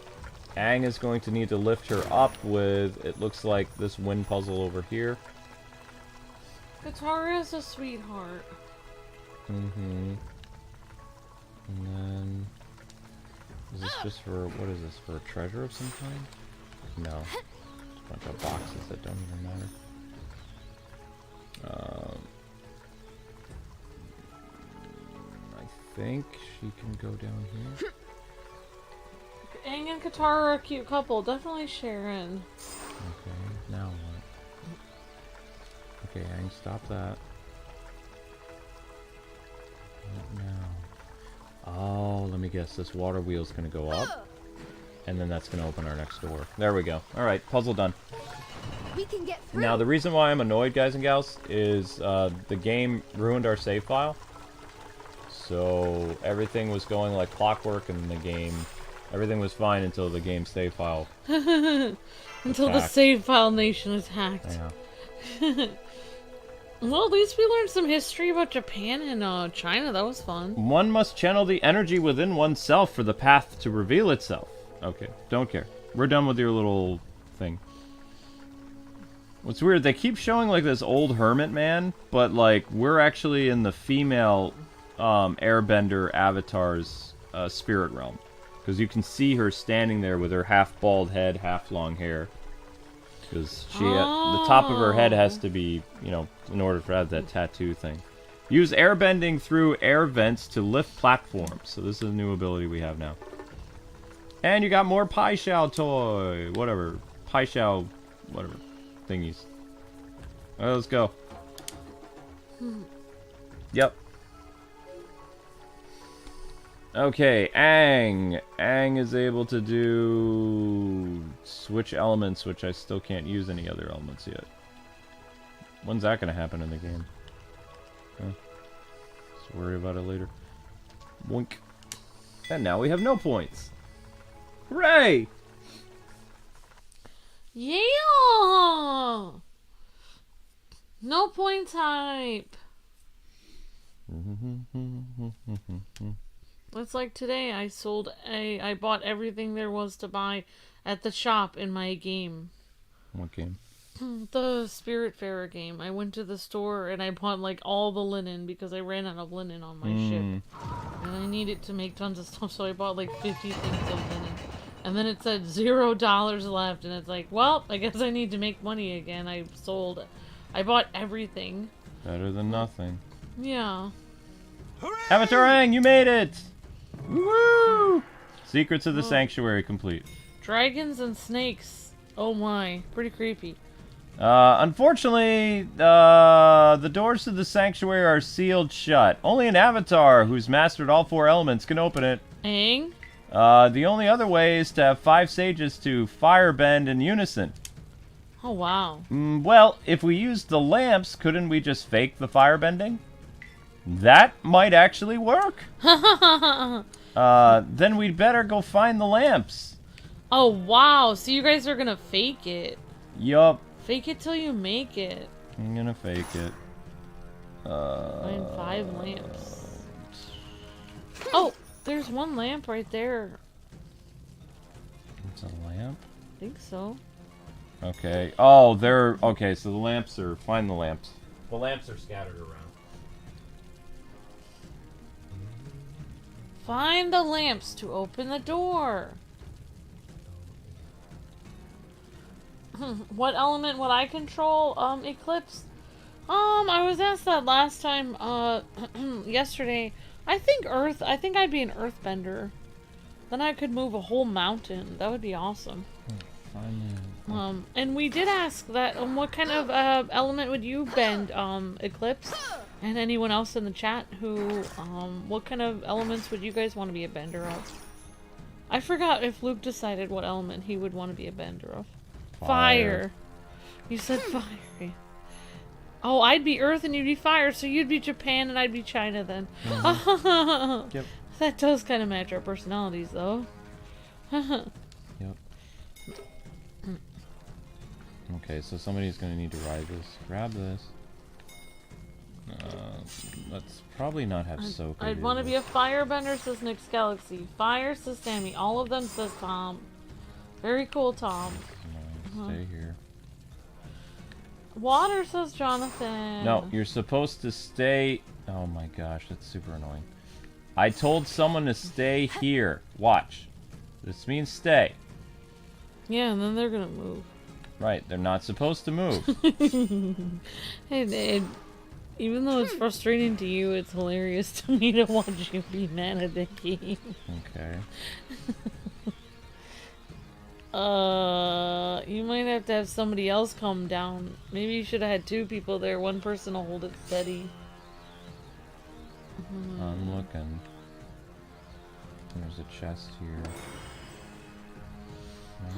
Aang is going to need to lift her up with, it looks like, this wind puzzle over here. Katara is a sweetheart. Mm-hmm. And then... Is this just for... What is this? For a treasure of some kind? No. Just a bunch of boxes that don't even matter. I think she can go down here. Aang and Katara are a cute couple. Definitely Sharon. Okay, now what? Okay, Aang, stop that. What now? Oh, let me guess. This water wheel's gonna go up. And then that's gonna open our next door. There we go. Alright, puzzle done. We can get through. Now, the reason why I'm annoyed, guys and gals, is the game ruined our save file. So, everything was going like clockwork in the game. Everything was fine until the game save file. Until the save file nation is hacked. Yeah. Well, at least we learned some history about Japan and China. That was fun. One must channel the energy within oneself for the path to reveal itself. Okay, don't care. We're done with your little thing. What's weird, they keep showing like this old hermit man, but like we're actually in the female airbender avatar's spirit realm. Because you can see her standing there with her half bald head, half long hair. Because she, the top of her head has to be, you know, in order for that tattoo thing. Use airbending through air vents to lift platforms. So this is a new ability we have now. And you got more Pai Shao toy, whatever, Pai Shao, whatever, thingies. Alright, let's go. Yep. Okay, Aang. Aang is able to do switch elements, which I still can't use any other elements yet. When's that gonna happen in the game? Huh. Let's worry about it later. Boink. And now we have no points. Hooray! Yeah! No point type. It's like today I bought everything there was to buy at the shop in my game. What game? The Spiritfarer game. I went to the store and I bought like all the linen because I ran out of linen on my ship. And I needed to make tons of stuff, so I bought like 50 things of linen. And then it said $0 left, and it's like, well, I guess I need to make money again. I bought everything. Better than nothing. Yeah. Avatar Aang, you made it! Woo! Secrets of the Sanctuary complete. Dragons and snakes. Oh my, pretty creepy. Unfortunately, the doors to the sanctuary are sealed shut. Only an avatar who's mastered all 4 elements can open it. Aang? The only other way is to have 5 sages to firebend in unison. Oh, wow. Well, if we used the lamps, couldn't we just fake the firebending? That might actually work. Then we'd better go find the lamps. Oh, wow. So you guys are gonna fake it. Yup. Fake it till you make it. I'm gonna fake it. Find 5 lamps. Oh, there's 1 lamp right there. It's a lamp? I think so. Okay. Oh, they're... Okay, so the lamps are... Find the lamps. The lamps are scattered around. Find the lamps to open the door. What element would I control? Eclipse? I was asked that last time, yesterday. I think Earth. I think I'd be an earthbender. Then I could move a whole mountain. That would be awesome. And we did ask that, what kind of, element would you bend, Eclipse? And anyone else in the chat who, what kind of elements would you guys want to be a bender of? I forgot if Luke decided what element he would want to be a bender of. Fire. You said fire. Oh, I'd be Earth and you'd be fire, so you'd be Japan and I'd be China then. Yep. That does kind of match our personalities, though. Yep. Okay, so somebody's gonna need to ride this. Grab this. Let's probably not have sokka. I'd want to be a firebender, says Nick's Galaxy. Fire, says Sammy. All of them, says Tom. Very cool, Tom. Stay here. Water, says Jonathan. No, you're supposed to stay... Oh my gosh, that's super annoying. I told someone to stay here. Watch. This means stay. Yeah, and then they're gonna move. Right, they're not supposed to move. Even though it's frustrating to you, it's hilarious to me to watch you be mad at the game. Okay. You might have to have somebody else come down. Maybe you should have had 2 people there. One person to hold it steady. I'm looking. There's a chest here.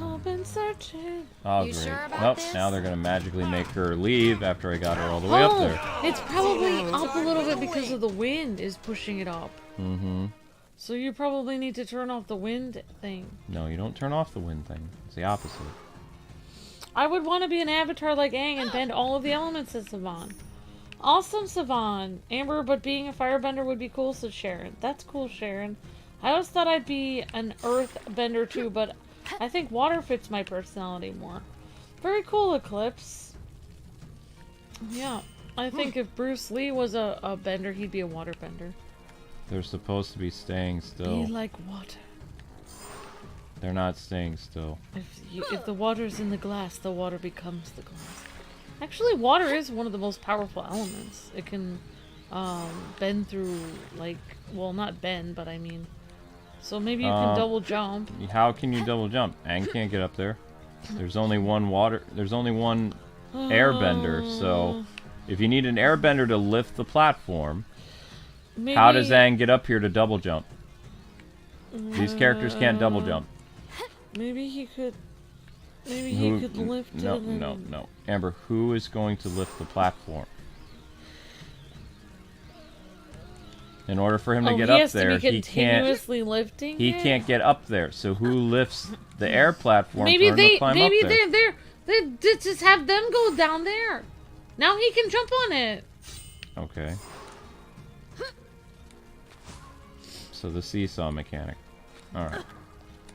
I've been searching. Oh, You great. sure about Nope, this? now they're gonna magically make her leave after I got her all the way up there. It's probably up a little bit because of the wind is pushing it up. Mm-hmm. So you probably need to turn off the wind thing. No, you don't turn off the wind thing. It's the opposite. I would want to be an avatar like Aang and bend all of the elements as Savan. Awesome, Savan. Amber, but being a firebender would be cool, said Sharon. That's cool, Sharon. I always thought I'd be an earth bender too, but I think water fits my personality more. Very cool, Eclipse. Yeah, I think if Bruce Lee was a bender, he'd be a water bender. They're supposed to be staying still. Be like water. They're not staying still. If the water's in the glass, the water becomes the glass. Actually, water is one of the most powerful elements. It can bend through, like, well, not bend, but I mean... So maybe you can double jump. How can you double jump? Aang can't get up there. There's only one water... There's only one airbender, so... If you need an airbender to lift the platform, Maybe... how does Aang get up here to double jump? These characters can't double jump. Maybe he could... Maybe he could lift No, it. no. Amber, who is going to lift the platform? In order for him to get up there, he continuously lifting. He can't get up there. So who lifts the air platform Maybe for him to climb up there? Maybe they just have them go down there. Now he can jump on it. Okay. So the seesaw mechanic. All right.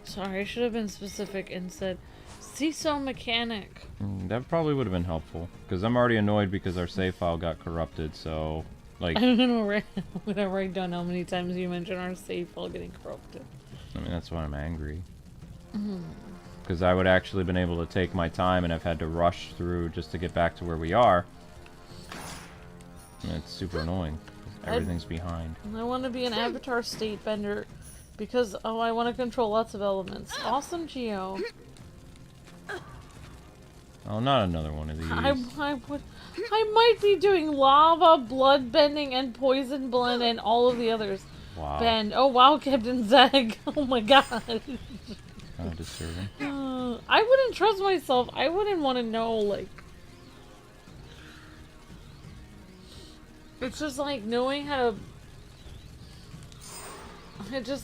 Sorry, I should have been specific and said seesaw mechanic. That probably would have been helpful because I'm already annoyed because our save file got corrupted. So, like, I'm gonna write down how many times you mention our save file getting corrupted. I mean, that's why I'm angry. Because I would actually been able to take my time and I've had to rush through just to get back to where we are. And it's super annoying. Everything's behind. I want to be an avatar state bender because, oh, I want to control lots of elements. Awesome, Geo. Oh, not another one of these. I might be doing lava, blood bending, and poison blend, and all of the others. Wow. Bend. Oh wow, Captain Zag. Oh my god. Kind of disturbing. I wouldn't trust myself. I wouldn't want to know, like... It's just like knowing how to...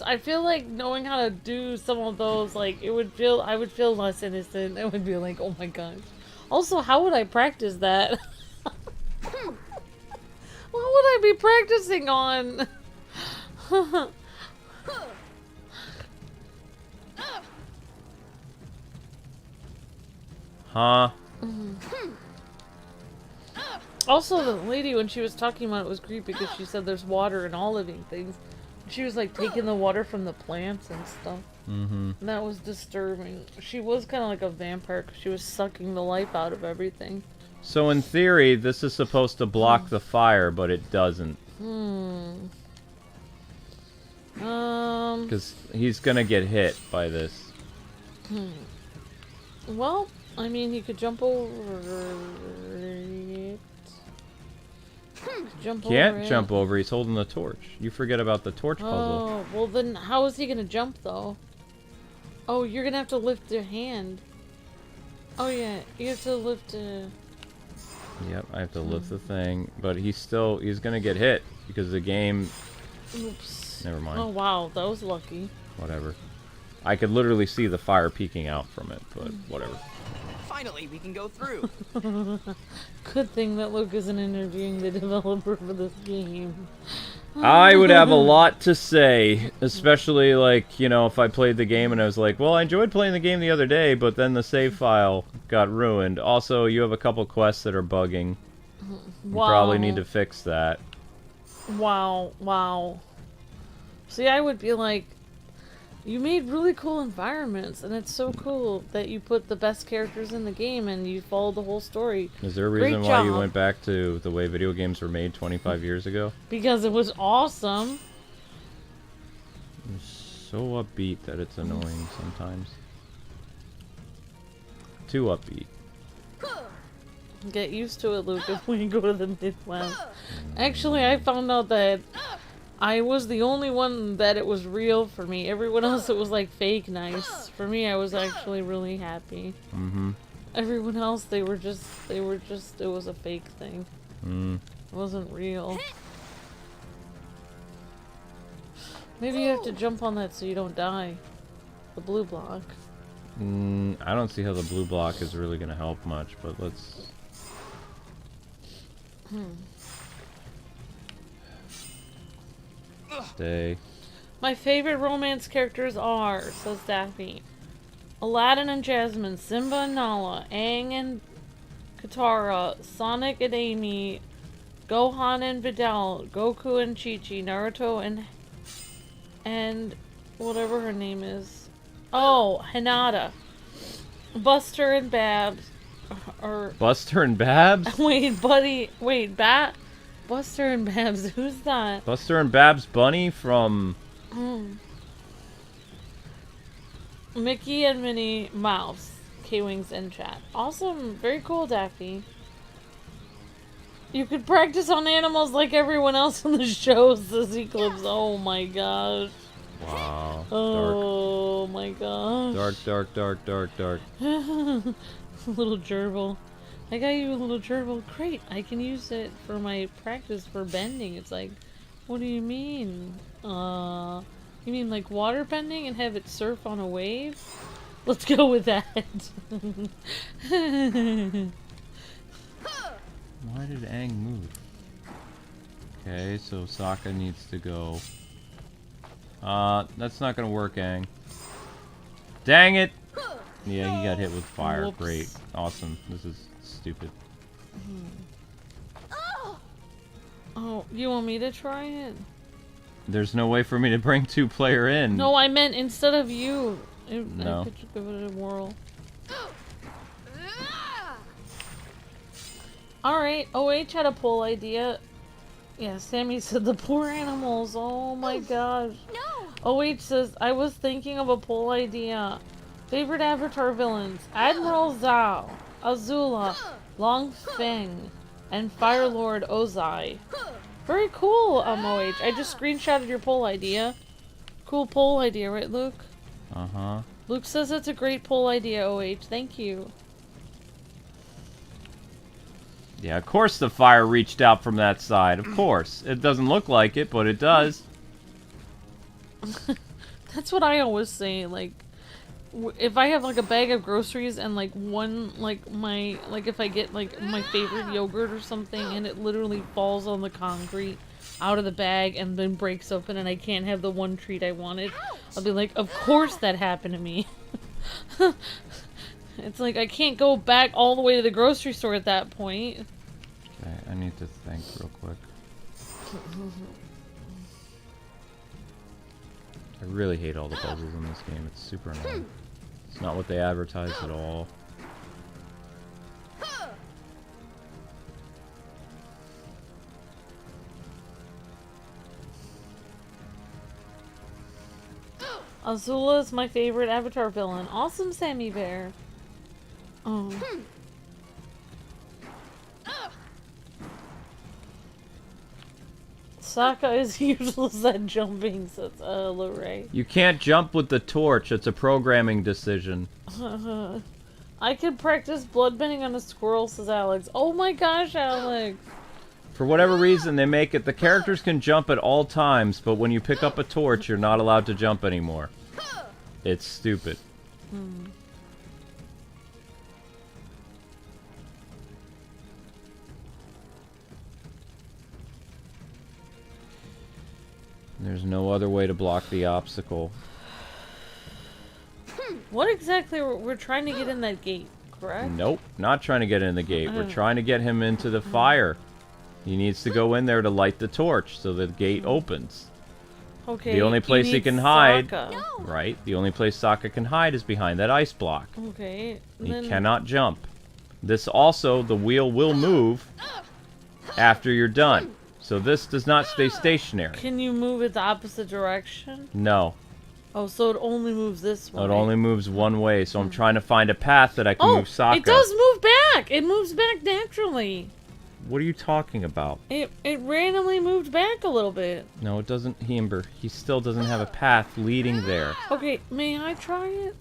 I feel like knowing how to do some of those, like, I would feel less innocent. I would be like, oh my god. Also, how would I practice that? What would I be practicing on? Huh? Also, the lady, when she was talking about it, was creepy because she said there's water in all living things. She was like taking the water from the plants and stuff. And that was disturbing. She was kind of like a vampire because she was sucking the life out of everything. So in theory, this is supposed to block the fire, but it doesn't. Because he's gonna get hit by this. Well, I mean, he could jump over it. Can't jump over. He's holding the torch. You forget about the torch puzzle. Oh, well then, how is he gonna jump though? Oh, you're gonna have to lift your hand. Oh yeah, you have to lift. Yep, I have to lift the thing, but he's gonna get hit because the game. Oops. Never mind. Oh wow, that was lucky. Whatever. I could literally see the fire peeking out from it, but whatever. Finally, we can go through. Good thing that Luke isn't interviewing the developer for this game. I would have a lot to say, especially, like, you know, if I played the game and I was like, well, I enjoyed playing the game the other day, but then the save file got ruined. Also, you have a couple quests that are bugging. You probably need to fix that. Wow. See, I would be like, you made really cool environments, and it's so cool that you put the best characters in the game and you followed the whole story. Is there a reason why you went back to the way video games were made 25 years ago? Because it was awesome. It's so upbeat that it's annoying sometimes. Too upbeat. Get used to it, Luke, when you go to the Midwest. Actually, I found out that I was the only one that it was real for me. Everyone else, it was like fake nice. For me, I was actually really happy. Everyone else, it was a fake thing. It wasn't real. Maybe you have to jump on that so you don't die. The blue block. I don't see how the blue block is really going to help much, but let's... Stay. My favorite romance characters are, says Daphne, Aladdin and Jasmine, Simba and Nala, Aang and Katara, Sonic and Amy, Gohan and Vidal, Goku and Chi-Chi, Naruto and whatever her name is. Oh, Hinata. Buster and Babs. Buster and Babs? Buster and Babs, who's that? Buster and Babs Bunny from... Mickey and Minnie Mouse. Kwings in chat. Awesome. Very cool, Daphne. You could practice on animals like everyone else on the show, says Eclipse. Oh my gosh. Wow. Oh my gosh. Dark. Little gerbil. I got you a little gerbil. Great. I can use it for my practice for bending. It's like, what do you mean? You mean like water bending and have it surf on a wave? Let's go with that. Why did Aang move? Okay, so Sokka needs to go. That's not gonna work, Aang. Dang it! Yeah, he got hit with fire. Whoops. Great. Awesome. This is stupid. Oh, you want me to try it? There's no way for me to bring two-player in. No, I meant instead of you. No. I could give it a whirl. Alright, OH had a poll idea. Yeah, Sammy said the poor animals. Oh my gosh. No! OH says, I was thinking of a poll idea. Favorite Avatar villains: Admiral Zhao, Azula, Long Feng, and Fire Lord Ozai. Very cool, OH. I just screenshotted your poll idea. Cool poll idea, right, Luke? Uh-huh. Luke says it's a great poll idea, OH. Thank you. Yeah, of course the fire reached out from that side. Of course. It doesn't look like it, but it does. That's what I always say, like, if I have like a bag of groceries and like one, like if I get like my favorite yogurt or something and it literally falls on the concrete out of the bag and then breaks open and I can't have the one treat I wanted, I'll be like, of course that happened to me. It's like I can't go back all the way to the grocery store at that point. Okay, I need to think real quick. I really hate all the puzzles in this game. It's super annoying. It's not what they advertised at all. Azula is my favorite Avatar villain. Awesome, Sammy Bear. Oh. Sokka is useless at jumping, says Lorray. You can't jump with the torch. It's a programming decision. I could practice bloodbending on a squirrel, says Alex. Oh my gosh, Alex! For whatever reason, they make it the characters can jump at all times, but when you pick up a torch, you're not allowed to jump anymore. It's stupid. There's no other way to block the obstacle. What exactly we're trying to get in that gate, correct? Nope, not trying to get in the gate. We're trying to get him into the fire. He needs to go in there to light the torch so the gate opens. Okay. The only place he can hide, Sokka. right? The only place Sokka can hide is behind that ice block. Okay. He cannot jump. This also, the wheel will move after you're done. So this does not stay stationary. Can you move it the opposite direction? No. Oh, so it only moves this way. It only moves one way, so I'm trying to find a path that I can move Sokka. It does move back! It moves back naturally. What are you talking about? It randomly moved back a little bit. No, it doesn't, Amber. He still doesn't have a path leading there. Okay, may I try it?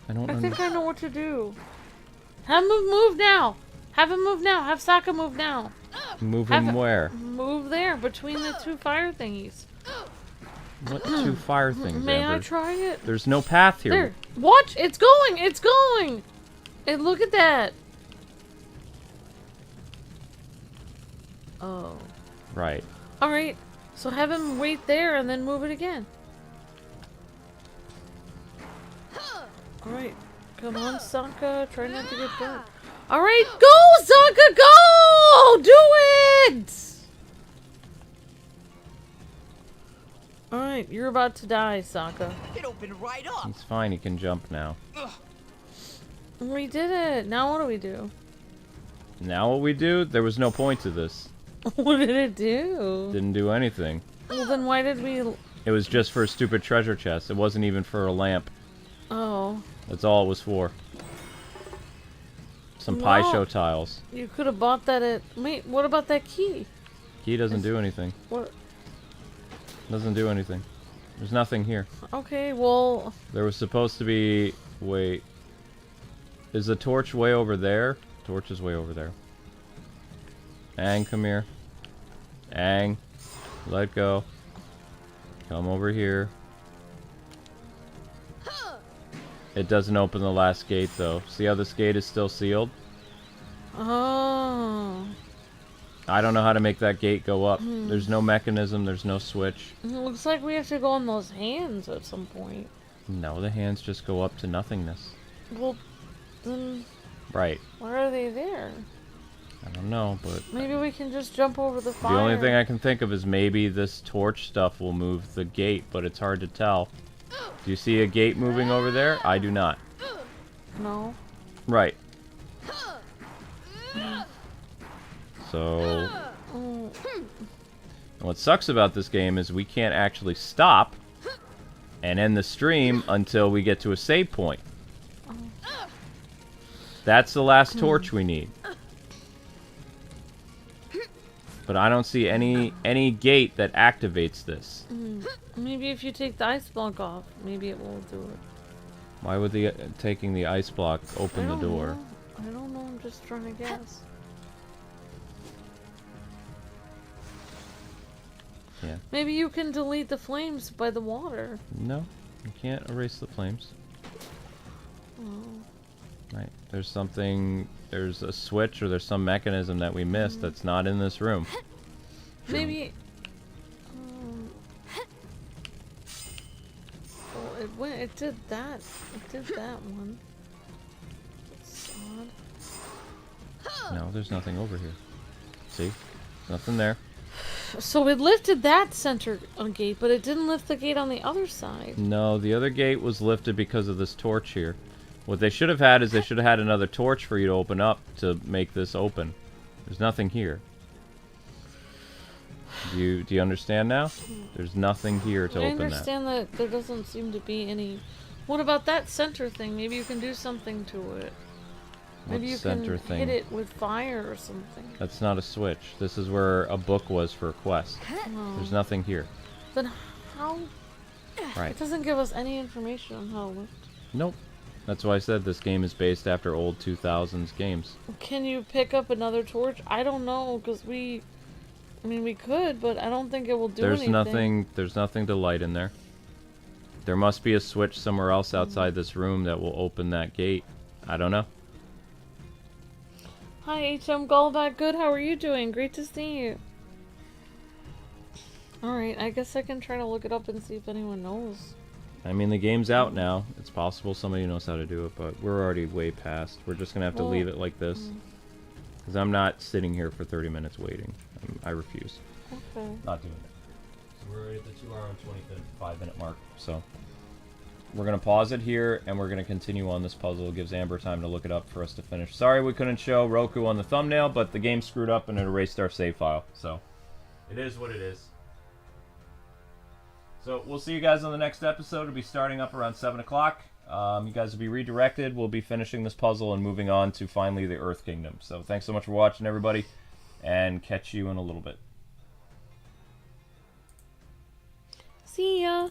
I don't know. I think I know what to do. Have him move now! Have him move now! Have Sokka move now! Move him where? Move there, between the two fire thingies. What two fire things, May Amber? I try it? There's no path here. There. Watch! It's going! It's going! And look at that! Oh. Right. Alright. So have him wait there and then move it again. Alright. Come on, Sokka. Try not to get burnt. Alright, go, Sokka, go! Do it! Alright, you're about to die, Sokka. It opened right up. He's fine. He can jump now. We did it. Now what do we do? Now what we do? There was no point to this. What did it do? Didn't do anything. Well, then why did we... It was just for a stupid treasure chest. It wasn't even for a lamp. Oh. That's all it was for. Some pie show tiles. You could have bought that at... Wait, what about that key? Key doesn't do anything. What? Doesn't do anything. There's nothing here. Okay, well... There was supposed to be... Wait. Is the torch way over there? Torch is way over there. Aang, come here. Aang. Let go. Come over here. It doesn't open the last gate, though. See how this gate is still sealed? Oh. I don't know how to make that gate go up. There's no mechanism. There's no switch. It looks like we have to go on those hands at some point. No, the hands just go up to nothingness. Well, then... Right. Why are they there? I don't know, but... Maybe we can just jump over the fire. The only thing I can think of is maybe this torch stuff will move the gate, but it's hard to tell. Do you see a gate moving over there? I do not. No. Right. So... What sucks about this game is we can't actually stop and end the stream until we get to a save point. That's the last torch we need. But I don't see any gate that activates this. Maybe if you take the ice block off, maybe it will do it. Why would the taking the ice block open the door? I don't know, I'm just trying to guess. Yeah. Maybe you can delete the flames by the water. No, you can't erase the flames. Right. There's something, there's a switch or there's some mechanism that we missed that's not in this room. Maybe... well, it did that. It did that one. That's odd. No, there's nothing over here. See? Nothing there. So it lifted that center gate, but it didn't lift the gate on the other side. No, the other gate was lifted because of this torch here. What they should have had is they should have had another torch for you to open up to make this open. There's nothing here. Do you understand now? There's nothing here to open that. I understand that there doesn't seem to be any... What about that center thing? Maybe you can do something to it. Maybe you can hit it with fire or something. That's not a switch. This is where a book was for a quest. There's nothing here. Then how... Right. It doesn't give us any information on how to lift. Nope. That's why I said this game is based after old 2000s games. Can you pick up another torch? I don't know, because we... I mean, we could, but I don't think it will do anything. There's nothing to light in there. There must be a switch somewhere else outside this room that will open that gate. I don't know. Hi, HM Gallback. Good, how are you doing? Great to see you. Alright, I guess I can try to look it up and see if anyone knows. I mean, the game's out now. It's possible somebody knows how to do it, but we're already way past. We're just gonna have to leave it like this. Because I'm not sitting here for 30 minutes waiting. I refuse. Okay. Not doing it. So we're at the 2 hour and 25 minute mark, so... We're gonna pause it here, and we're gonna continue on this puzzle. It gives Amber time to look it up for us to finish. Sorry we couldn't show Roku on the thumbnail, but the game screwed up and it erased our save file, so... It is what it is. So, we'll see you guys on the next episode. It'll be starting up around 7 o'clock. You guys will be redirected. We'll be finishing this puzzle and moving on to finally the Earth Kingdom. So, thanks so much for watching, everybody, and catch you in a little bit. See ya!